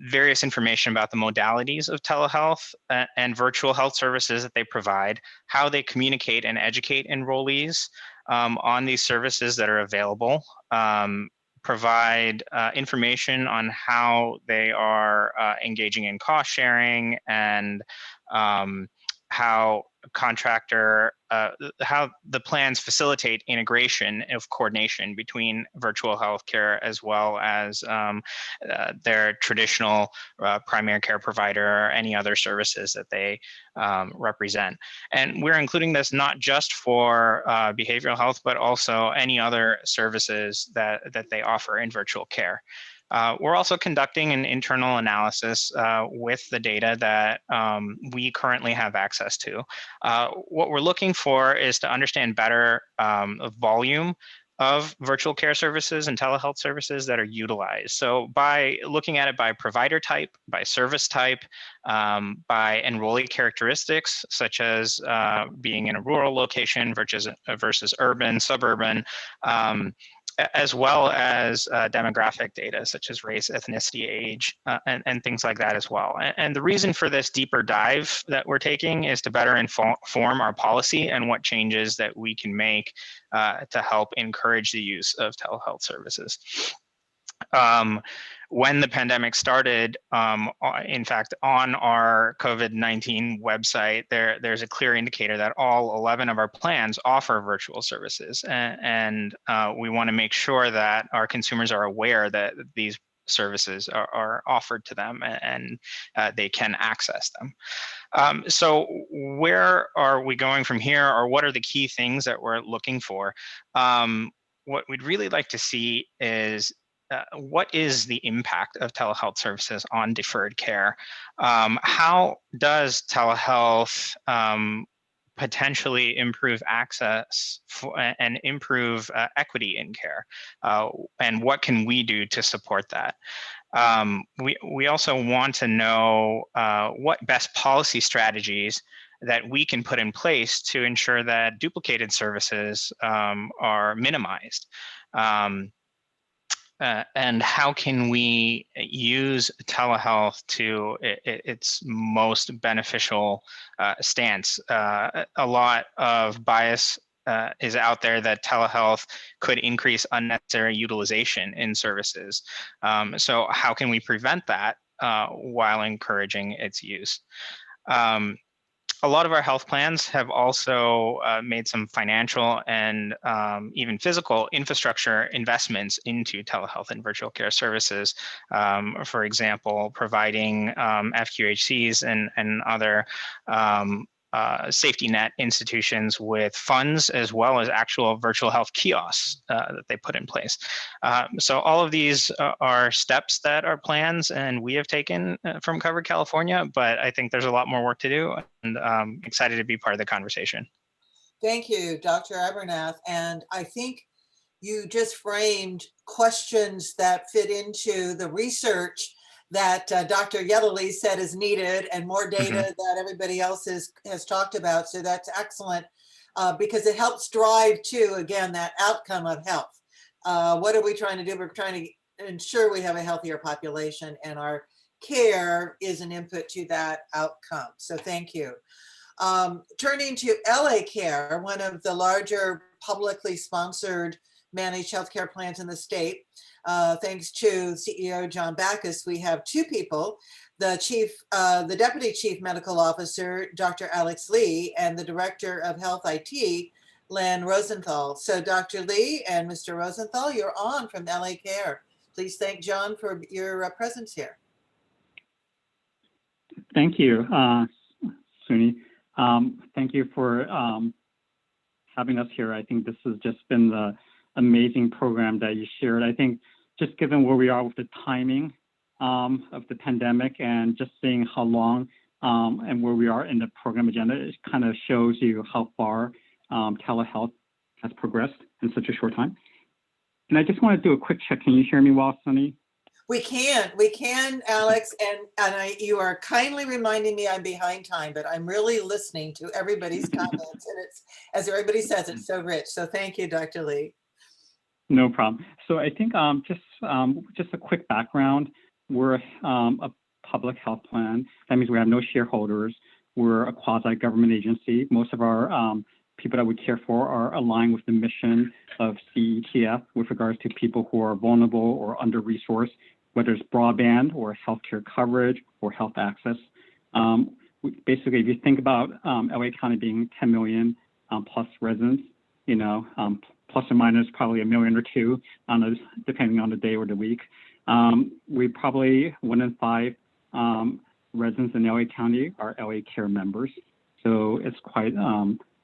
various information about the modalities of telehealth and virtual health services that they provide, how they communicate and educate enrollees on these services that are available, provide information on how they are engaging in cost sharing and how how the plans facilitate integration of coordination between virtual healthcare as well as their traditional primary care provider or any other services that they represent. And we're including this not just for behavioral health, but also any other services that they offer in virtual care. We're also conducting an internal analysis with the data that we currently have access to. What we're looking for is to understand better volume of virtual care services and telehealth services that are utilized. So by looking at it by provider type, by service type, by enrollee characteristics, such as being in a rural location versus urban, suburban, as well as demographic data such as race, ethnicity, age, and things like that as well. And the reason for this deeper dive that we're taking is to better inform our policy and what changes that we can make to help encourage the use of telehealth services. When the pandemic started, in fact, on our COVID-19 website, there's a clear indicator that all 11 of our plans offer virtual services. And we want to make sure that our consumers are aware that these services are offered to them and they can access them. So where are we going from here, or what are the key things that we're looking for? What we'd really like to see is what is the impact of telehealth services on deferred care? How does telehealth potentially improve access and improve equity in care? And what can we do to support that? We also want to know what best policy strategies that we can put in place to ensure that duplicated services are minimized. And how can we use telehealth to its most beneficial stance? A lot of bias is out there that telehealth could increase unnecessary utilization in services. So how can we prevent that while encouraging its use? A lot of our health plans have also made some financial and even physical infrastructure investments into telehealth and virtual care services. For example, providing FQHCs and other safety net institutions with funds, as well as actual virtual health kiosks that they put in place. So all of these are steps that are plans and we have taken from Covered California, but I think there's a lot more work to do, and I'm excited to be part of the conversation. Thank you, Dr. Abernath. And I think you just framed questions that fit into the research that Dr. Yellowly said is needed, and more data that everybody else has talked about. So that's excellent because it helps drive to, again, that outcome of health. What are we trying to do? We're trying to ensure we have a healthier population, and our care is an input to that outcome. So thank you. Turning to LA Care, one of the larger publicly sponsored managed healthcare plans in the state. Thanks to CEO John Backus, we have two people, the Deputy Chief Medical Officer, Dr. Alex Lee, and the Director of Health IT, Len Rosenthal. So Dr. Lee and Mr. Rosenthal, you're on from LA Care. Please thank John for your presence here. Thank you, Suni. Thank you for having us here. I think this has just been the amazing program that you shared. I think just given where we are with the timing of the pandemic and just seeing how long and where we are in the program agenda, it kind of shows you how far telehealth has progressed in such a short time. And I just want to do a quick check. Can you hear me well, Sunny? We can, Alex, and you are kindly reminding me I'm behind time, but I'm really listening to everybody's comments, and it's, as everybody says, it's so rich. So thank you, Dr. Lee. No problem. So I think just a quick background. We're a public health plan. That means we have no shareholders. We're a quasi-government agency. Most of our people that we care for are aligned with the mission of CETF with regards to people who are vulnerable or under-resourced, whether it's broadband or healthcare coverage or health access. Basically, if you think about LA County being 10 million plus residents, plus or minus probably 1 million or 2, depending on the day or the week. We probably 1 in 5 residents in LA County are LA Care members. So it's quite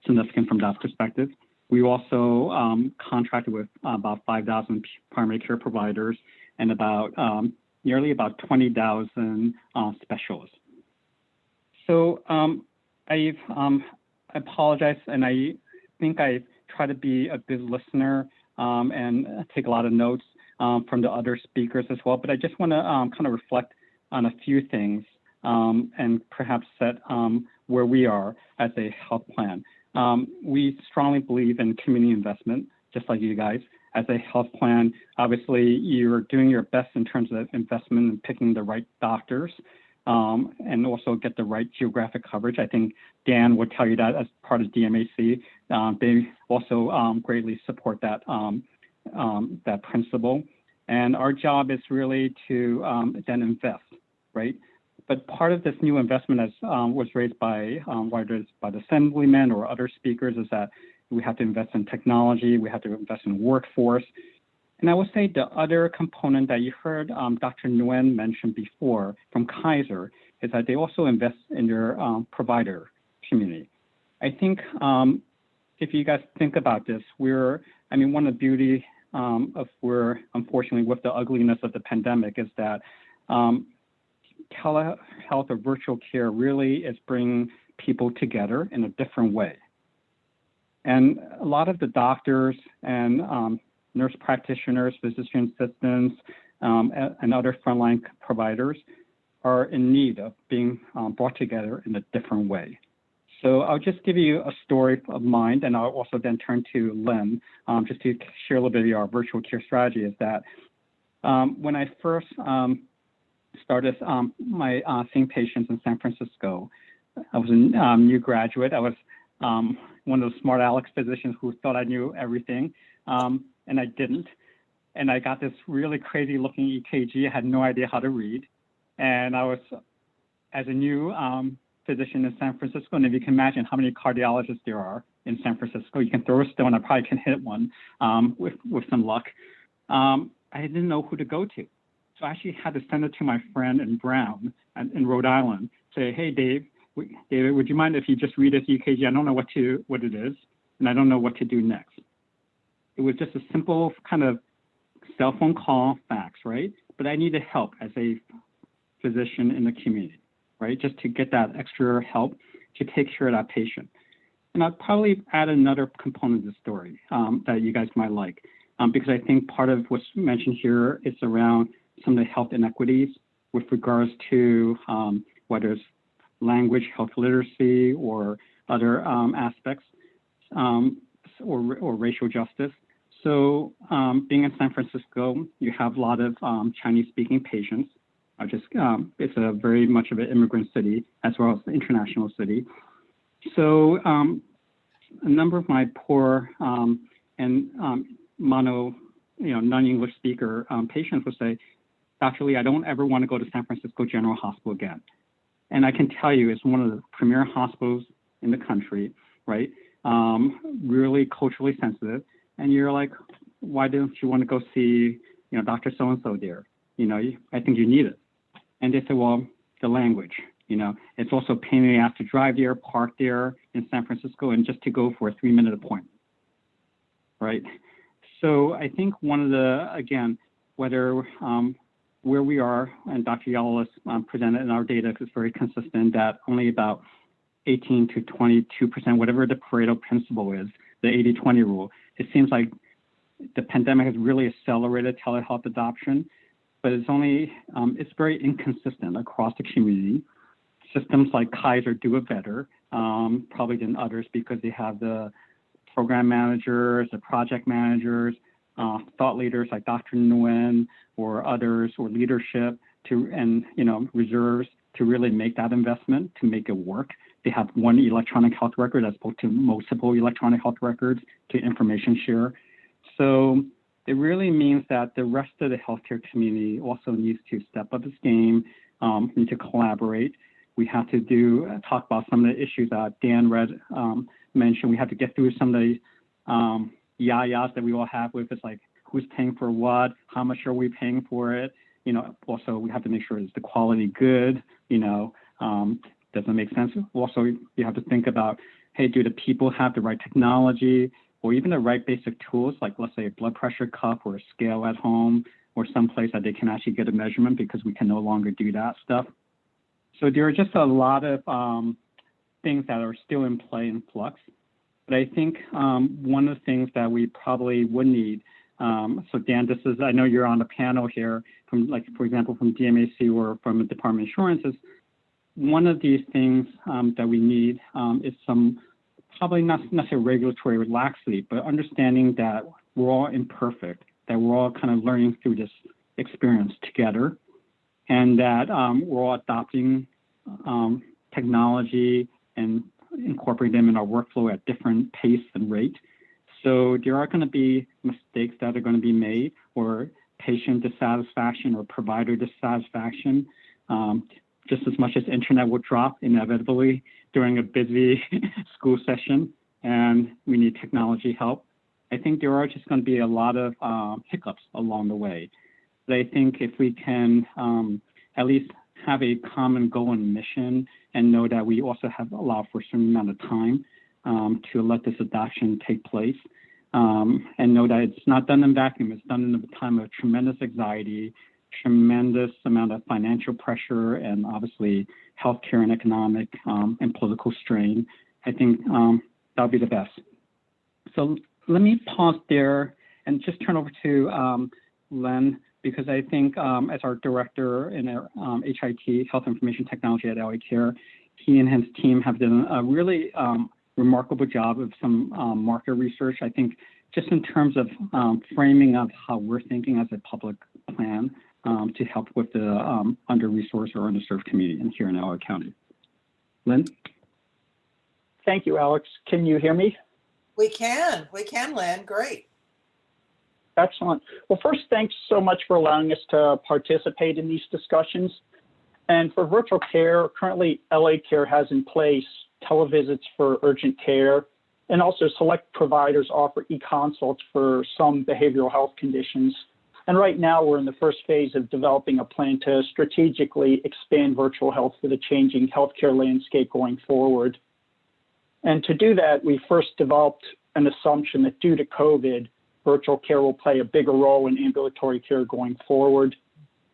significant from that perspective. We also contracted with about 5,000 primary care providers and nearly about 20,000 specialists. So I apologize, and I think I try to be a good listener and take a lot of notes from the other speakers as well. But I just want to kind of reflect on a few things and perhaps set where we are as a health plan. We strongly believe in community investment, just like you guys. As a health plan, obviously, you're doing your best in terms of investment and picking the right doctors and also get the right geographic coverage. I think Dan would tell you that as part of DMAC. They also greatly support that, that principle. And our job is really to then invest, right? But part of this new investment, as was raised by whether it's by the Assemblyman or other speakers, is that we have to invest in technology, we have to invest in workforce. And I would say the other component that you heard Dr. Nguyen mention before from Kaiser is that they also invest in their provider community. I think if you guys think about this, one of the beauty of where, unfortunately, with the ugliness of the pandemic is that telehealth or virtual care really is bringing people together in a different way. And a lot of the doctors and nurse practitioners, physician assistants, and other frontline providers are in need of being brought together in a different way. So I'll just give you a story of mine, and I'll also then turn to Lynn just to share a little bit of our virtual care strategy. Is that when I first started my seeing patients in San Francisco, I was a new graduate. I was one of those smart Alex physicians who thought I knew everything, and I didn't. And I got this really crazy looking EKG. I had no idea how to read. And I was, as a new physician in San Francisco, and if you can imagine how many cardiologists there are in San Francisco, you can throw a stone, I probably can hit one with some luck. I didn't know who to go to. So I actually had to send it to my friend in Brown in Rhode Island, say, hey, David, would you mind if you just read this EKG? I don't know what it is, and I don't know what to do next. It was just a simple kind of cell phone call, fax, right? But I needed help as a physician in the community, right? Just to get that extra help to take care of that patient. And I'll probably add another component of the story that you guys might like, because I think part of what's mentioned here is around some of the health inequities with regards to whether it's language, health literacy, or other aspects, or racial justice. So being in San Francisco, you have a lot of Chinese-speaking patients. It's a very much of an immigrant city as well as an international city. So a number of my poor and non-English speaker patients would say, Dr. Lee, I don't ever want to go to San Francisco General Hospital again. And I can tell you, it's one of the premier hospitals in the country, right? Really culturally sensitive. And you're like, why don't you want to go see, Dr. So-and-so there? I think you need it. And they said, well, the language, it's also a pain in the ass to drive there, park there in San Francisco, and just to go for a 3-minute appointment, right? So I think one of the, again, whether where we are, and Dr. Yalalis presented in our data is very consistent that only about 18 to 22%, whatever the Pareto principle is, the 80-20 rule, it seems like the pandemic has really accelerated telehealth adoption, but it's very inconsistent across the community. Systems like Kaiser do it better, probably than others, because they have the program managers, the project managers, thought leaders like Dr. Nguyen or others, or leadership and reserves to really make that investment, to make it work, they have one electronic health record as opposed to multiple electronic health records to information share. So it really means that the rest of the healthcare community also needs to step up its game, need to collaborate. We have to talk about some of the issues that Dan mentioned. We have to get through some of the yayas that we all have with it's like who's paying for what, how much are we paying for it? Also we have to make sure is the quality good, does it make sense? Also, you have to think about, hey, do the people have the right technology or even the right basic tools, like let's say a blood pressure cuff or a scale at home or someplace that they can actually get a measurement because we can no longer do that stuff. So there are just a lot of things that are still in play in flux. But I think one of the things that we probably would need, so Dan, I know you're on the panel here from for example, from DMAC or from the Department of Insurance, is one of these things that we need is some, probably not necessarily regulatory laxity, but understanding that we're all imperfect, that we're all kind of learning through this experience together, and that we're all adopting technology and incorporating them in our workflow at different pace and rate. So there are going to be mistakes that are going to be made, or patient dissatisfaction or provider dissatisfaction. Just as much as internet will drop inevitably during a busy school session, and we need technology help. I think there are just going to be a lot of hiccups along the way. But I think if we can at least have a common goal and mission, and know that we also have allowed for a certain amount of time to let this adoption take place, and know that it's not done in vacuum. It's done in a time of tremendous anxiety, tremendous amount of financial pressure, and obviously healthcare and economic and political strain. I think that'll be the best. So let me pause there and just turn over to Len, because I think as our director in our HIT, Health Information Technology at LA Care, he and his team have done a really remarkable job of some market research. I think just in terms of framing of how we're thinking as a public plan to help with the under-resourced or underserved community here in LA County. Lynn? Thank you, Alex. Can you hear me? We can, Lynn, great. Excellent. Well, first, thanks so much for allowing us to participate in these discussions. And for virtual care, currently LA Care has in place televisits for urgent care, and also select providers offer e-consults for some behavioral health conditions. And right now we're in the first phase of developing a plan to strategically expand virtual health for the changing healthcare landscape going forward. And to do that, we first developed an assumption that due to COVID, virtual care will play a bigger role in ambulatory care going forward.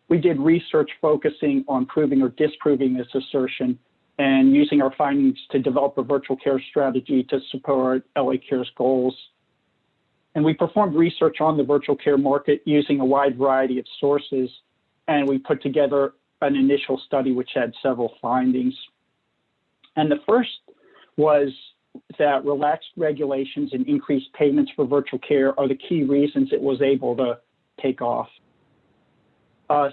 We did research focusing on proving or disproving this assertion, and using our findings to develop a virtual care strategy to support LA Care's goals. And we performed research on the virtual care market using a wide variety of sources, and we put together an initial study which had several findings. And the first was that relaxed regulations and increased payments for virtual care are the key reasons it was able to take off.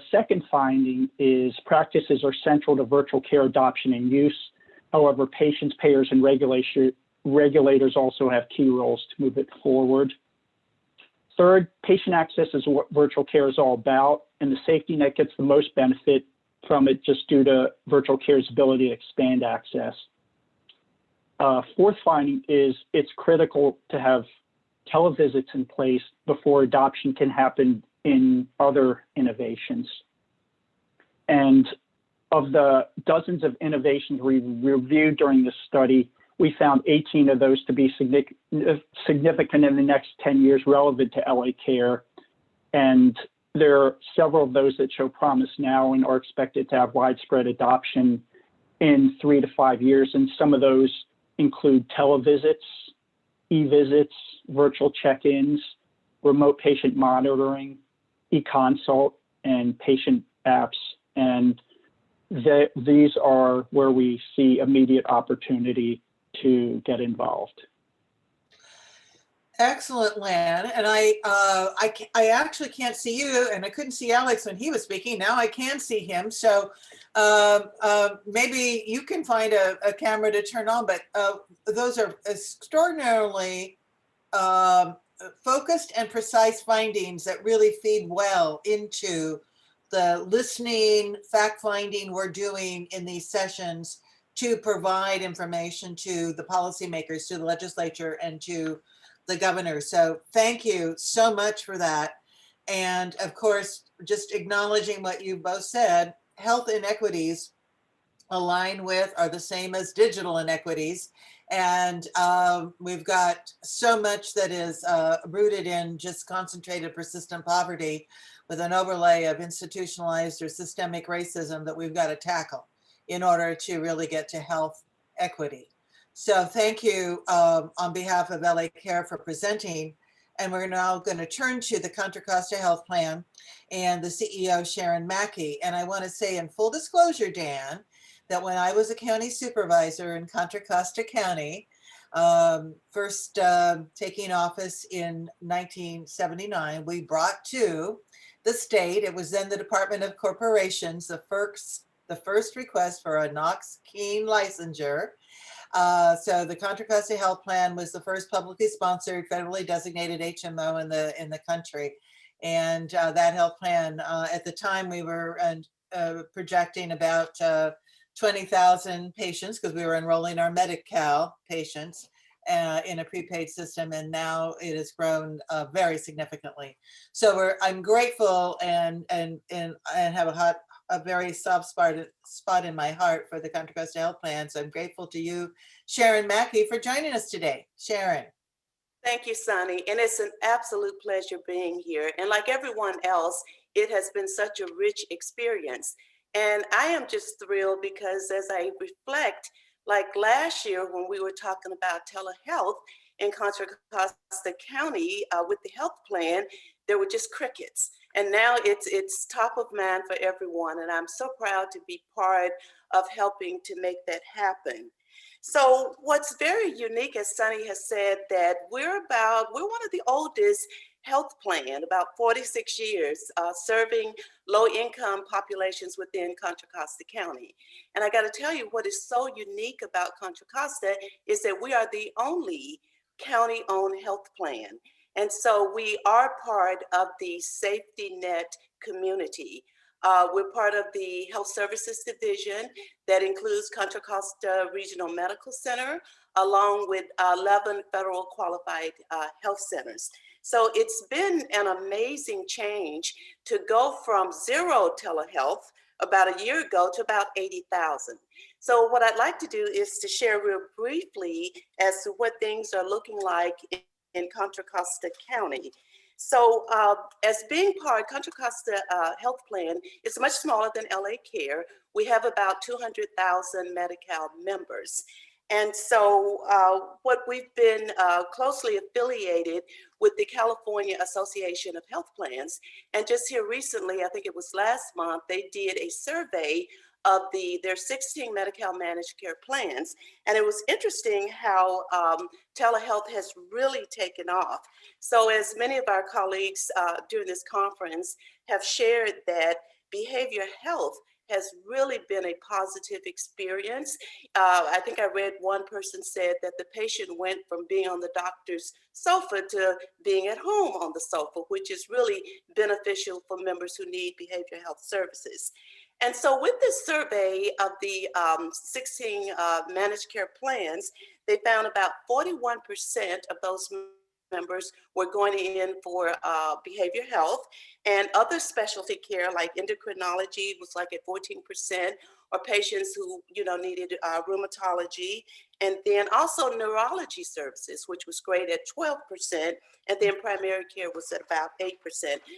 Second finding is practices are central to virtual care adoption and use. However, patients, payers, and regulators also have key roles to move it forward. Third, patient access is what virtual care is all about, and the safety net gets the most benefit from it just due to virtual care's ability to expand access. Fourth finding is it's critical to have televisits in place before adoption can happen in other innovations. And of the dozens of innovations we reviewed during this study, we found 18 of those to be significant in the next 10 years relevant to LA Care. And there are several of those that show promise now and are expected to have widespread adoption in 3 to 5 years. And some of those include televisits, e-visits, virtual check-ins, remote patient monitoring, e-consult, and patient apps. And these are where we see immediate opportunity to get involved. Excellent, Lan. And I actually can't see you, and I couldn't see Alex when he was speaking. Now I can see him. So maybe you can find a camera to turn on, but those are extraordinarily focused and precise findings that really feed well into the listening, fact finding we're doing in these sessions to provide information to the policymakers, to the legislature, and to the governor. So thank you so much for that. And of course, just acknowledging what you both said, health inequities align with are the same as digital inequities. And we've got so much that is rooted in just concentrated persistent poverty with an overlay of institutionalized or systemic racism that we've got to tackle in order to really get to health equity. So thank you on behalf of LA Care for presenting. And we're now going to turn to the Contra Costa Health Plan and the CEO, Sharon Mackey. And I want to say in full disclosure, Dan, that when I was a county supervisor in Contra Costa County, first taking office in 1979, we brought to the state, it was then the Department of Corporations, the first request for a Knox-Keene licensure. So the Contra Costa Health Plan was the first publicly sponsored, federally designated HMO in the country. And that health plan, at the time we were projecting about 20,000 patients because we were enrolling our Medi-Cal patients in a prepaid system, and now it has grown very significantly. So I'm grateful and have a very soft spot in my heart for the Contra Costa Health Plan. So I'm grateful to you, Sharon Mackey, for joining us today. Sharon. Thank you, Sunny. And it's an absolute pleasure being here. And like everyone else, it has been such a rich experience. And I am just thrilled because as I reflect, like last year when we were talking about telehealth in Contra Costa County with the health plan, there were just crickets. And now it's top of mind for everyone. And I'm so proud to be part of helping to make that happen. So what's very unique, as Sunny has said, that we're one of the oldest health plan, about 46 years, serving low-income populations within Contra Costa County. And I got to tell you, what is so unique about Contra Costa is that we are the only county-owned health plan. And so we are part of the safety net community. We're part of the Health Services Division that includes Contra Costa Regional Medical Center, along with 11 federal qualified health centers. So it's been an amazing change to go from 0 telehealth about a year ago to about 80,000. So what I'd like to do is to share real briefly as to what things are looking like in Contra Costa County. So as being part, Contra Costa Health Plan is much smaller than LA Care. We have about 200,000 Medi-Cal members. And so what we've been closely affiliated with the California Association of Health Plans. And just here recently, I think it was last month, they did a survey of their 16 Medi-Cal managed care plans. And it was interesting how telehealth has really taken off. So as many of our colleagues during this conference have shared that behavior health has really been a positive experience. I think I read one person said that the patient went from being on the doctor's sofa to being at home on the sofa, which is really beneficial for members who need behavioral health services. And so with this survey of the 16 managed care plans, they found about 41% of those members were going in for behavior health, and other specialty care like endocrinology was like at 14%, or patients who needed rheumatology, and then also neurology services, which was great at 12%, and then primary care was at about 8%.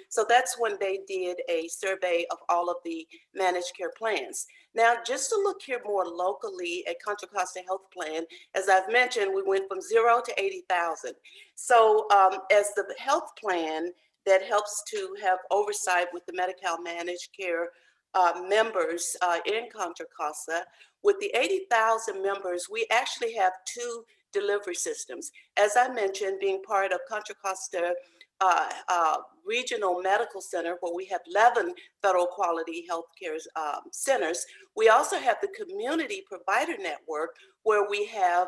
So that's when they did a survey of all of the managed care plans. Now, just to look here more locally at Contra Costa Health Plan, as I've mentioned, we went from 0 to 80,000. So as the health plan that helps to have oversight with the Medi-Cal managed care members in Contra Costa, with the 80,000 members, we actually have 2 delivery systems. As I mentioned, being part of Contra Costa Regional Medical Center, where we have 11 federal quality healthcare centers, we also have the community provider network, where we have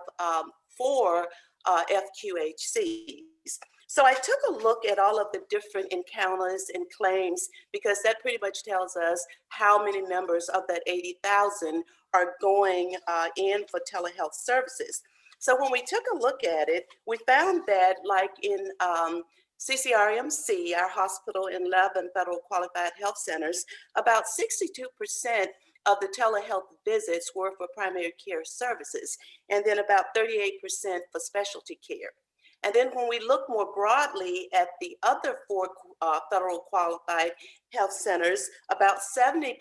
4 FQHCs. So I took a look at all of the different encounters and claims, because that pretty much tells us how many members of that 80,000 are going in for telehealth services. So when we took a look at it, we found that, like in CCRMC, our hospital in 11 federal qualified health centers, about 62% of the telehealth visits were for primary care services, and then about 38% for specialty care. And then when we look more broadly at the other 4 federal qualified health centers, about 70%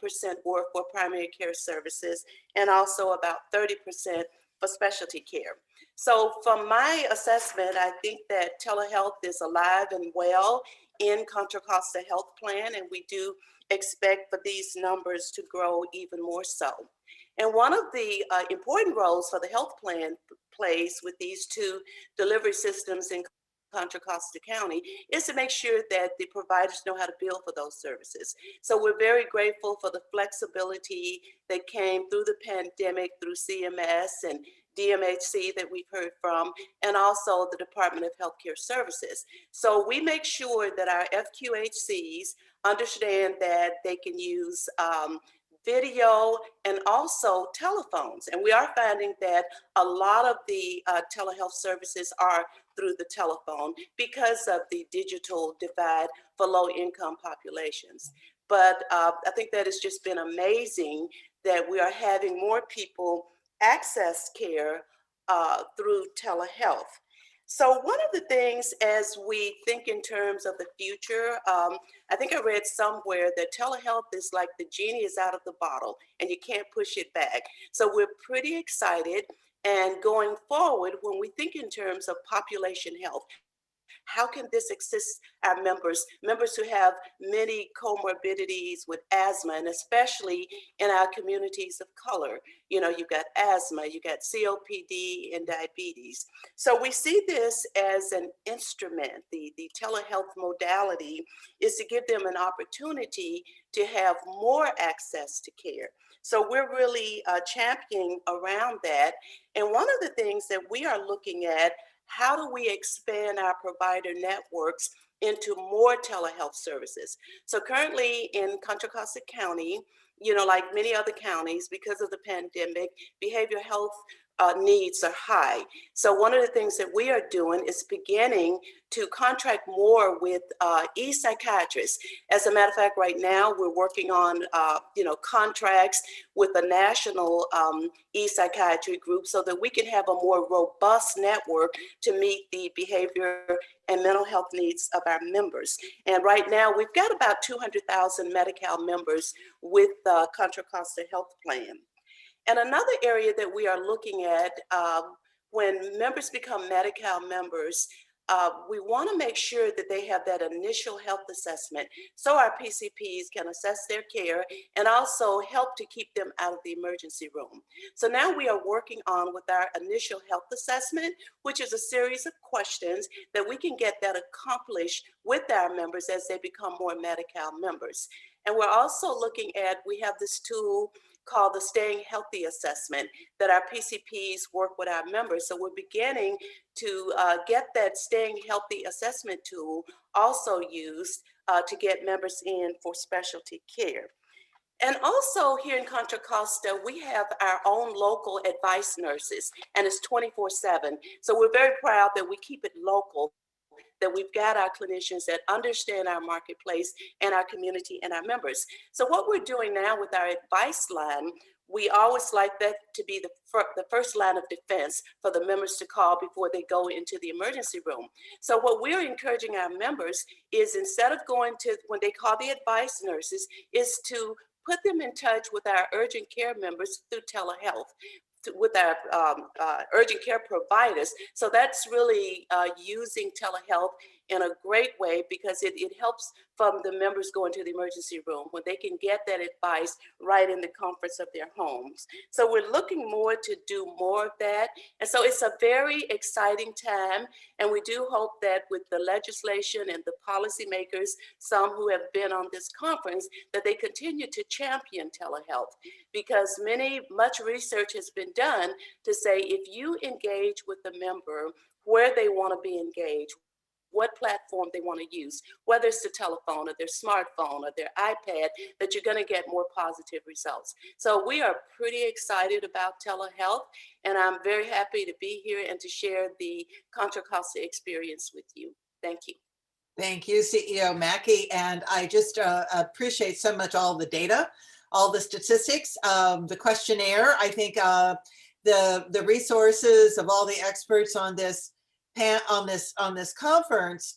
were for primary care services, and also about 30% for specialty care. So from my assessment, I think that telehealth is alive and well in Contra Costa Health Plan, and we do expect for these numbers to grow even more so. And one of the important roles for the health plan plays with these 2 delivery systems in Contra Costa County is to make sure that the providers know how to bill for those services. So we're very grateful for the flexibility that came through the pandemic, through CMS and DMHC that we've heard from, and also the Department of Healthcare Services. So we make sure that our FQHCs understand that they can use video and also telephones. And we are finding that a lot of the telehealth services are through the telephone because of the digital divide for low-income populations. But I think that has just been amazing that we are having more people access care through telehealth. So one of the things, as we think in terms of the future, I think I read somewhere that telehealth is like the genie is out of the bottle and you can't push it back. So we're pretty excited. And going forward, when we think in terms of population health, how can this assist our members who have many comorbidities with asthma, and especially in our communities of color? You know, you've got asthma, you got COPD and diabetes. So we see this as an instrument. The telehealth modality is to give them an opportunity to have more access to care. So we're really championing around that. And one of the things that we are looking at, how do we expand our provider networks into more telehealth services? So currently in Contra Costa County, you know, like many other counties, because of the pandemic, behavioral health needs are high. So one of the things that we are doing is beginning to contract more with e-psychiatrists. As a matter of fact, right now we're working on contracts with a national e-psychiatry group so that we can have a more robust network to meet the behavior and mental health needs of our members. And right now we've got about 200,000 Medi-Cal members with the Contra Costa Health Plan. And another area that we are looking at when members become Medi-Cal members, we want to make sure that they have that initial health assessment so our PCPs can assess their care and also help to keep them out of the emergency room. So now we are working on with our initial health assessment, which is a series of questions that we can get that accomplished with our members as they become more Medi-Cal members. And we're also looking at, we have this tool called the Staying Healthy Assessment that our PCPs work with our members. So we're beginning to get that Staying Healthy Assessment tool also used to get members in for specialty care. And also here in Contra Costa, we have our own local advice nurses, and it's 24/7. So we're very proud that we keep it local, that we've got our clinicians that understand our marketplace and our community and our members. So what we're doing now with our advice line, we always like that to be the first line of defense for the members to call before they go into the emergency room. So what we're encouraging our members is, instead of going to, when they call the advice nurses, is to put them in touch with our urgent care members through telehealth, with our urgent care providers. So that's really using telehealth in a great way because it helps from the members going to the emergency room when they can get that advice right in the comforts of their homes. So we're looking more to do more of that. And so it's a very exciting time. And we do hope that with the legislation and the policymakers, some who have been on this conference, that they continue to champion telehealth, because much research has been done to say if you engage with the member where they want to be engaged, what platform they want to use, whether it's the telephone or their smartphone or their iPad, that you're going to get more positive results. So we are pretty excited about telehealth, and I'm very happy to be here and to share the Contra Costa experience with you. Thank you. Thank you, CEO Mackey. And I just appreciate so much all the data, all the statistics, the questionnaire. I think the resources of all the experts on this conference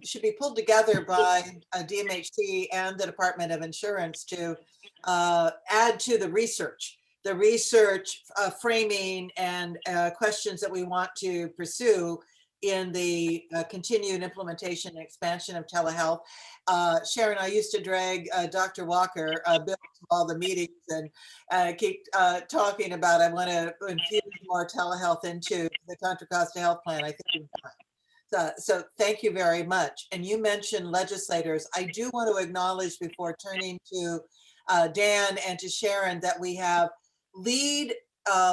should be pulled together by DMHT and the Department of Insurance to add to the research framing and questions that we want to pursue in the continued implementation and expansion of telehealth. Sharon, I used to drag Dr. Walker Bill to all the meetings and keep talking about I want to infuse more telehealth into the Contra Costa Health Plan. I think we've done. So thank you very much. And you mentioned legislators. I do want to acknowledge before turning to Dan and to Sharon that we have lead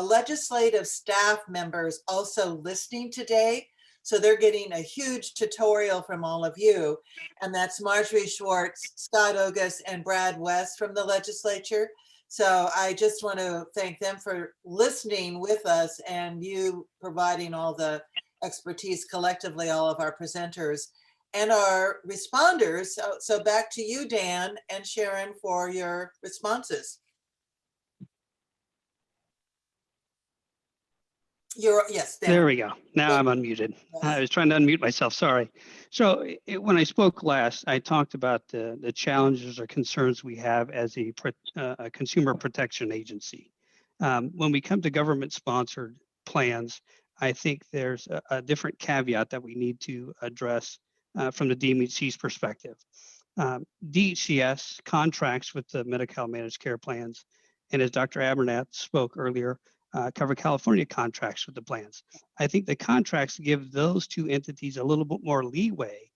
legislative staff members also listening today. So they're getting a huge tutorial from all of you. And that's Marjorie Schwartz, Scott Ogus, and Brad West from the legislature. So I just want to thank them for listening with us and you providing all the expertise collectively, all of our presenters and our responders. So back to you, Dan and Sharon, for your responses. Yes, Dan. There we go. Now I'm unmuted. I was trying to unmute myself, sorry. So when I spoke last, I talked about the challenges or concerns we have as a consumer protection agency. When we come to government-sponsored plans, I think there's a different caveat that we need to address from the DMHC's perspective. DHCS contracts with the Medi-Cal managed care plans, and as Dr. Abernathy spoke earlier, cover California contracts with the plans. I think the contracts give those two entities a little bit more leeway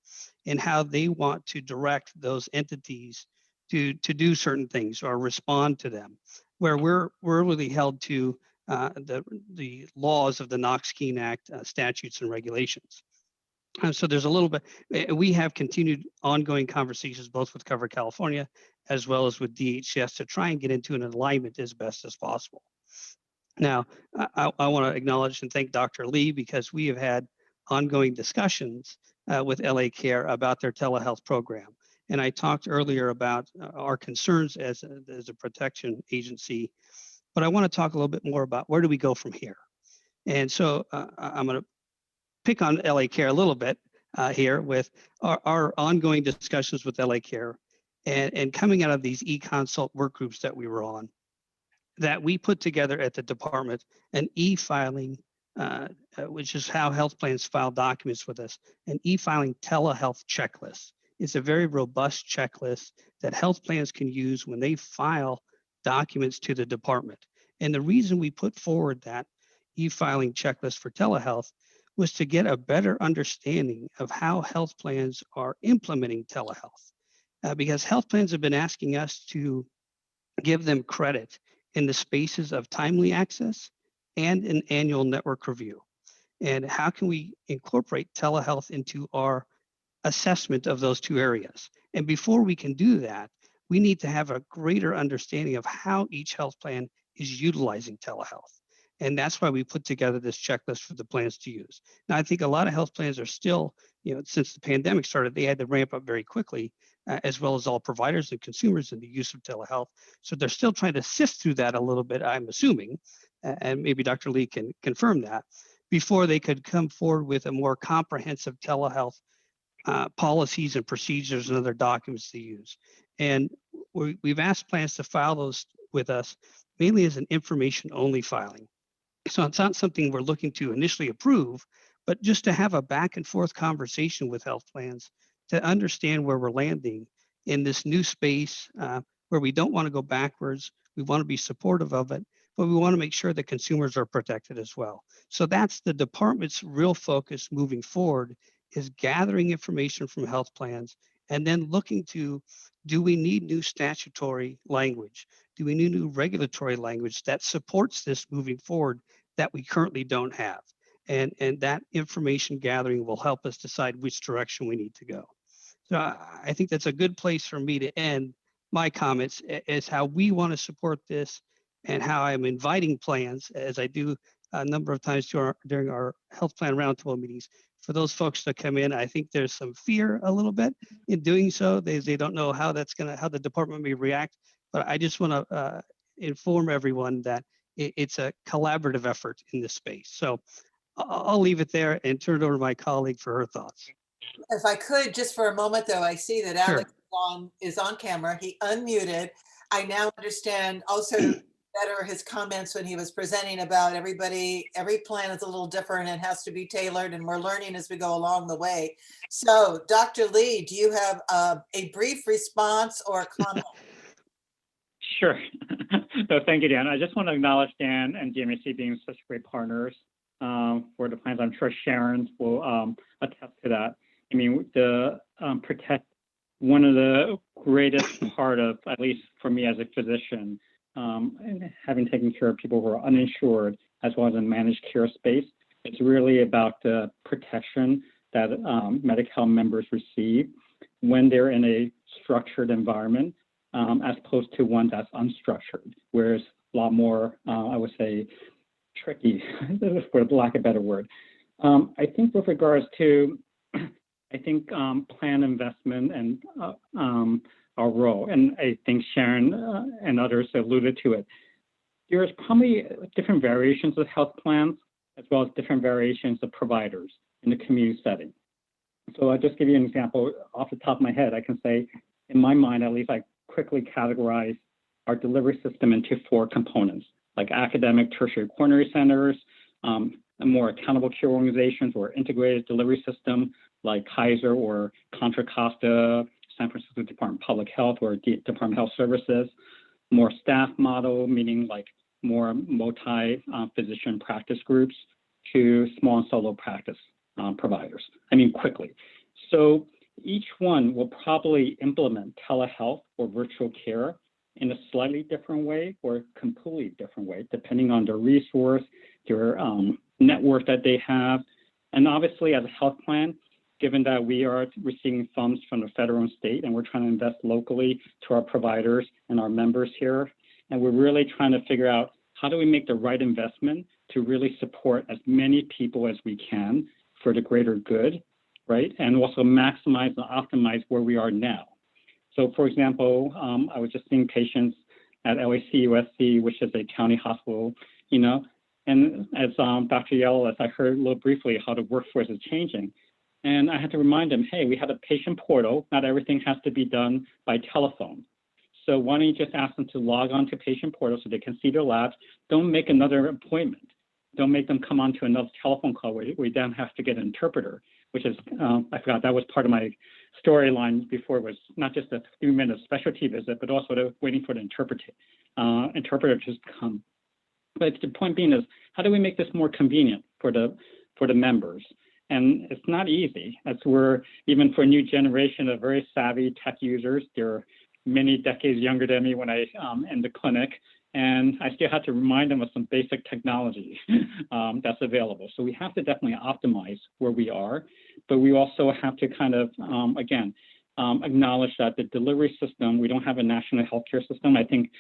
in how they want to direct those entities to do certain things or respond to them, where we're really held to the laws of the Knox-Keene Act statutes and regulations. So there's a little bit, we have continued ongoing conversations both with Cover California as well as with DHS to try and get into an alignment as best as possible. Now, I want to acknowledge and thank Dr. Lee because we have had ongoing discussions with LA Care about their telehealth program. And I talked earlier about our concerns as a protection agency, but I want to talk a little bit more about where do we go from here. And so I'm going to pick on LA Care a little bit here with our ongoing discussions with LA Care and coming out of these e-consult work groups that we were on, that we put together at the department an e-filing, which is how health plans file documents with us, an e-filing telehealth checklist. It's a very robust checklist that health plans can use when they file documents to the department. And the reason we put forward that e-filing checklist for telehealth was to get a better understanding of how health plans are implementing telehealth. Because health plans have been asking us to give them credit in the spaces of timely access and an annual network review. And how can we incorporate telehealth into our assessment of those two areas? And before we can do that, we need to have a greater understanding of how each health plan is utilizing telehealth. And that's why we put together this checklist for the plans to use. Now, I think a lot of health plans are still, since the pandemic started, they had to ramp up very quickly, as well as all providers and consumers in the use of telehealth. So they're still trying to sift through that a little bit, I'm assuming, and maybe Dr. Lee can confirm that, before they could come forward with a more comprehensive telehealth policies and procedures and other documents to use. And we've asked plans to file those with us mainly as an information-only filing. So it's not something we're looking to initially approve, but just to have a back and forth conversation with health plans to understand where we're landing in this new space where we don't want to go backwards. We want to be supportive of it, but we want to make sure that consumers are protected as well. So that's the department's real focus moving forward, is gathering information from health plans and then looking to, do we need new statutory language? Do we need new regulatory language that supports this moving forward that we currently don't have? And that information gathering will help us decide which direction we need to go. So I think that's a good place for me to end my comments, is how we want to support this and how I'm inviting plans, as I do a number of times during our health plan roundtable meetings, for those folks to come in. I think there's some fear a little bit in doing so. They don't know how how the department may react, but I just want to inform everyone that it's a collaborative effort in this space. So I'll leave it there and turn it over to my colleague for her thoughts. If I could, just for a moment, though, I see that Sure. Alex is on camera. He unmuted. I now understand also better his comments when he was presenting about every plan is a little different and has to be tailored, and we're learning as we go along the way. So, Dr. Lee, do you have a brief response or comment? Sure. So thank you, Dan. I just want to acknowledge Dan and DMAC being such great partners for the plans. I'm sure Sharon will attest to that. I mean, the protect, one of the greatest part of, at least for me as a physician, and having taken care of people who are uninsured as well as in managed care space, it's really about the protection that Medi-Cal members receive when they're in a structured environment, as opposed to one that's unstructured, where it's a lot more, I would say, tricky, for lack of a better word. I think with regards to, plan investment and our role, and I think Sharon and others alluded to it, there's probably different variations of health plans as well as different variations of providers in the community setting. So I'll just give you an example off the top of my head. I can say, in my mind, at least, I quickly categorize our delivery system into 4 components, like academic tertiary coronary centers, more accountable care organizations or integrated delivery system like Kaiser or Contra Costa, San Francisco Department of Public Health or Department of Health Services, more staff model, meaning like more multi-physician practice groups, to small and solo practice providers. I mean, quickly. So each one will probably implement telehealth or virtual care in a slightly different way or completely different way, depending on their resource, their network that they have. And obviously, as a health plan, given that we are receiving funds from the federal and state, and we're trying to invest locally to our providers and our members here, and we're really trying to figure out how do we make the right investment to really support as many people as we can for the greater good, right? And also maximize and optimize where we are now. So for example, I was just seeing patients at LAC-USC, which is a county hospital, and as Dr. Yellow, as I heard a little briefly how the workforce is changing. And I had to remind them, hey, we have a patient portal. Not everything has to be done by telephone. So why don't you just ask them to log on to patient portal so they can see their labs? Don't make another appointment. Don't make them come on to another telephone call where we then have to get an interpreter, which is, I forgot, that was part of my storyline before. It was not just a 3-minute specialty visit, but also waiting for the interpreter to come. But the point being is, how do we make this more convenient for the members? And it's not easy, as we're, even for a new generation of very savvy tech users, they're many decades younger than me when I in the clinic, and I still have to remind them of some basic technology that's available. So we have to definitely optimize where we are, but we also have to kind of, again, acknowledge that the delivery system, we don't have a national healthcare system. I think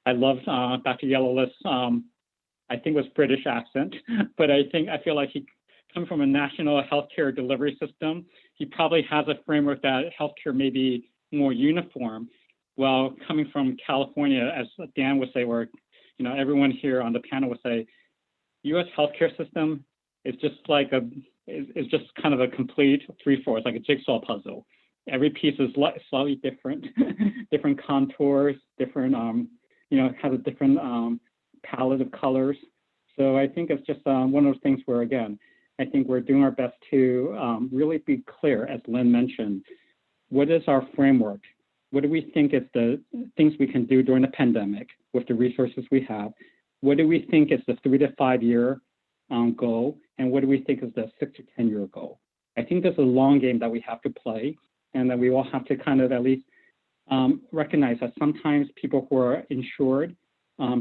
I love Dr. Yellowless, I think it was British accent, but I feel like he coming from a national healthcare delivery system, he probably has a framework that healthcare may be more uniform. Well, coming from California, as Dan would say, or everyone here on the panel would say, U.S. healthcare system is just like is just kind of a complete 3/4. It's like a jigsaw puzzle. Every piece is slightly different, different contours, different has a different palette of colors. So I think it's just one of those things where, again, I think we're doing our best to really be clear, as Lynn mentioned, what is our framework? What do we think is the things we can do during the pandemic with the resources we have? What do we think is the 3 to 5 year goal? And what do we think is the 6 to 10 year goal? I think there's a long game that we have to play, and that we all have to kind of at least recognize that sometimes people who are insured,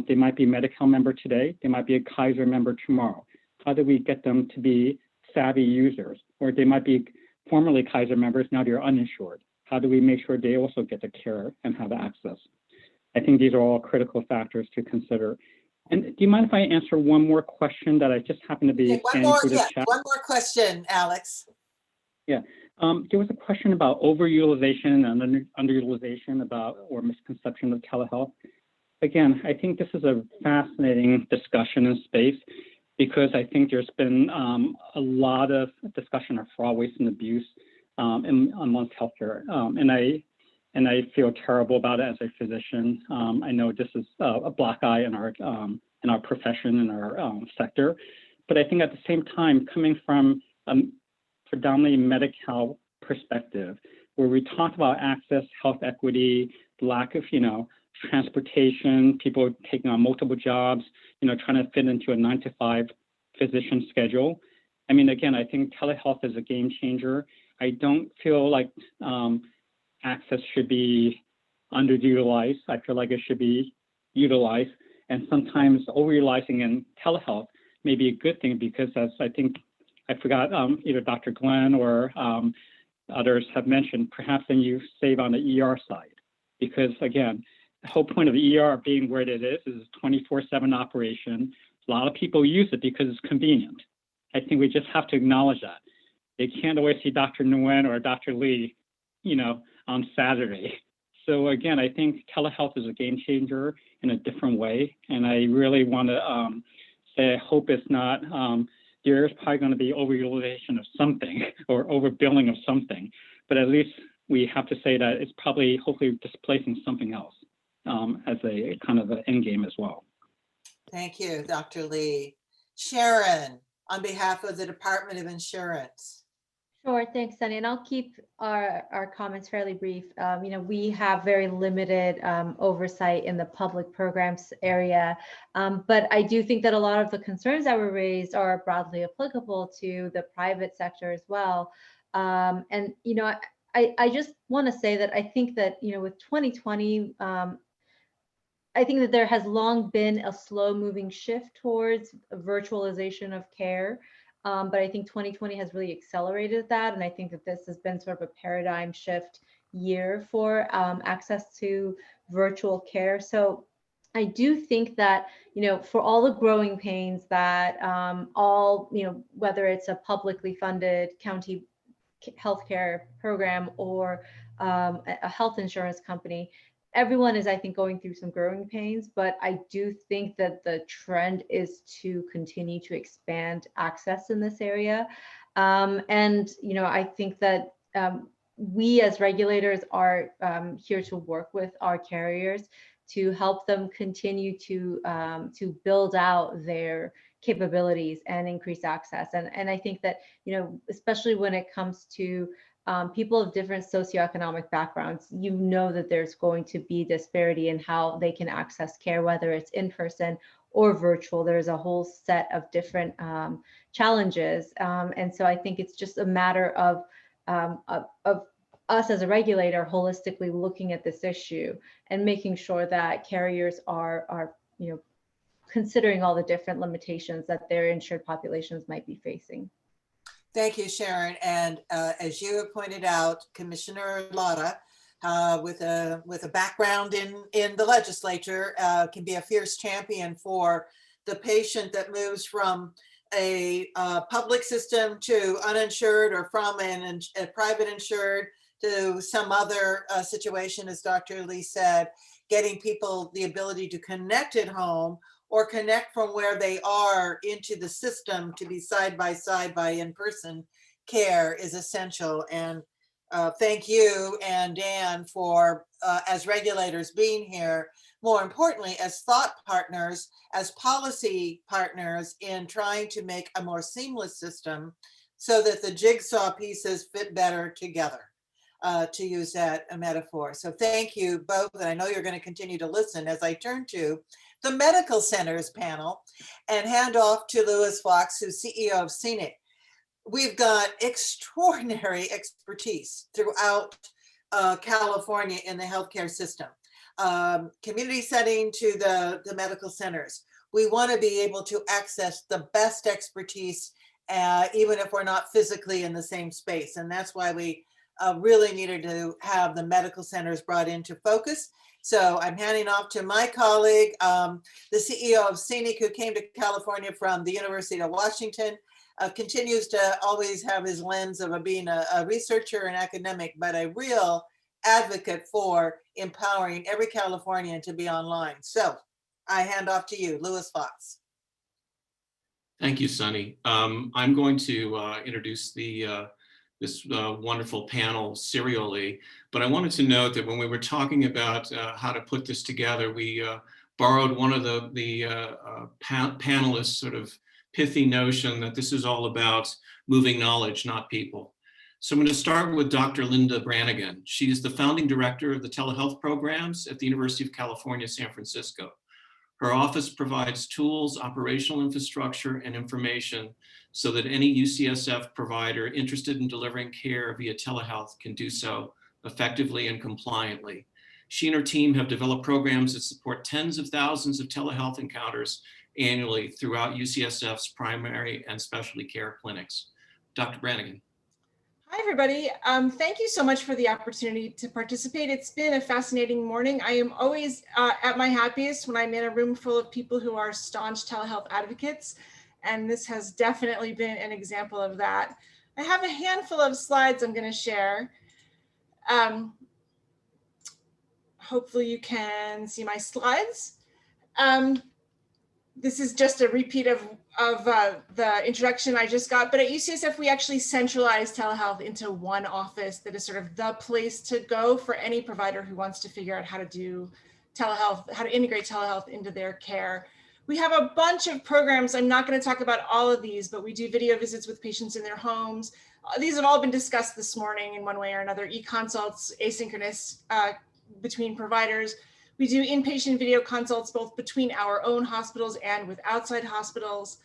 they might be a Medi-Cal member today, they might be a Kaiser member tomorrow. How do we get them to be savvy users? Or they might be formerly Kaiser members, now they're uninsured. How do we make sure they also get the care and have access? I think these are all critical factors to consider. And do you mind if I answer one more question that I just happened to be Okay, scanning through the chat? one more question, Alex. Yeah, there was a question about overutilization and underutilization or misconception of telehealth. Again, I think this is a fascinating discussion in space, because I think there's been a lot of discussion of fraud, waste, and abuse amongst healthcare, and I feel terrible about it as a physician. I know this is a black eye in our profession, in our sector, but I think at the same time, coming from predominantly Medi-Cal perspective, where we talk about access, health equity, lack of transportation, people taking on multiple jobs, trying to fit into a 9 to 5 physician schedule. I mean, again, I think telehealth is a game changer. I don't feel like access should be underutilized. I feel like it should be utilized. And sometimes overutilizing in telehealth may be a good thing, because as I forgot either Dr. Glenn or others have mentioned, perhaps then you save on the ER side. Because again, the whole point of the ER being where it is a 24/7 operation. A lot of people use it because it's convenient. I think we just have to acknowledge that. They can't always see Dr. Nguyen or Dr. Lee, on Saturday. So again, I think telehealth is a game changer in a different way. And I really want to say, I hope it's not, there's probably going to be overutilization of something or overbilling of something, but at least we have to say that it's probably hopefully displacing something else as a kind of an end game as well. Thank you, Dr. Lee. Sharon, on behalf of the Department of Insurance. Sure, thanks, Sunny. And I'll keep our comments fairly brief. We have very limited oversight in the public programs area, but I do think that a lot of the concerns that were raised are broadly applicable to the private sector as well. And I just want to say that I think that with 2020. I think that there has long been a slow-moving shift towards virtualization of care, but I think 2020 has really accelerated that, and I think that this has been sort of a paradigm shift year for access to virtual care. So I do think that for all the growing pains that whether it's a publicly funded county healthcare program or a health insurance company, everyone is, I think, going through some growing pains, but I do think that the trend is to continue to expand access in this area. I think that we as regulators are here to work with our carriers to help them continue to build out their capabilities and increase access. And I think that, especially when it comes to people of different socioeconomic backgrounds, that there's going to be disparity in how they can access care, whether it's in person or virtual. There's a whole set of different challenges. And so I think it's just a matter of us as a regulator holistically looking at this issue and making sure that carriers are considering all the different limitations that their insured populations might be facing. Thank you, Sharon. And as you have pointed out, Commissioner Lara, with a background in the legislature, can be a fierce champion for the patient that moves from a public system to uninsured, or from a private insured to some other situation, as Dr. Lee said, getting people the ability to connect at home or connect from where they are into the system to be side by side by in-person care is essential. And thank you and Dan for, as regulators, being here. more importantly, as thought partners, as policy partners in trying to make a more seamless system so that the jigsaw pieces fit better together, to use that metaphor. So thank you both. And I know you're going to continue to listen as I turn to the medical centers panel and hand off to Lewis Fox, who's CEO of CNIC. We've got extraordinary expertise throughout California in the healthcare system. Community setting to the medical centers. We want to be able to access the best expertise, even if we're not physically in the same space. And that's why we really needed to have the medical centers brought into focus. So I'm handing off to my colleague, the CEO of CNIC, who came to California from the University of Washington, continues to always have his lens of being a researcher and academic, but a real advocate for empowering every Californian to be online. So I hand off to you, Lewis Fox. Thank you, Sunny. I'm going to introduce this wonderful panel serially, but I wanted to note that when we were talking about how to put this together, we borrowed one of the panelists' sort of pithy notion that this is all about moving knowledge, not people. So I'm going to start with Dr. Linda Brannigan. She's the founding director of the telehealth programs at the University of California, San Francisco. Her office provides tools, operational infrastructure, and information so that any UCSF provider interested in delivering care via telehealth can do so effectively and compliantly. She and her team have developed programs that support tens of thousands of telehealth encounters annually throughout UCSF's primary and specialty care clinics. Dr. Brannigan. Hi, everybody. Thank you so much for the opportunity to participate. It's been a fascinating morning. I am always at my happiest when I'm in a room full of people who are staunch telehealth advocates, and this has definitely been an example of that. I have a handful of slides I'm going to share. Hopefully you can see my slides. This is just a repeat of the introduction I just got, but at UCSF, we actually centralized telehealth into one office that is sort of the place to go for any provider who wants to figure out how to do telehealth, how to integrate telehealth into their care. We have a bunch of programs. I'm not going to talk about all of these, but we do video visits with patients in their homes. These have all been discussed this morning in one way or another, e-consults, asynchronous between providers. We do inpatient video consults both between our own hospitals and with outside hospitals.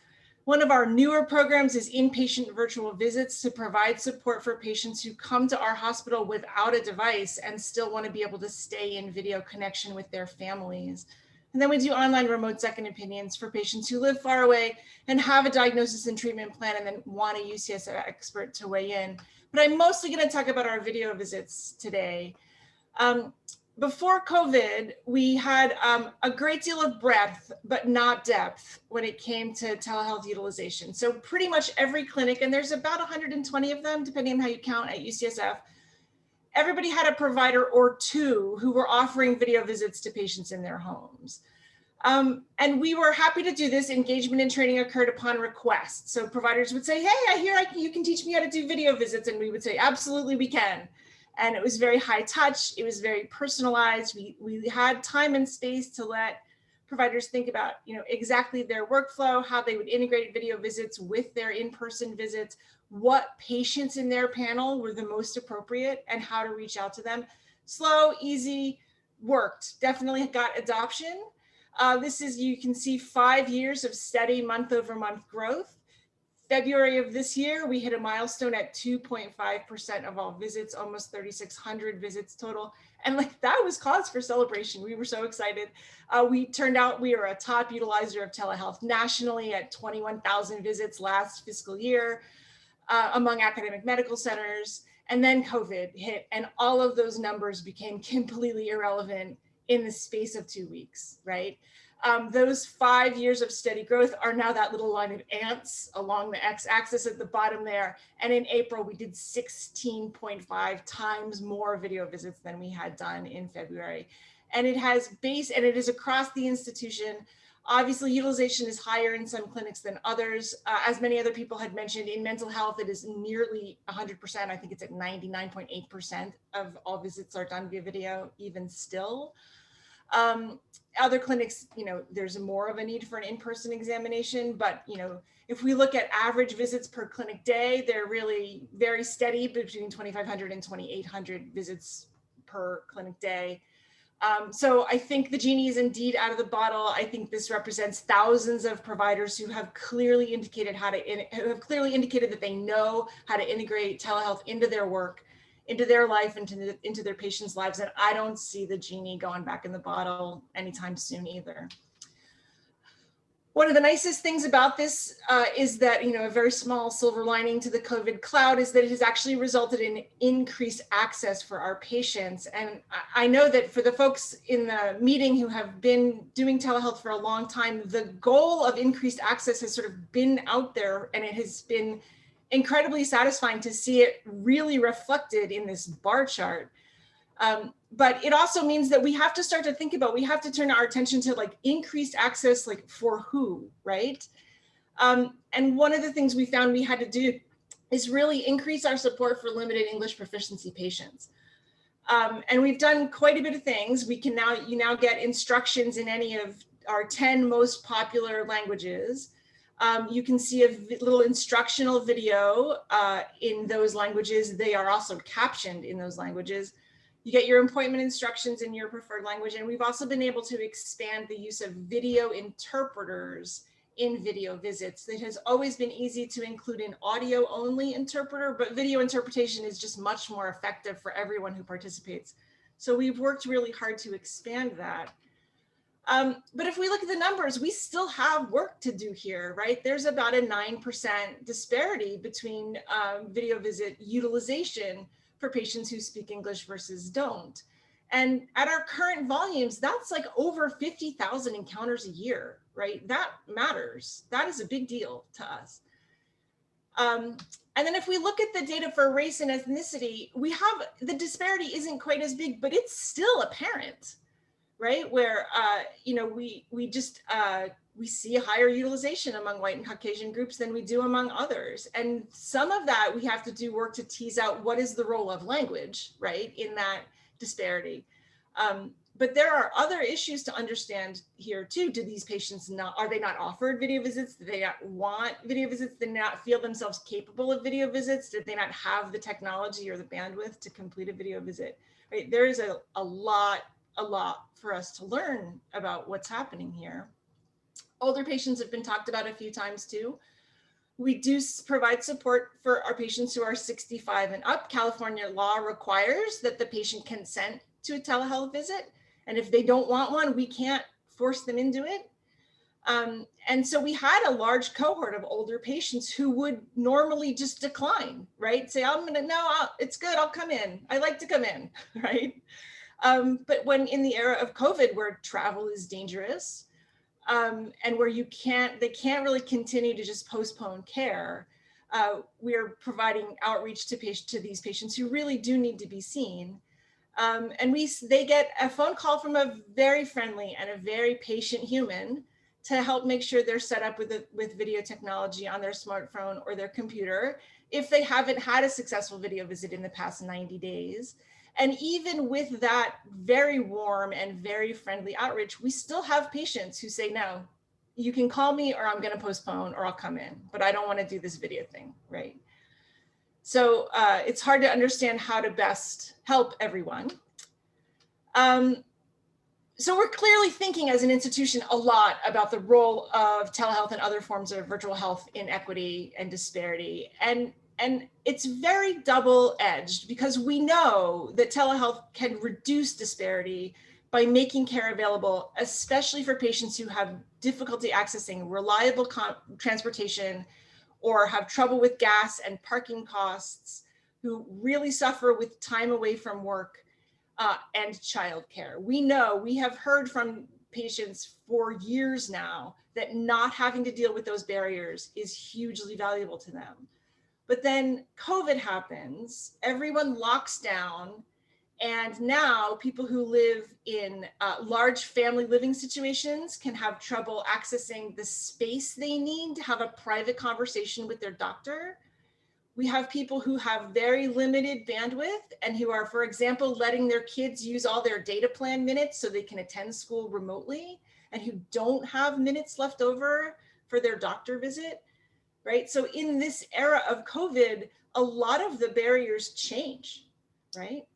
One of our newer programs is inpatient virtual visits to provide support for patients who come to our hospital without a device and still want to be able to stay in video connection with their families. And then we do online remote second opinions for patients who live far away and have a diagnosis and treatment plan and then want a UCSF expert to weigh in. But I'm mostly going to talk about our video visits today. Before COVID, we had a great deal of breadth, but not depth when it came to telehealth utilization. So pretty much every clinic, and there's about 120 of them, depending on how you count at UCSF, everybody had a provider or two who were offering video visits to patients in their homes. And we were happy to do this. Engagement and training occurred upon request. So providers would say, hey, I hear you can teach me how to do video visits. And we would say, absolutely, we can. And it was very high touch. It was very personalized. We had time and space to let providers think about, exactly their workflow, how they would integrate video visits with their in-person visits, what patients in their panel were the most appropriate, and how to reach out to them. Slow, easy, worked. Definitely got adoption. You can see 5 years of steady month-over-month growth. February of this year, we hit a milestone at 2.5% of all visits, almost 3,600 visits total. And that was cause for celebration. We were so excited. We turned out we are a top utilizer of telehealth nationally at 21,000 visits last fiscal year among academic medical centers. And then COVID hit, and all of those numbers became completely irrelevant in the space of 2 weeks, right? Those 5 years of steady growth are now that little line of ants along the x-axis at the bottom there. And in April, we did 16.5 times more video visits than we had done in February. And it is across the institution. Obviously, utilization is higher in some clinics than others. As many other people had mentioned, in mental health, it is nearly 100%. I think it's at 99.8% of all visits are done via video, even still. Other clinics, there's more of a need for an in-person examination, but if we look at average visits per clinic day, they're really very steady between 2,500 and 2,800 visits per clinic day. So I think the genie is indeed out of the bottle. I think this represents thousands of providers who have clearly indicated that they know how to integrate telehealth into their work, into their life, into their patients' lives. And I don't see the genie going back in the bottle anytime soon either. One of the nicest things about this is that, a very small silver lining to the COVID cloud is that it has actually resulted in increased access for our patients. And I know that for the folks in the meeting who have been doing telehealth for a long time, the goal of increased access has sort of been out there, and it has been incredibly satisfying to see it really reflected in this bar chart. But it also means that we have to start to think about, we have to turn our attention to like increased access, like for who, right? And one of the things we found we had to do is really increase our support for limited English proficiency patients. And we've done quite a bit of things. You now get instructions in any of our 10 most popular languages. You can see a little instructional video in those languages. They are also captioned in those languages. You get your appointment instructions in your preferred language. And we've also been able to expand the use of video interpreters in video visits. It has always been easy to include an audio only interpreter, but video interpretation is just much more effective for everyone who participates. So we've worked really hard to expand that. But if we look at the numbers, we still have work to do here, right? There's about a 9% disparity between video visit utilization for patients who speak English versus don't. And at our current volumes, that's like over 50,000 encounters a year, right? That matters. That is a big deal to us. And then if we look at the data for race and ethnicity, the disparity isn't quite as big, but it's still apparent, right? Where, we see a higher utilization among white and Caucasian groups than we do among others. And some of that we have to do work to tease out what is the role of language, right, in that disparity. But there are other issues to understand here too. Do these patients are they not offered video visits? Do they not want video visits? Do they not feel themselves capable of video visits? Did they not have the technology or the bandwidth to complete a video visit? Right? There is a lot for us to learn about what's happening here. Older patients have been talked about a few times too. We do provide support for our patients who are 65 and up. California law requires that the patient consent to a telehealth visit. And if they don't want one, we can't force them into it. And so we had a large cohort of older patients who would normally just decline, right? Say, it's good, I'll come in. I like to come in, right? But when in the era of COVID, where travel is dangerous, and where they can't really continue to just postpone care, we're providing outreach to these patients who really do need to be seen. And they get a phone call from a very friendly and a very patient human to help make sure they're set up with video technology on their smartphone or their computer if they haven't had a successful video visit in the past 90 days. And even with that very warm and very friendly outreach, we still have patients who say, no, you can call me or I'm going to postpone or I'll come in, but I don't want to do this video thing, right? So it's hard to understand how to best help everyone. So we're clearly thinking as an institution a lot about the role of telehealth and other forms of virtual health in equity and disparity. And it's very double-edged because we know that telehealth can reduce disparity by making care available, especially for patients who have difficulty accessing reliable transportation or have trouble with gas and parking costs, who really suffer with time away from work and childcare. We have heard from patients for years now that not having to deal with those barriers is hugely valuable to them. But then COVID happens, everyone locks down, and now people who live in large family living situations can have trouble accessing the space they need to have a private conversation with their doctor, We have people who have very limited bandwidth and who are, for example, letting their kids use all their data plan minutes so they can attend school remotely, and who don't have minutes left over for their doctor visit, right? So in this era of COVID, a lot of the barriers change, right?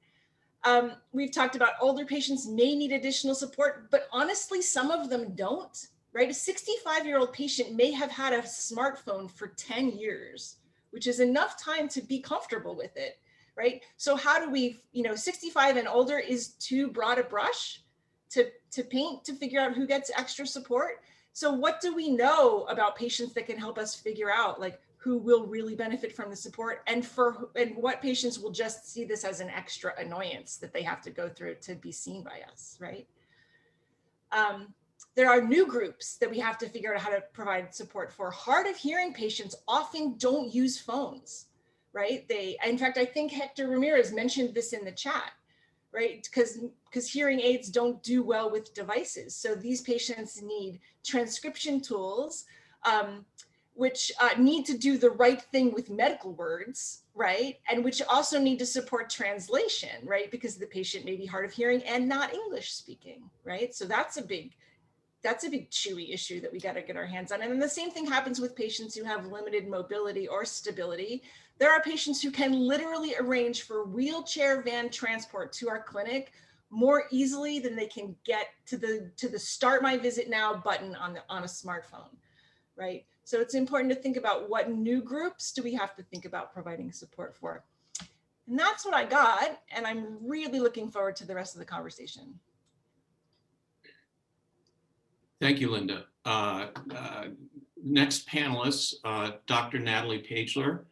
We've talked about older patients may need additional support, but honestly, some of them don't, right? A 65-year-old patient may have had a smartphone for 10 years, which is enough time to be comfortable with it, right? So how do we, 65 and older is too broad a brush to paint to figure out who gets extra support. So what do we know about patients that can help us figure out like who will really benefit from the support, and what patients will just see this as an extra annoyance that they have to go through to be seen by us, right? There are new groups that we have to figure out how to provide support for. Hard of hearing patients often don't use phones, right? In fact, I think Hector Ramirez mentioned this in the chat, right? Because hearing aids don't do well with devices. So these patients need transcription tools, which need to do the right thing with medical words, right? And which also need to support translation, right? Because the patient may be hard of hearing and not English speaking, right? So that's a big chewy issue that we got to get our hands on. And then the same thing happens with patients who have limited mobility or stability. There are patients who can literally arrange for wheelchair van transport to our clinic more easily than they can get to the start my visit now button on a smartphone, right? So it's important to think about what new groups do we have to think about providing support for. And that's what I got. And I'm really looking forward to the rest of the conversation. Thank you, Linda. Next panelist, Dr. Natalie Pagler.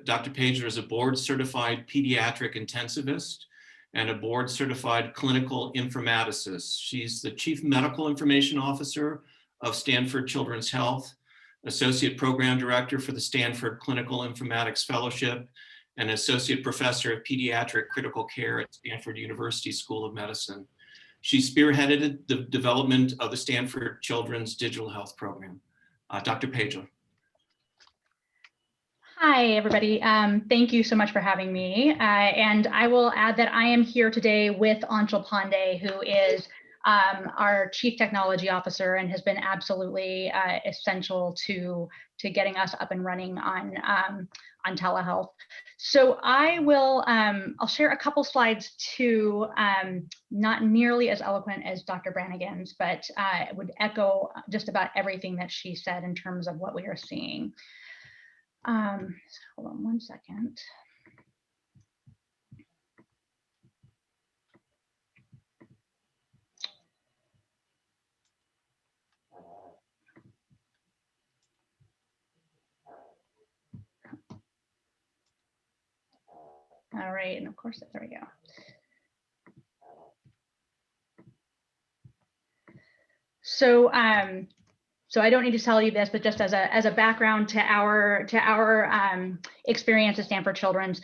Dr. Pagler is a board-certified pediatric intensivist and a board-certified clinical informaticist. She's the Chief Medical Information Officer of Stanford Children's Health, Associate Program Director for the Stanford Clinical Informatics Fellowship, and Associate Professor of Pediatric Critical Care at Stanford University School of Medicine. She spearheaded the development of the Stanford Children's Digital Health Program. Dr. Pagler. Hi, everybody. Thank you so much for having me. And I will add that I am here today with Anshul Pandey, who is our Chief Technology Officer and has been absolutely essential to getting us up and running on telehealth. So I will, I'll share a couple slides too, not nearly as eloquent as Dr. Brannigan's, but would echo just about everything that she said in terms of what we are seeing. Hold on one second. All right, and of course, there we go. So, so I don't need to tell you this, but just as a background to our experience at Stanford Children's.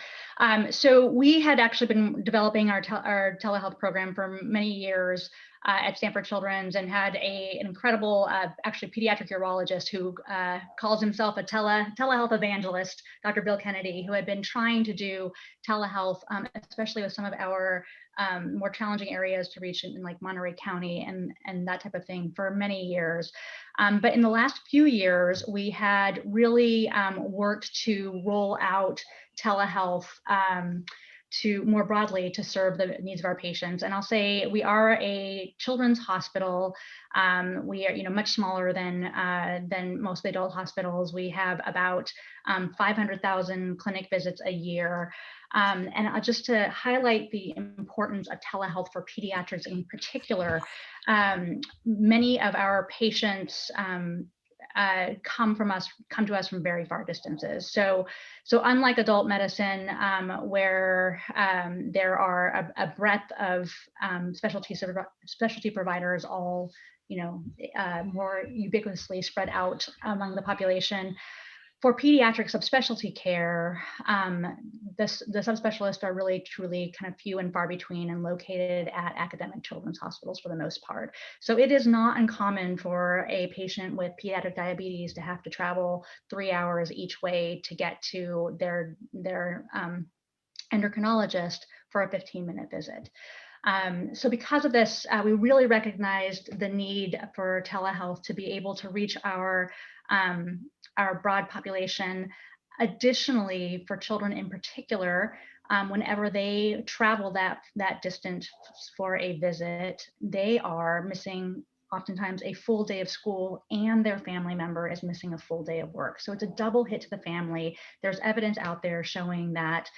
So we had actually been developing our telehealth program for many years at Stanford Children's, and had an incredible, actually pediatric urologist who calls himself a telehealth evangelist, Dr. Bill Kennedy, who had been trying to do telehealth, especially with some of our more challenging areas to reach in like Monterey County and that type of thing for many years. But in the last few years, we had really worked to roll out telehealth to more broadly to serve the needs of our patients. And I'll say we are a children's hospital. We are, much smaller than most adult hospitals. We have about 500,000 clinic visits a year. And just to highlight the importance of telehealth for pediatrics in particular, many of our patients come to us from very far distances. So unlike adult medicine, where there are a breadth of specialty providers, all more ubiquitously spread out among the population, For pediatric subspecialty care, the subspecialists are really truly kind of few and far between and located at academic children's hospitals for the most part. So it is not uncommon for a patient with pediatric diabetes to have to travel 3 hours each way to get to their endocrinologist for a 15-minute visit. So because of this, we really recognized the need for telehealth to be able to reach our broad population. Additionally, for children in particular, whenever they travel that distance for a visit, they are missing oftentimes a full day of school, and their family member is missing a full day of work. So it's a double hit to the family. There's evidence out there showing that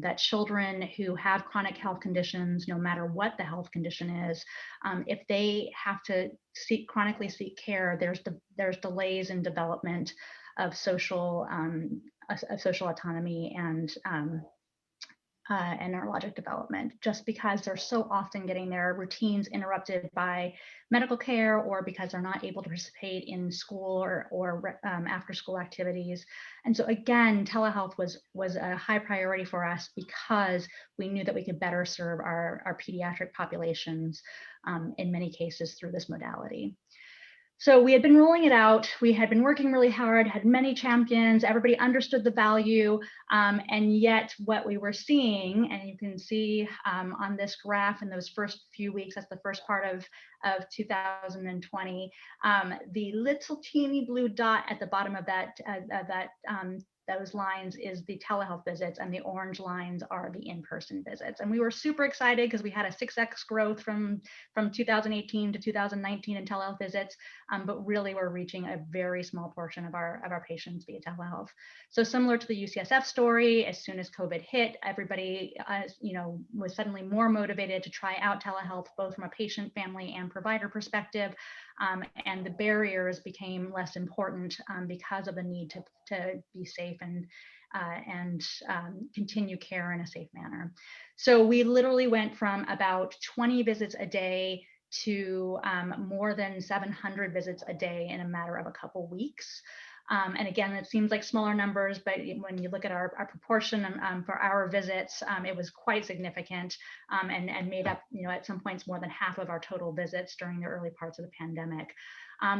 that children who have chronic health conditions, no matter what the health condition is, if they have to chronically seek care, there's delays in development of social autonomy and neurologic development, just because they're so often getting their routines interrupted by medical care, or because they're not able to participate in school or after school activities. And so again, telehealth was a high priority for us because we knew that we could better serve our pediatric populations in many cases through this modality. So we had been rolling it out. We had been working really hard, had many champions, everybody understood the value, and yet what we were seeing, and you can see on this graph in those first few weeks, that's the first part of 2020, the little teeny blue dot at the bottom of those lines is the telehealth visits, and the orange lines are the in-person visits. And we were super excited because we had a 6x growth from 2018 to 2019 in telehealth visits, but really we're reaching a very small portion of our patients via telehealth. So similar to the UCSF story, as soon as COVID hit, everybody was suddenly more motivated to try out telehealth, both from a patient, family, and provider perspective. And the barriers became less important because of the need to be safe and continue care in a safe manner. So we literally went from about 20 visits a day to more than 700 visits a day in a matter of a couple weeks. And again, it seems like smaller numbers, but when you look at our proportion for our visits, it was quite significant and made up, at some points more than half of our total visits during the early parts of the pandemic.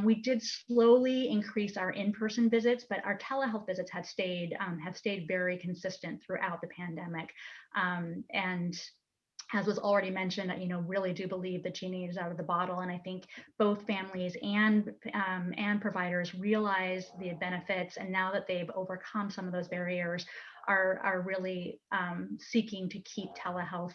We did slowly increase our in-person visits, but our telehealth visits have stayed very consistent throughout the pandemic. And as was already mentioned, really do believe the genie is out of the bottle. And I think both families and providers realize the benefits. And now that they've overcome some of those barriers, are really seeking to keep telehealth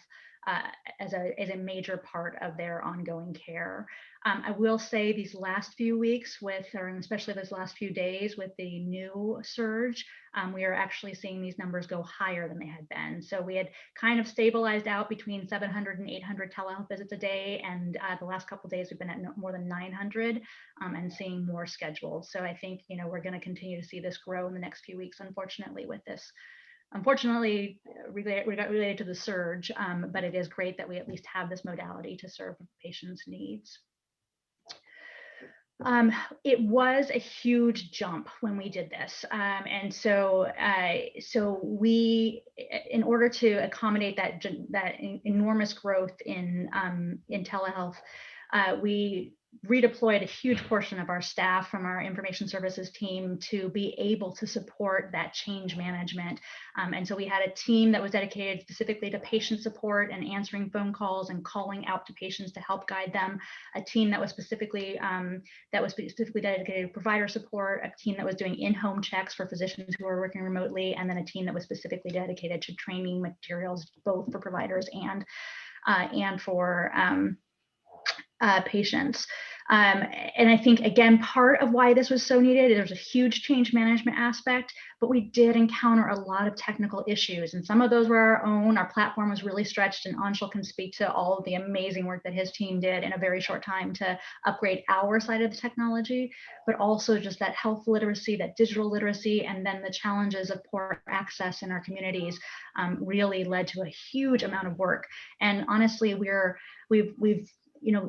as a major part of their ongoing care. I will say these last few weeks or especially those last few days with the new surge, we are actually seeing these numbers go higher than they had been. So we had kind of stabilized out between 700 and 800 telehealth visits a day. And the last couple of days, we've been at more than 900 and seeing more scheduled. So I think, we're going to continue to see this grow in the next few weeks, unfortunately, with this. Unfortunately, related to the surge, but it is great that we at least have this modality to serve patients' needs. It was a huge jump when we did this. And so we, in order to accommodate that enormous growth in telehealth, we redeployed a huge portion of our staff from our information services team to be able to support that change management. And so we had a team that was dedicated specifically to patient support and answering phone calls and calling out to patients to help guide them, a team that was specifically dedicated to provider support, a team that was doing in-home checks for physicians who are working remotely, and then a team that was specifically dedicated to training materials, both for providers and for patients. And I think, again, part of why this was so needed, there's a huge change management aspect, but we did encounter a lot of technical issues, and some of those were our own. Our platform was really stretched, and Anshul can speak to all of the amazing work that his team did in a very short time to upgrade our side of the technology, but also just that health literacy, that digital literacy, and then the challenges of poor access in our communities really led to a huge amount of work. And honestly, we've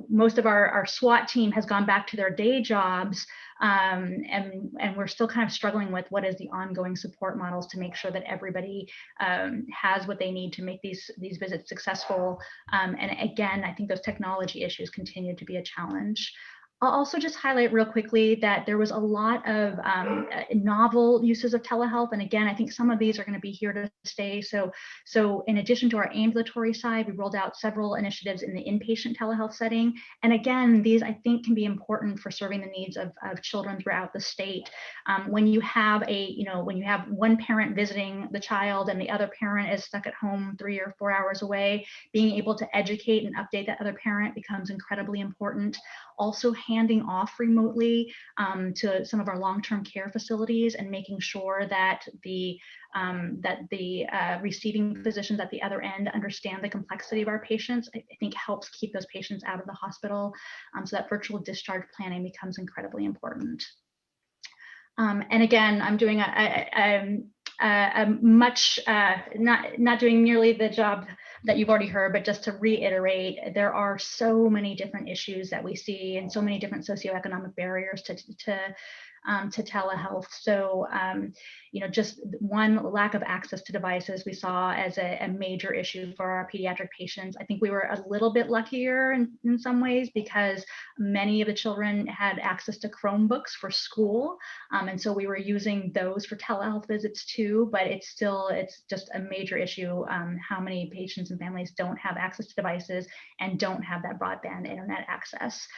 most of our SWAT team has gone back to their day jobs, and we're still kind of struggling with what is the ongoing support models to make sure that everybody has what they need to make these visits successful. And again, I think those technology issues continue to be a challenge. I'll also just highlight real quickly that there was a lot of novel uses of telehealth. And again, I think some of these are going to be here to stay. So in addition to our ambulatory side, we rolled out several initiatives in the inpatient telehealth setting. And again, these I think can be important for serving the needs of children throughout the state. When you have when you have one parent visiting the child and the other parent is stuck at home 3 or 4 hours away, being able to educate and update that other parent becomes incredibly important. Also handing off remotely to some of our long-term care facilities and making sure that the receiving physicians at the other end understand the complexity of our patients, I think helps keep those patients out of the hospital. So that virtual discharge planning becomes incredibly important. And again, I'm doing not doing nearly the job that you've already heard, but just to reiterate, there are so many different issues that we see and so many different socioeconomic barriers to telehealth. So, just one, lack of access to devices we saw as a major issue for our pediatric patients. I think we were a little bit luckier in some ways because many of the children had access to Chromebooks for school. And so we were using those for telehealth visits too, but it's just a major issue how many patients and families don't have access to devices and don't have that broadband internet access.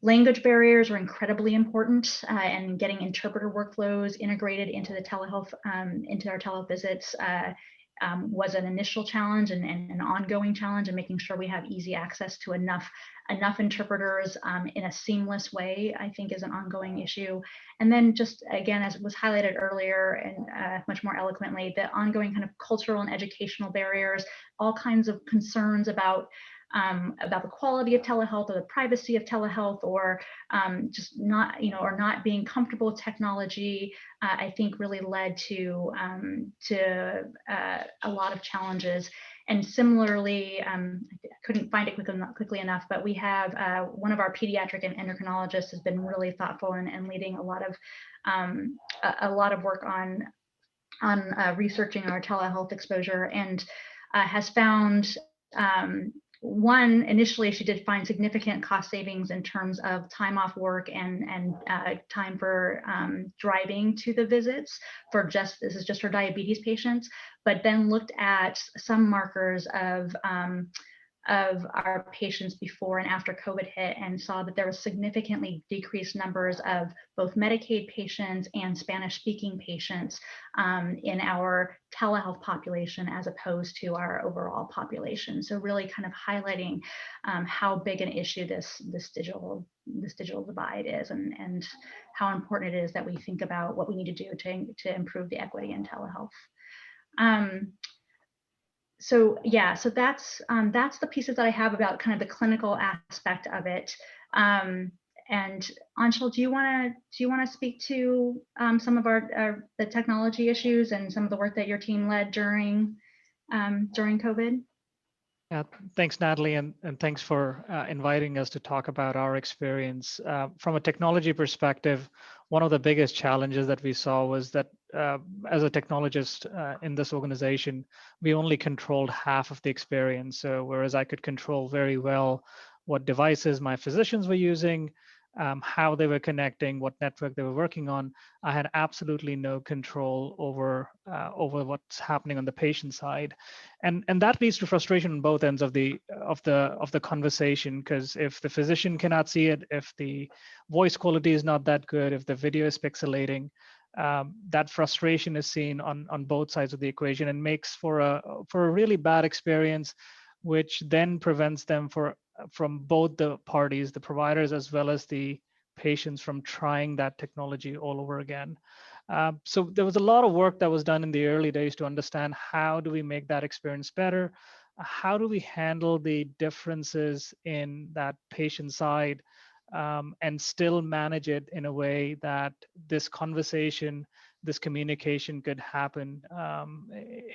Language barriers are incredibly important, and getting interpreter workflows integrated into the telehealth, into our telehealth visits was an initial challenge and an ongoing challenge, and making sure we have easy access to enough interpreters in a seamless way, I think is an ongoing issue. And then just again, as was highlighted earlier and much more eloquently, the ongoing kind of cultural and educational barriers, all kinds of concerns about the quality of telehealth or the privacy of telehealth, or just not, or not being comfortable with technology, I think really led to a lot of challenges. And similarly, I couldn't find it quickly enough, but we have one of our pediatric and endocrinologists has been really thoughtful and leading a lot of work on researching our telehealth exposure, and has found one, initially she did find significant cost savings in terms of time off work and time for driving to the visits this is just for diabetes patients, but then looked at some markers of our patients before and after COVID hit and saw that there was significantly decreased numbers of both Medicaid patients and Spanish-speaking patients in our telehealth population as opposed to our overall population. So really kind of highlighting how big an issue this digital divide is, and how important it is that we think about what we need to do to improve the equity in telehealth. So yeah, so that's the pieces that I have about kind of the clinical aspect of it. And Anshul, do you want to speak to some of the technology issues and some of the work that your team led during COVID? Yeah, thanks, Natalie, and thanks for inviting us to talk about our experience. From a technology perspective, one of the biggest challenges that we saw was that as a technologist in this organization, we only controlled half of the experience. So whereas I could control very well what devices my physicians were using, how they were connecting, what network they were working on, I had absolutely no control over what's happening on the patient side, and that leads to frustration on both ends of the conversation. Because if the physician cannot see it, if the voice quality is not that good, if the video is pixelating, that frustration is seen on both sides of the equation and makes for a really bad experience, which then prevents them from both the parties, the providers as well as the patients, from trying that technology all over again. So there was a lot of work that was done in the early days to understand how do we make that experience better? How do we handle the differences in that patient side and still manage it in a way that this conversation this communication could happen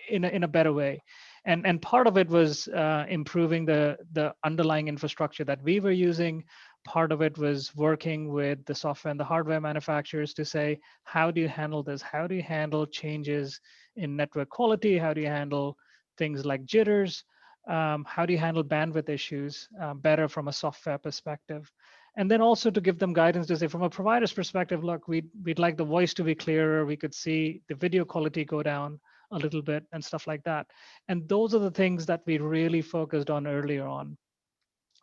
in a better way. And part of it was improving the underlying infrastructure that we were using. Part of it was working with the software and the hardware manufacturers to say, how do you handle this? How do you handle changes in network quality? How do you handle things like jitters? How do you handle bandwidth issues better from a software perspective? And then also to give them guidance to say, from a provider's perspective, look, we'd like the voice to be clearer. We could see the video quality go down a little bit and stuff like that. And those are the things that we really focused on earlier on.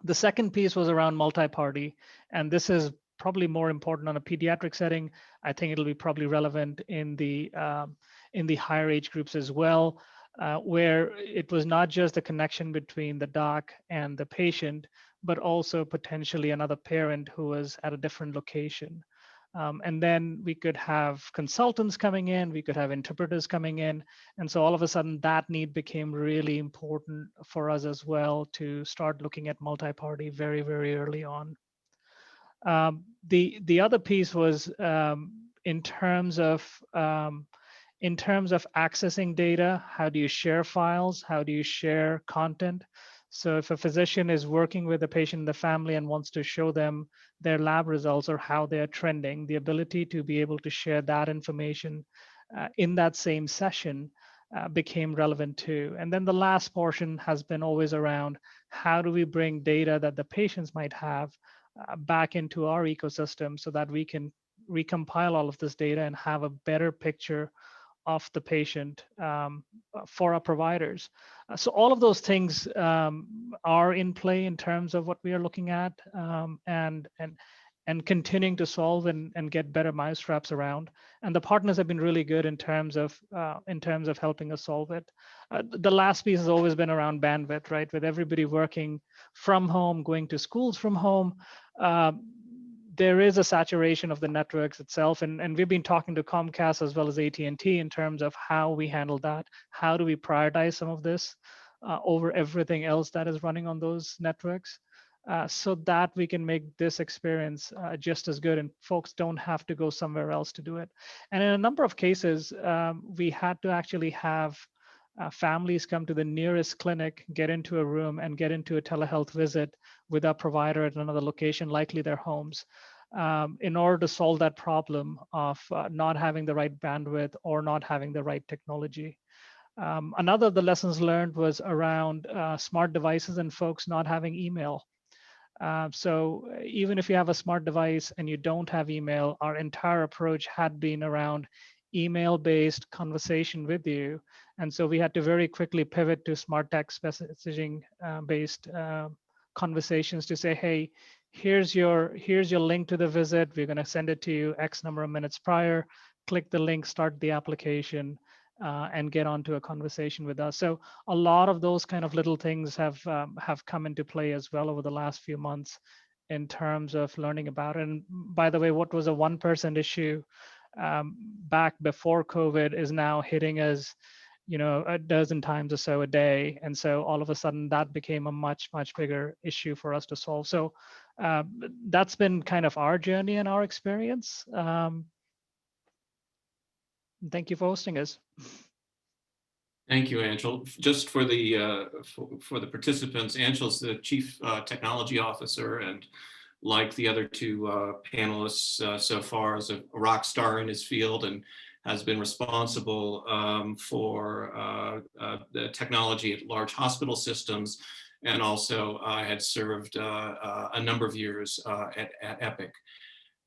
The second piece was around multi-party, and this is probably more important on a pediatric setting. I think it'll be probably relevant in the higher age groups as well, where it was not just the connection between the doc and the patient, but also potentially another parent who was at a different location. And then we could have consultants coming in, we could have interpreters coming in. And so all of a sudden that need became really important for us as well to start looking at multi-party very, very early on. The other piece was in terms of accessing data, how do you share files? How do you share content? So if a physician is working with a patient in the family and wants to show them their lab results or how they are trending, the ability to be able to share that information in that same session became relevant too. And then the last portion has been always around how do we bring data that the patients might have back into our ecosystem so that we can recompile all of this data and have a better picture of the patient for our providers. So all of those things are in play in terms of what we are looking at and continuing to solve and get better mousetraps around. And the partners have been really good in terms of helping us solve it. The last piece has always been around bandwidth, right? With everybody working from home, going to schools from home, there is a saturation of the networks itself, and we've been talking to Comcast as well as AT&T in terms of how we handle that. How do we prioritize some of this over everything else that is running on those networks so that we can make this experience just as good and folks don't have to go somewhere else to do it. And in a number of cases, we had to actually have families come to the nearest clinic, get into a room and get into a telehealth visit with a provider at another location, likely their homes, in order to solve that problem of not having the right bandwidth or not having the right technology. Another of the lessons learned was around smart devices and folks not having email. So even if you have a smart device and you don't have email, our entire approach had been around email-based conversation with you. And so we had to very quickly pivot to smart text messaging based conversations to say, hey, here's your link to the visit. We're going to send it to you X number of minutes prior. Click the link, start the application, and get onto a conversation with us. So a lot of those kind of little things have come into play as well over the last few months in terms of learning about it. And by the way, what was a 1% issue back before COVID is now hitting us, a dozen times or so a day. And so all of a sudden that became a much, much bigger issue for us to solve. So that's been kind of our journey and our experience. Thank you for hosting us. Thank you, Angel. Just for the participants, Angel's the Chief Technology Officer, and like the other two panelists so far, is a rock star in his field and has been responsible for the technology at large hospital systems, and also had served a number of years at Epic.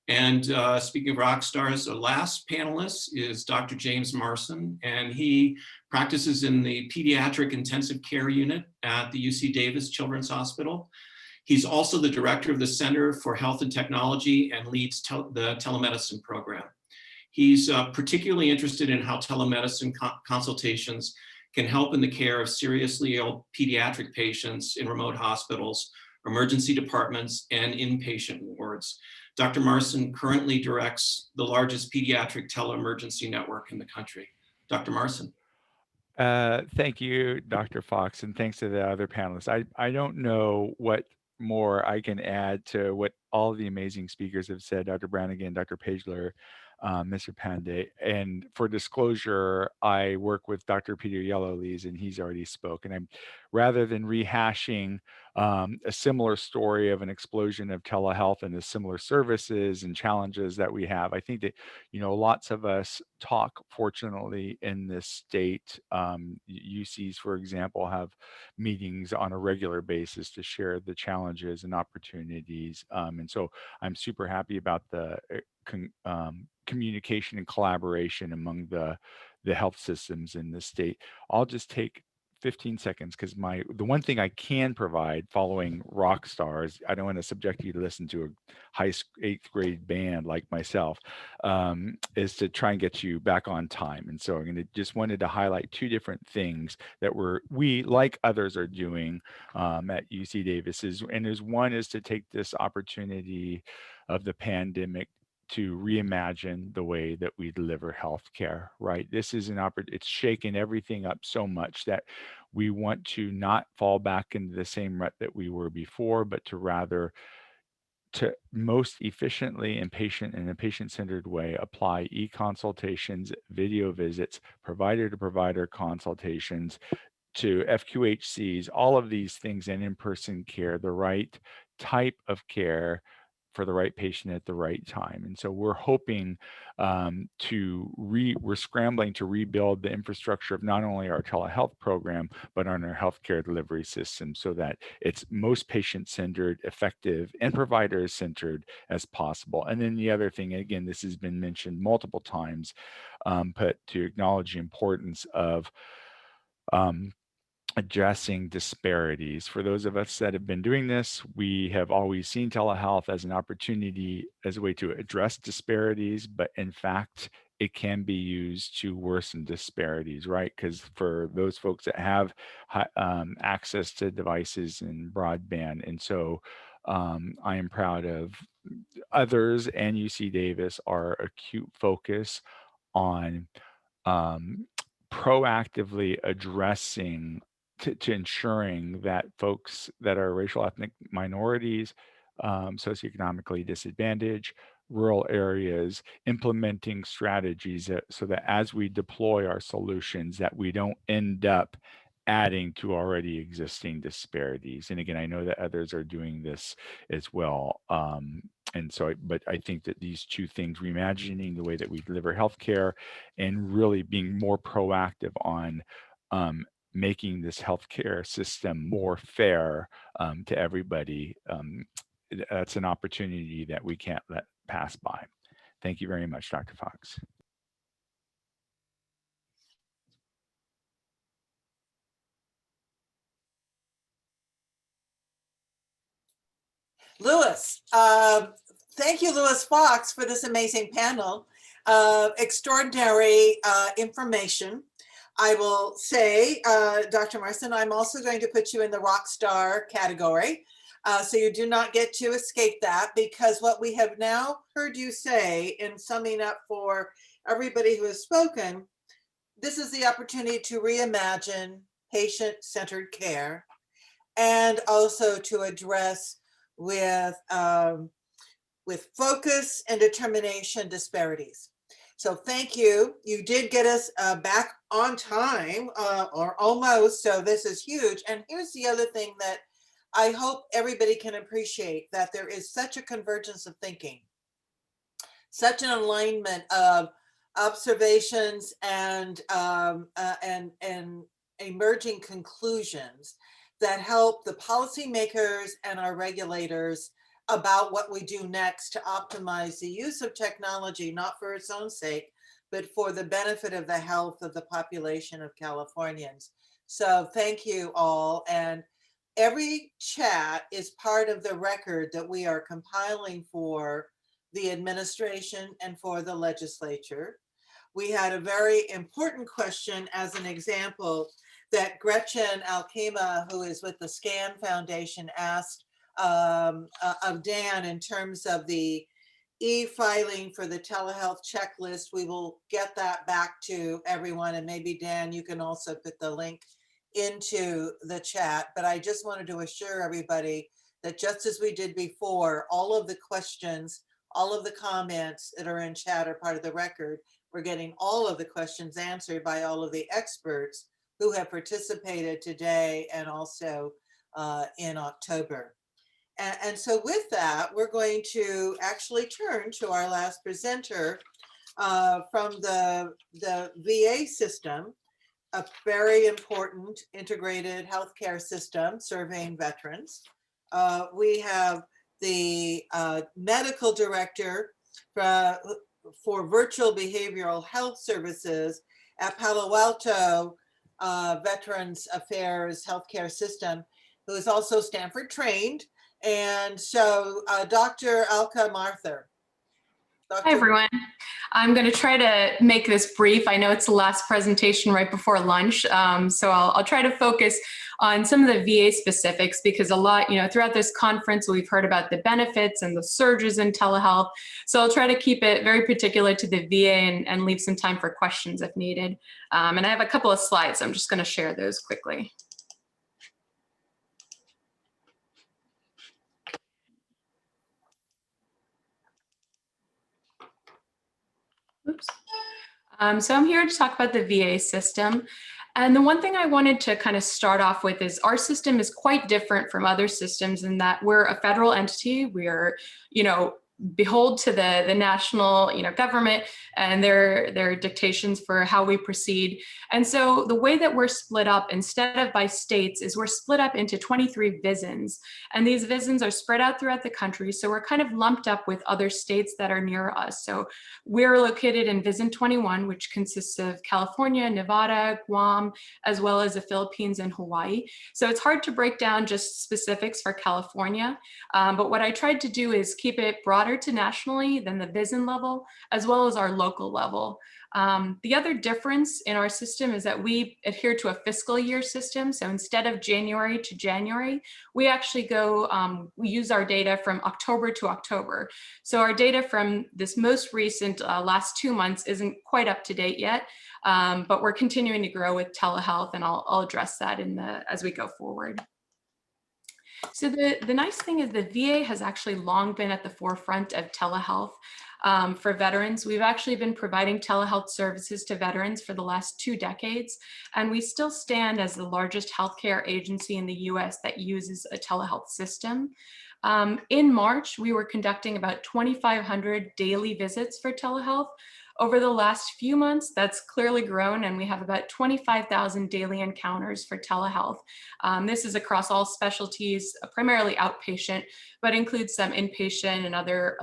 And speaking of rock stars, the last panelist is Dr. James Marson, and he practices in the Pediatric Intensive Care Unit at the UC Davis Children's Hospital. He's also the director of the Center for Health and Technology and leads the telemedicine program. He's particularly interested in how telemedicine consultations can help in the care of seriously ill pediatric patients in remote hospitals, emergency departments, and inpatient wards. Dr. Marson currently directs the largest pediatric teleemergency network in the country. Dr. Marson. Thank you, Dr. Fox, and thanks to the other panelists. I don't know what more I can add to what all the amazing speakers have said, Dr. Brannigan, Dr. Pagler. Mr. Pandey. And for disclosure, I work with Dr. Peter Yellowlees, and he's already spoken. I'm rather than rehashing a similar story of an explosion of telehealth and the similar services and challenges that we have, I think that, you know, lots of us talk, fortunately, in this state. UCs, for example, have meetings on a regular basis to share the challenges and opportunities. And so I'm super happy about the communication and collaboration among the health systems in the state. I'll just take 15 seconds because the one thing I can provide following rock stars, I don't want to subject you to listen to a eighth grade band like myself, is to try and get you back on time. And so I'm going to just wanted to highlight two different things that we like others are doing at UC Davis's. And there's one is to take this opportunity of the pandemic to reimagine the way that we deliver healthcare, right? This is it's shaken everything up so much that we want to not fall back into the same rut that we were before, but to rather to most efficiently and in a patient-centered way, apply e-consultations, video visits, provider-to-provider consultations, to FQHCs, all of these things, and in-person care, the right type of care for the right patient at the right time. And so we're hoping we're scrambling to rebuild the infrastructure of not only our telehealth program, but on our healthcare delivery system so that it's most patient-centered, effective, and provider-centered as possible. And then the other thing, again, this has been mentioned multiple times, but to acknowledge the importance of addressing disparities. For those of us that have been doing this, we have always seen telehealth as an opportunity, as a way to address disparities, but in fact, it can be used to worsen disparities, right? Because for those folks that have access to devices and broadband, and so I am proud of others and UC Davis, our acute focus on proactively addressing to ensuring that folks that are racial ethnic minorities, socioeconomically disadvantaged, rural areas, implementing strategies so that as we deploy our solutions, that we don't end up adding to already existing disparities. And again, I know that others are doing this as well. And so, but I think that these two things, reimagining the way that we deliver healthcare and really being more proactive on making this healthcare system more fair to everybody, that's an opportunity that we can't let pass by. Thank you very much, Dr. Fox. Louis, thank you, Louis Fox, for this amazing panel. Extraordinary information. I will say, Dr. Marston, I'm also going to put you in the rock star category. So you do not get to escape that, because what we have now heard you say in summing up for everybody who has spoken, this is the opportunity to reimagine patient-centered care and also to address with focus and determination disparities. So thank you. You did get us back on time or almost, so this is huge. And here's the other thing that I hope everybody can appreciate, that there is such a convergence of thinking, such an alignment of observations and emerging conclusions that help the policymakers and our regulators about what we do next to optimize the use of technology, not for its own sake, but for the benefit of the health of the population of Californians. So thank you all. And every chat is part of the record that we are compiling for the administration and for the legislature. We had a very important question as an example that Gretchen Alkema, who is with the SCAN Foundation, asked of Dan in terms of the e-filing for the telehealth checklist. We will get that back to everyone, and maybe Dan, you can also put the link into the chat. But I just wanted to assure everybody that just as we did before, all of the questions all of the comments that are in chat are part of the record. We're getting all of the questions answered by all of the experts who have participated today and also in October. And so with that, we're going to actually turn to our last presenter from the VA system, a very important integrated healthcare system serving veterans. We have the medical director for virtual behavioral health services at Palo Alto Veterans Affairs Healthcare System, who is also Stanford trained. And so Dr. Alka Marther. Hi, everyone. I'm going to try to make this brief. I know it's the last presentation right before lunch, so I'll try to focus on some of the VA specifics, because a lot, throughout this conference, we've heard about the benefits and the surges in telehealth. So I'll try to keep it very particular to the VA and leave some time for questions if needed. And I have a couple of slides, so I'm just going to share those quickly. Oops. So I'm here to talk about the VA system. And the one thing I wanted to kind of start off with is our system is quite different from other systems in that we're a federal entity. We're, behold to the national, government and their dictations for how we proceed. And so the way that we're split up, instead of by states, is we're split up into 23 VISNs. And these VISNs are spread out throughout the country. So we're kind of lumped up with other states that are near us. So we're located in VISN 21, which consists of California, Nevada, Guam, as well as the Philippines and Hawaii. So it's hard to break down just specifics for California. But what I tried to do is keep it broader to nationally than the VISN level, as well as our local level. The other difference in our system is that we adhere to a fiscal year system. So instead of January to January, we actually we use our data from October to October. So our data from this most recent last 2 months isn't quite up to date yet, but we're continuing to grow with telehealth, and I'll address that as we go forward. So the nice thing is the VA has actually long been at the forefront of telehealth for veterans. We've actually been providing telehealth services to veterans for the last 2 decades, and we still stand as the largest healthcare agency in the US that uses a telehealth system. In March, we were conducting about 2,500 daily visits for telehealth. Over the last few months, that's clearly grown, and we have about 25,000 daily encounters for telehealth. This is across all specialties, primarily outpatient, but includes some inpatient and other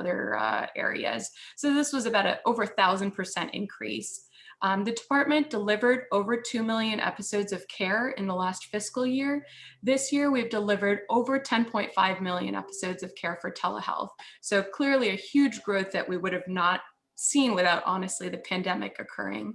areas. So this was about over 1,000% increase. The department delivered over 2 million episodes of care in the last fiscal year. This year, we've delivered over 10.5 million episodes of care for telehealth. So clearly a huge growth that we would have not seen without, honestly, the pandemic occurring.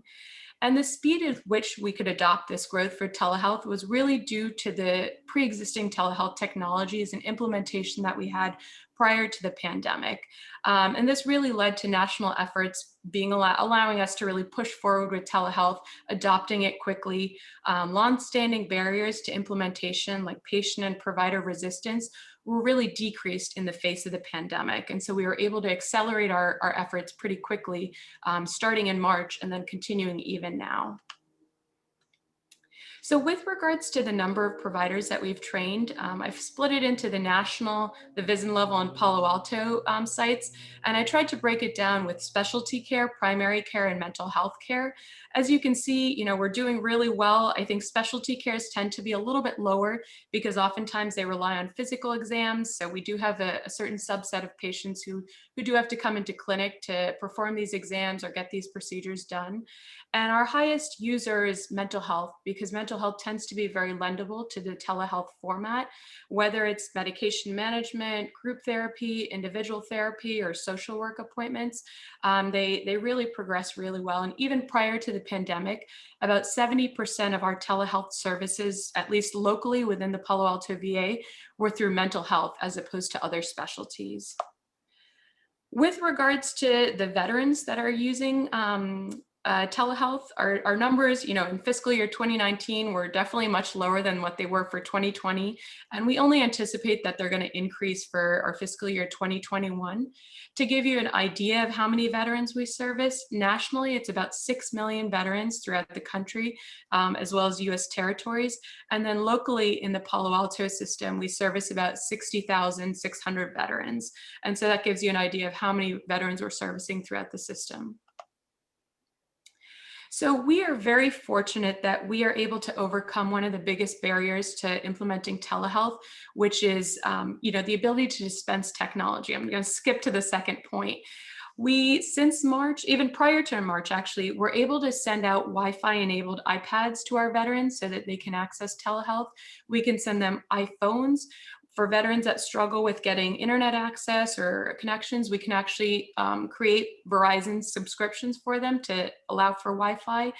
And the speed at which we could adopt this growth for telehealth was really due to the pre-existing telehealth technologies and implementation that we had prior to the pandemic. And this really led to national efforts allowing us to really push forward with telehealth, adopting it quickly. Longstanding barriers to implementation, like patient and provider resistance, were really decreased in the face of the pandemic. And so we were able to accelerate our efforts pretty quickly, starting in March and then continuing even now. So with regards to the number of providers that we've trained, I've split it into the national, the VISN level, and Palo Alto sites. And I tried to break it down with specialty care, primary care, and mental health care. As you can see, we're doing really well. I think specialty cares tend to be a little bit lower because oftentimes they rely on physical exams. So we do have a certain subset of patients who do have to come into clinic to perform these exams or get these procedures done. And our highest user is mental health, because mental health tends to be very lendable to the telehealth format, whether it's medication management, group therapy, individual therapy, or social work appointments. They really progress really well. And even prior to the pandemic, about 70% of our telehealth services, at least locally within the Palo Alto VA, were through mental health as opposed to other specialties. With regards to the veterans that are using telehealth, our numbers, in fiscal year 2019 were definitely much lower than what they were for 2020. And we only anticipate that they're going to increase for our fiscal year 2021. To give you an idea of how many veterans we service, nationally, it's about 6 million veterans throughout the country, as well as US territories. And then locally in the Palo Alto system, we service about 60,600 veterans. And so that gives you an idea of how many veterans we're servicing throughout the system. So we are very fortunate that we are able to overcome one of the biggest barriers to implementing telehealth, which is the ability to dispense technology. I'm going to skip to the second point. We, since March, even prior to March actually, were able to send out Wi-Fi enabled iPads to our veterans so that they can access telehealth. We can send them iPhones. For veterans that struggle with getting internet access or connections, we can actually create Verizon subscriptions for them to allow for Wi-Fi.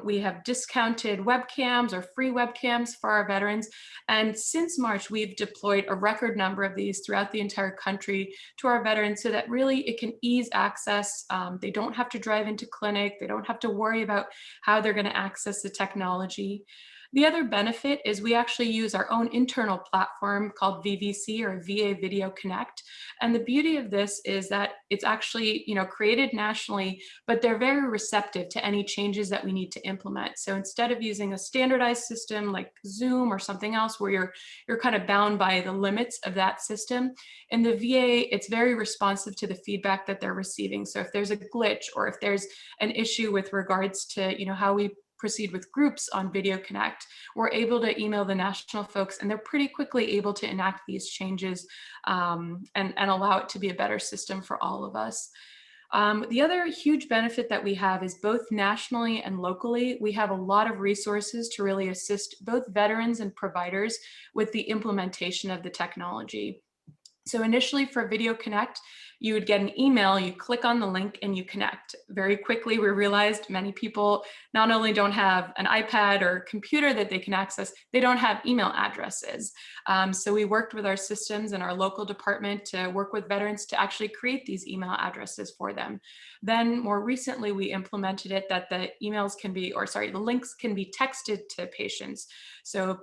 We have discounted webcams or free webcams for our veterans. And since March, we've deployed a record number of these throughout the entire country to our veterans so that really it can ease access. They don't have to drive into clinic. They don't have to worry about how they're going to access the technology. The other benefit is we actually use our own internal platform called VVC, or VA Video Connect. And the beauty of this is that it's actually, created nationally, but they're very receptive to any changes that we need to implement. So instead of using a standardized system like Zoom or something else where you're kind of bound by the limits of that system, in the VA, it's very responsive to the feedback that they're receiving. So if there's a glitch or if there's an issue with regards to, how we proceed with groups on Video Connect, we're able to email the national folks and they're pretty quickly able to enact these changes and allow it to be a better system for all of us. The other huge benefit that we have is both nationally and locally, we have a lot of resources to really assist both veterans and providers with the implementation of the technology. So initially for Video Connect, you would get an email, you click on the link and you connect. Very quickly, we realized many people not only don't have an iPad or computer that they can access, they don't have email addresses. So we worked with our systems and our local department to work with veterans to actually create these email addresses for them. Then more recently, we implemented it that the the links can be texted to patients. So,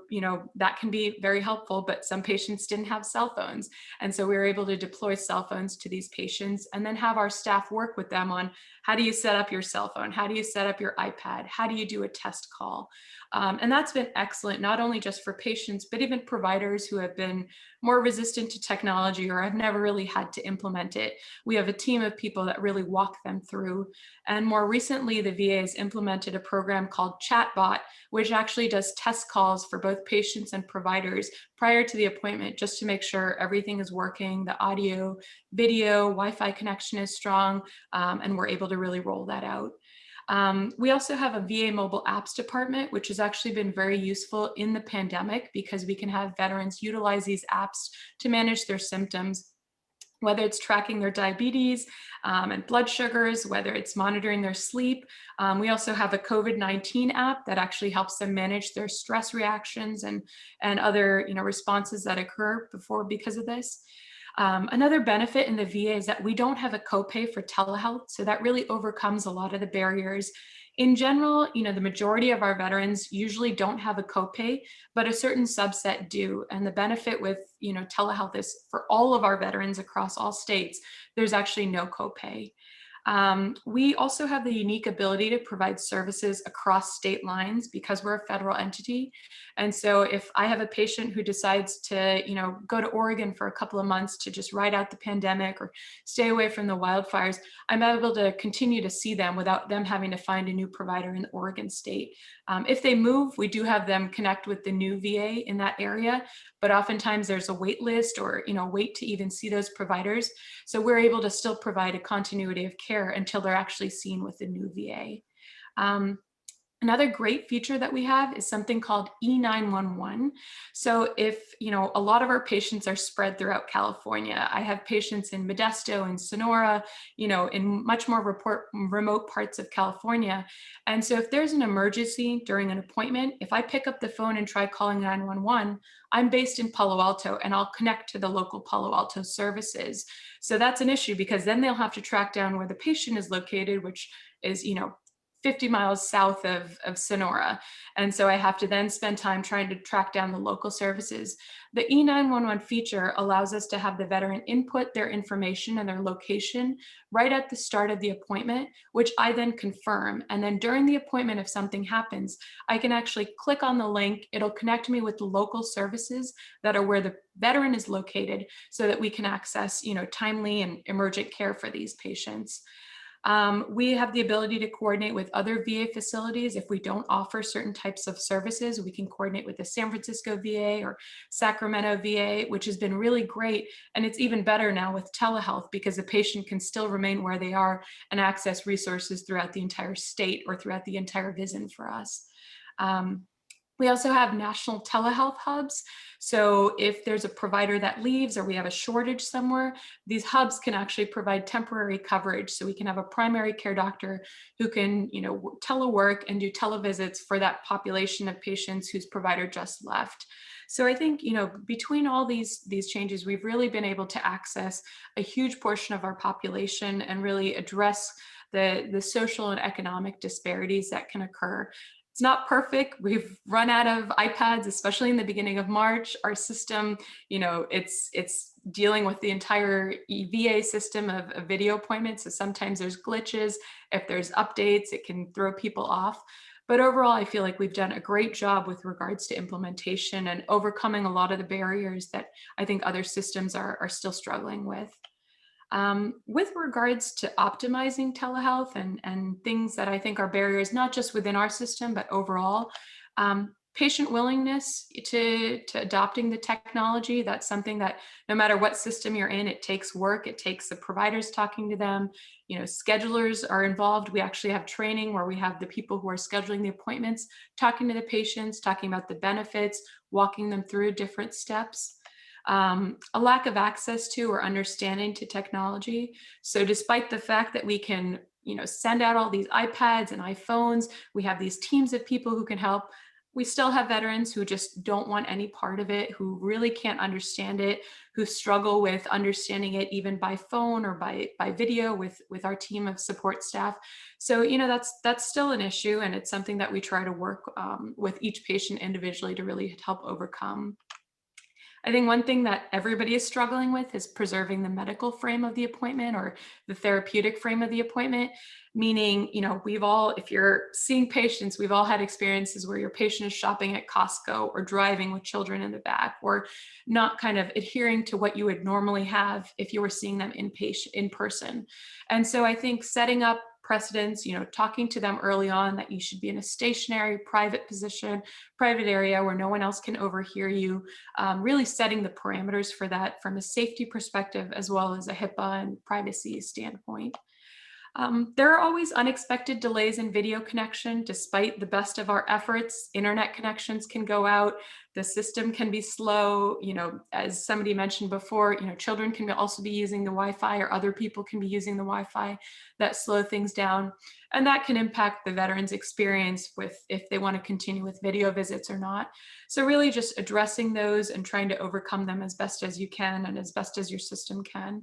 that can be very helpful, but some patients didn't have cell phones. And so we were able to deploy cell phones to these patients and then have our staff work with them on how do you set up your cell phone? How do you set up your iPad? How do you do a test call? And that's been excellent, not only just for patients, but even providers who have been more resistant to technology or have never really had to implement it. We have a team of people that really walk them through. And more recently, the VA has implemented a program called Chatbot, which actually does test calls for both patients and providers prior to the appointment, just to make sure everything is working, the audio, video, Wi-Fi connection is strong, and we're able to really roll that out. We also have a VA mobile apps department, which has actually been very useful in the pandemic because we can have veterans utilize these apps to manage their symptoms, whether it's tracking their diabetes and blood sugars, whether it's monitoring their sleep. We also have a COVID-19 app that actually helps them manage their stress reactions and other responses that occur because of this. Another benefit in the VA is that we don't have a copay for telehealth, so that really overcomes a lot of the barriers. In general, the majority of our veterans usually don't have a copay, but a certain subset do. And the benefit with, telehealth is for all of our veterans across all states, there's actually no copay. We also have the unique ability to provide services across state lines because we're a federal entity. And so if I have a patient who decides to, go to Oregon for a couple of months to just ride out the pandemic or stay away from the wildfires, I'm able to continue to see them without them having to find a new provider in the Oregon state. If they move, we do have them connect with the new VA in that area, but oftentimes there's a wait list or, wait to even see those providers. So we're able to still provide a continuity of care until they're actually seen with the new VA. Another great feature that we have is something called E911. So if, a lot of our patients are spread throughout California. I have patients in Modesto and Sonora, in much more remote parts of California. And so if there's an emergency during an appointment, if I pick up the phone and try calling 911, I'm based in Palo Alto and I'll connect to the local Palo Alto services. So that's an issue because then they'll have to track down where the patient is located, which is, 50 miles south of Sonora. And so I have to then spend time trying to track down the local services. The E911 feature allows us to have the veteran input their information and their location right at the start of the appointment, which I then confirm. And then during the appointment, if something happens, I can actually click on the link. It'll connect me with the local services that are where the veteran is located so that we can access, timely and emergent care for these patients. We have the ability to coordinate with other VA facilities. If we don't offer certain types of services, we can coordinate with the San Francisco VA or Sacramento VA, which has been really great. And it's even better now with telehealth because the patient can still remain where they are and access resources throughout the entire state or throughout the entire visit for us. We also have national telehealth hubs. So if there's a provider that leaves or we have a shortage somewhere, these hubs can actually provide temporary coverage. So we can have a primary care doctor who can, telework and do televisits for that population of patients whose provider just left. So I think, between all these changes, we've really been able to access a huge portion of our population and really address the social and economic disparities that can occur. It's not perfect. We've run out of iPads, especially in the beginning of March. Our system, it's dealing with the entire VA system of video appointments. So sometimes there's glitches. If there's updates, it can throw people off. But overall, I feel like we've done a great job with regards to implementation and overcoming a lot of the barriers that I think other systems are still struggling with. With regards to optimizing telehealth and things that I think are barriers, not just within our system, but overall, patient willingness to adopting the technology. That's something that no matter what system you're in, it takes work. It takes the providers talking to them. Schedulers are involved. We actually have training where we have the people who are scheduling the appointments, talking to the patients, talking about the benefits, walking them through different steps. A lack of access to or understanding to technology. So despite the fact that we can, send out all these iPads and iPhones, we have these teams of people who can help, we still have veterans who just don't want any part of it, who really can't understand it, who struggle with understanding it even by phone or by video with our team of support staff. So, that's still an issue, and it's something that we try to work with each patient individually to really help overcome. I think one thing that everybody is struggling with is preserving the medical frame of the appointment or the therapeutic frame of the appointment, meaning, if you're seeing patients, we've all had experiences where your patient is shopping at Costco or driving with children in the back or not kind of adhering to what you would normally have if you were seeing them in person. And so I think setting up precedents, talking to them early on that you should be in a stationary, private position, private area where no one else can overhear you, really setting the parameters for that from a safety perspective as well as a HIPAA and privacy standpoint. There are always unexpected delays in video connection. Despite the best of our efforts, internet connections can go out, the system can be slow. As somebody mentioned before, children can also be using the Wi-Fi or other people can be using the Wi-Fi that slow things down. And that can impact the veteran's experience with if they want to continue with video visits or not. So really just addressing those and trying to overcome them as best as you can and as best as your system can.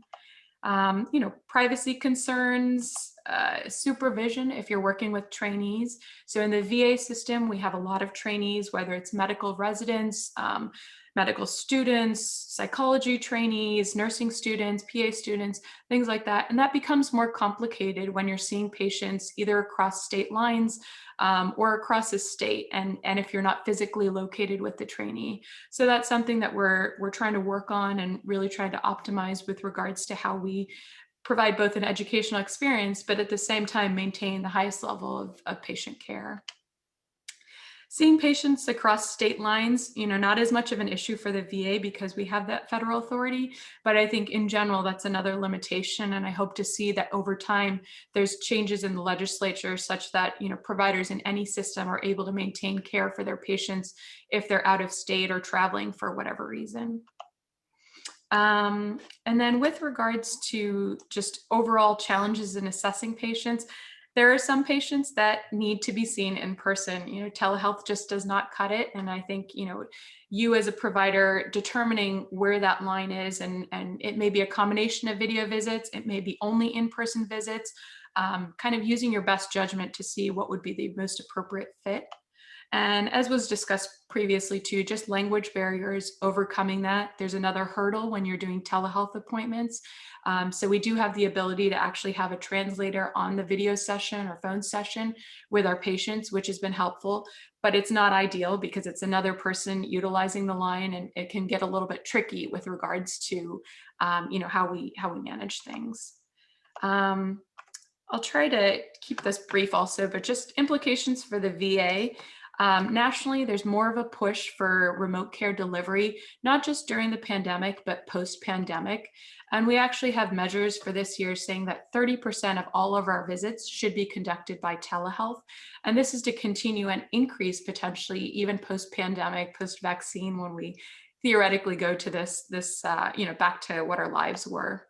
Privacy concerns, supervision if you're working with trainees. So in the VA system, we have a lot of trainees, whether it's medical residents, medical students, psychology trainees, nursing students, PA students, things like that. And that becomes more complicated when you're seeing patients either across state lines or across a state, and if you're not physically located with the trainee. So that's something that we're trying to work on and really trying to optimize with regards to how we provide both an educational experience, but at the same time maintain the highest level of patient care. Seeing patients across state lines, not as much of an issue for the VA because we have that federal authority, but I think in general, that's another limitation. And I hope to see that over time, there's changes in the legislature such that, providers in any system are able to maintain care for their patients if they're out of state or traveling for whatever reason. And then with regards to just overall challenges in assessing patients, there are some patients that need to be seen in person. Telehealth just does not cut it. And I think, you as a provider determining where that line is, and it may be a combination of video visits, it may be only in-person visits. kind of using your best judgment to see what would be the most appropriate fit. And as was discussed previously too, just language barriers, overcoming that. There's another hurdle when you're doing telehealth appointments. So we do have the ability to actually have a translator on the video session or phone session with our patients, which has been helpful, but it's not ideal because it's another person utilizing the line, and it can get a little bit tricky with regards to how we manage things. I'll try to keep this brief also, but just implications for the VA. Nationally, there's more of a push for remote care delivery, not just during the pandemic, but post-pandemic. And we actually have measures for this year saying that 30% of all of our visits should be conducted by telehealth. And this is to continue and increase potentially even post-pandemic, post-vaccine, when we theoretically go to this back to what our lives were.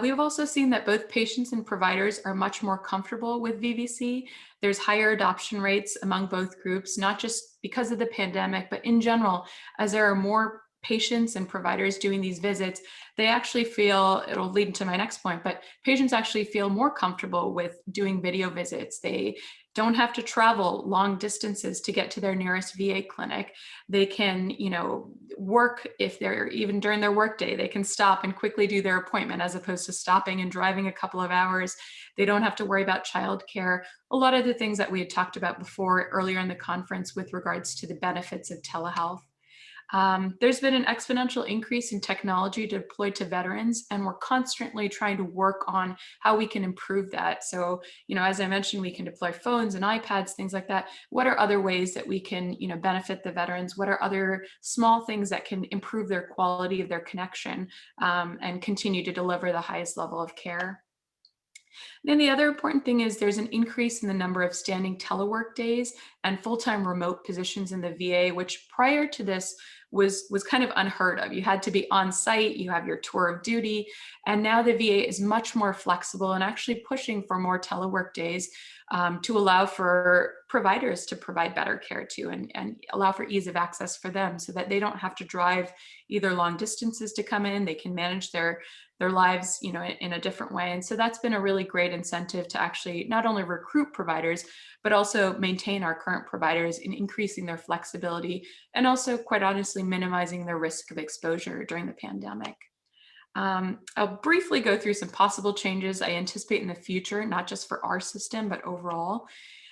We have also seen that both patients and providers are much more comfortable with VVC. There's higher adoption rates among both groups, not just because of the pandemic, but in general, as there are more patients and providers doing these visits, they actually feel, it'll lead to my next point, but patients actually feel more comfortable with doing video visits. They don't have to travel long distances to get to their nearest VA clinic. They can, work, if they're even during their workday, they can stop and quickly do their appointment as opposed to stopping and driving a couple of hours. They don't have to worry about childcare. A lot of the things that we had talked about before earlier in the conference with regards to the benefits of telehealth. There's been an exponential increase in technology deployed to veterans, and we're constantly trying to work on how we can improve that. So, as I mentioned, we can deploy phones and iPads, things like that. What are other ways that we can, benefit the veterans? What are other small things that can improve their quality of their connection and continue to deliver the highest level of care? Then the other important thing is there's an increase in the number of standing telework days and full-time remote positions in the VA, which prior to this was kind of unheard of. You had to be on site, you have your tour of duty, and now the VA is much more flexible and actually pushing for more telework days to allow for providers to provide better care to and allow for ease of access for them so that they don't have to drive either long distances to come in. They can manage their lives, in a different way. And so that's been a really great incentive to actually not only recruit providers, but also maintain our current providers in increasing their flexibility and also, quite honestly, minimizing their risk of exposure during the pandemic. I'll briefly go through some possible changes I anticipate in the future, not just for our system, but overall.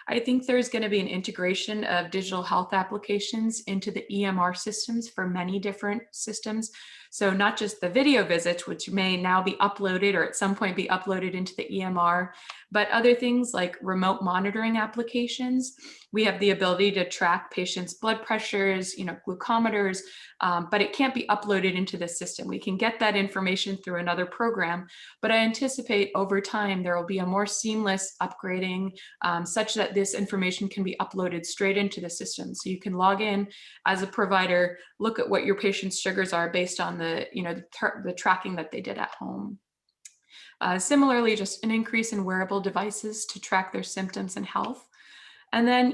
I think there's going to be an integration of digital health applications into the EMR systems for many different systems. So not just the video visits, which may now be uploaded or at some point be uploaded into the EMR, but other things like remote monitoring applications. We have the ability to track patients' blood pressures, glucometers, but it can't be uploaded into the system. We can get that information through another program, but I anticipate over time there will be a more seamless upgrading such that this information can be uploaded straight into the system. So you can log in as a provider, look at what your patient's sugars are based on the tracking that they did at home. Similarly, just an increase in wearable devices to track their symptoms and health. And then,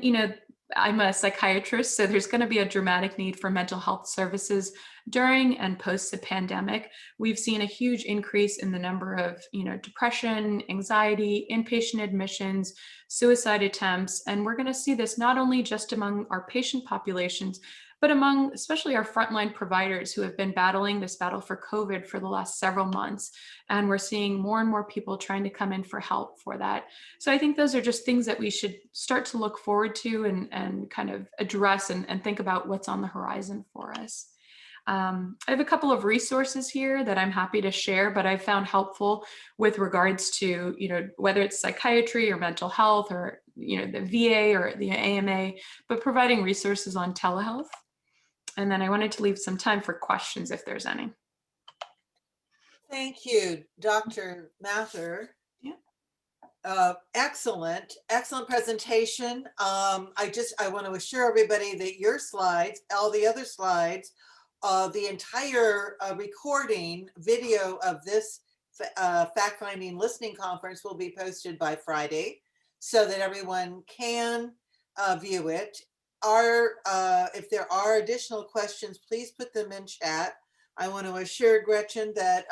I'm a psychiatrist, so there's going to be a dramatic need for mental health services during and post the pandemic. We've seen a huge increase in the number of, depression, anxiety, inpatient admissions, suicide attempts, and we're going to see this not only just among our patient populations, but among especially our frontline providers who have been battling this battle for COVID for the last several months. And we're seeing more and more people trying to come in for help for that. So I think those are just things that we should start to look forward to and kind of address and think about what's on the horizon for us. I have a couple of resources here that I'm happy to share, but I've found helpful with regards to, whether it's psychiatry or mental health or, the VA or the AMA, but providing resources on telehealth. And then I wanted to leave some time for questions if there's any. Thank you, Dr. Mather. Yeah. Excellent presentation. I want to assure everybody that your slides, all the other slides, the entire recording video of this fact-finding listening conference will be posted by Friday so that everyone can view it. If there are additional questions, please put them in chat. I want to assure Gretchen that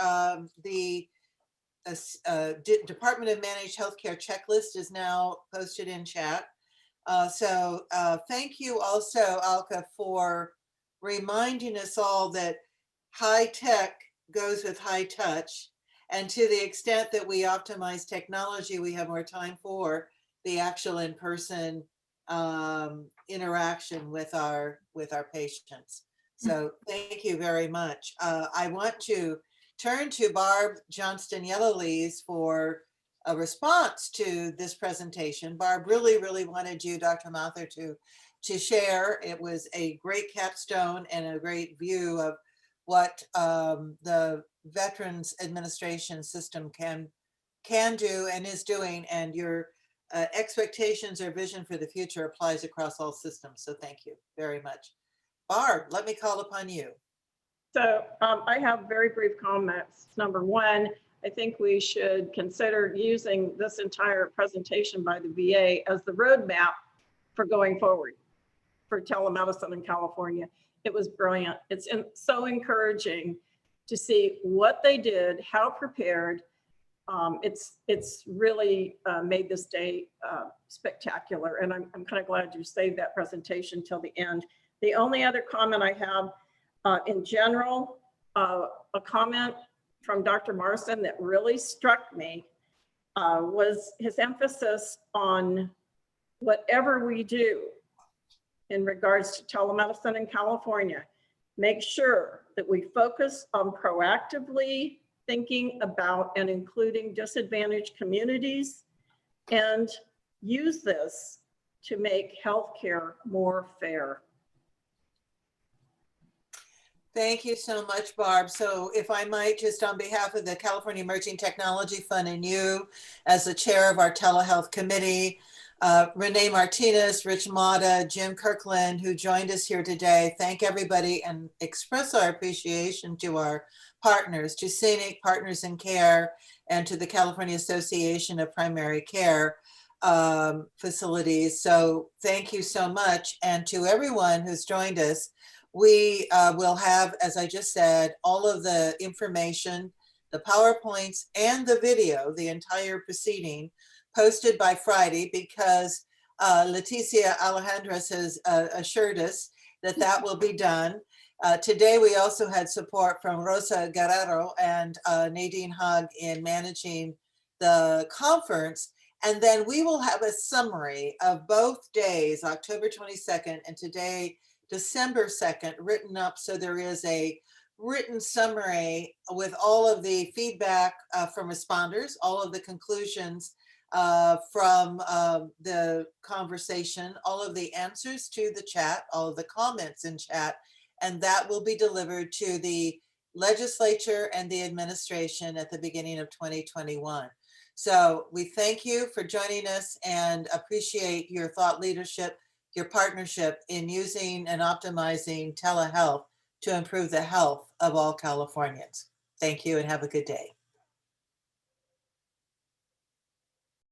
the Department of Managed Healthcare checklist is now posted in chat. So thank you also, Alka, for reminding us all that high tech goes with high touch. And to the extent that we optimize technology, we have more time for the actual in-person interaction with our patients. So thank you very much. I want to turn to Barb Johnston-Yellowlees for a response to this presentation. Barb really wanted you, Dr. Mather, to share. It was a great capstone and a great view of what the Veterans Administration system can do and is doing, and your expectations or vision for the future applies across all systems. So thank you very much. Barb, let me call upon you. So I have very brief comments. Number one, I think we should consider using this entire presentation by the VA as the roadmap for going forward for telemedicine in California. It was brilliant. It's so encouraging to see what they did, how prepared. It's really made this day spectacular, and I'm kind of glad you saved that presentation till the end. The only other comment I have in general, a comment from Dr. Marson that really struck me was his emphasis on whatever we do in regards to telemedicine in California, make sure that we focus on proactively thinking about and including disadvantaged communities and use this to make healthcare more fair. Thank you so much, Barb. So if I might, just on behalf of the California Emerging Technology Fund and you as the chair of our telehealth committee, Renee Martinez, Rich Mata, Jim Kirkland, who joined us here today, thank everybody and express our appreciation to our partners, to Scenic Partners in Care, and to the California Association of Primary Care Facilities. So thank you so much. And to everyone who's joined us, we will have, as I just said, all of the information, the PowerPoints and the video, the entire proceeding, posted by Friday, because Leticia Alejandras has assured us that that will be done. Today, we also had support from Rosa Guerrero and Nadine Hogg in managing the conference. And then we will have a summary of both days, October 22nd and today, December 2nd, written up. So there is a written summary with all of the feedback from responders, all of the conclusions from the conversation, all of the answers to the chat, all of the comments in chat, and that will be delivered to the legislature and the administration at the beginning of 2021. So we thank you for joining us and appreciate your thought leadership, your partnership in using and optimizing telehealth to improve the health of all Californians. Thank you and have a good day.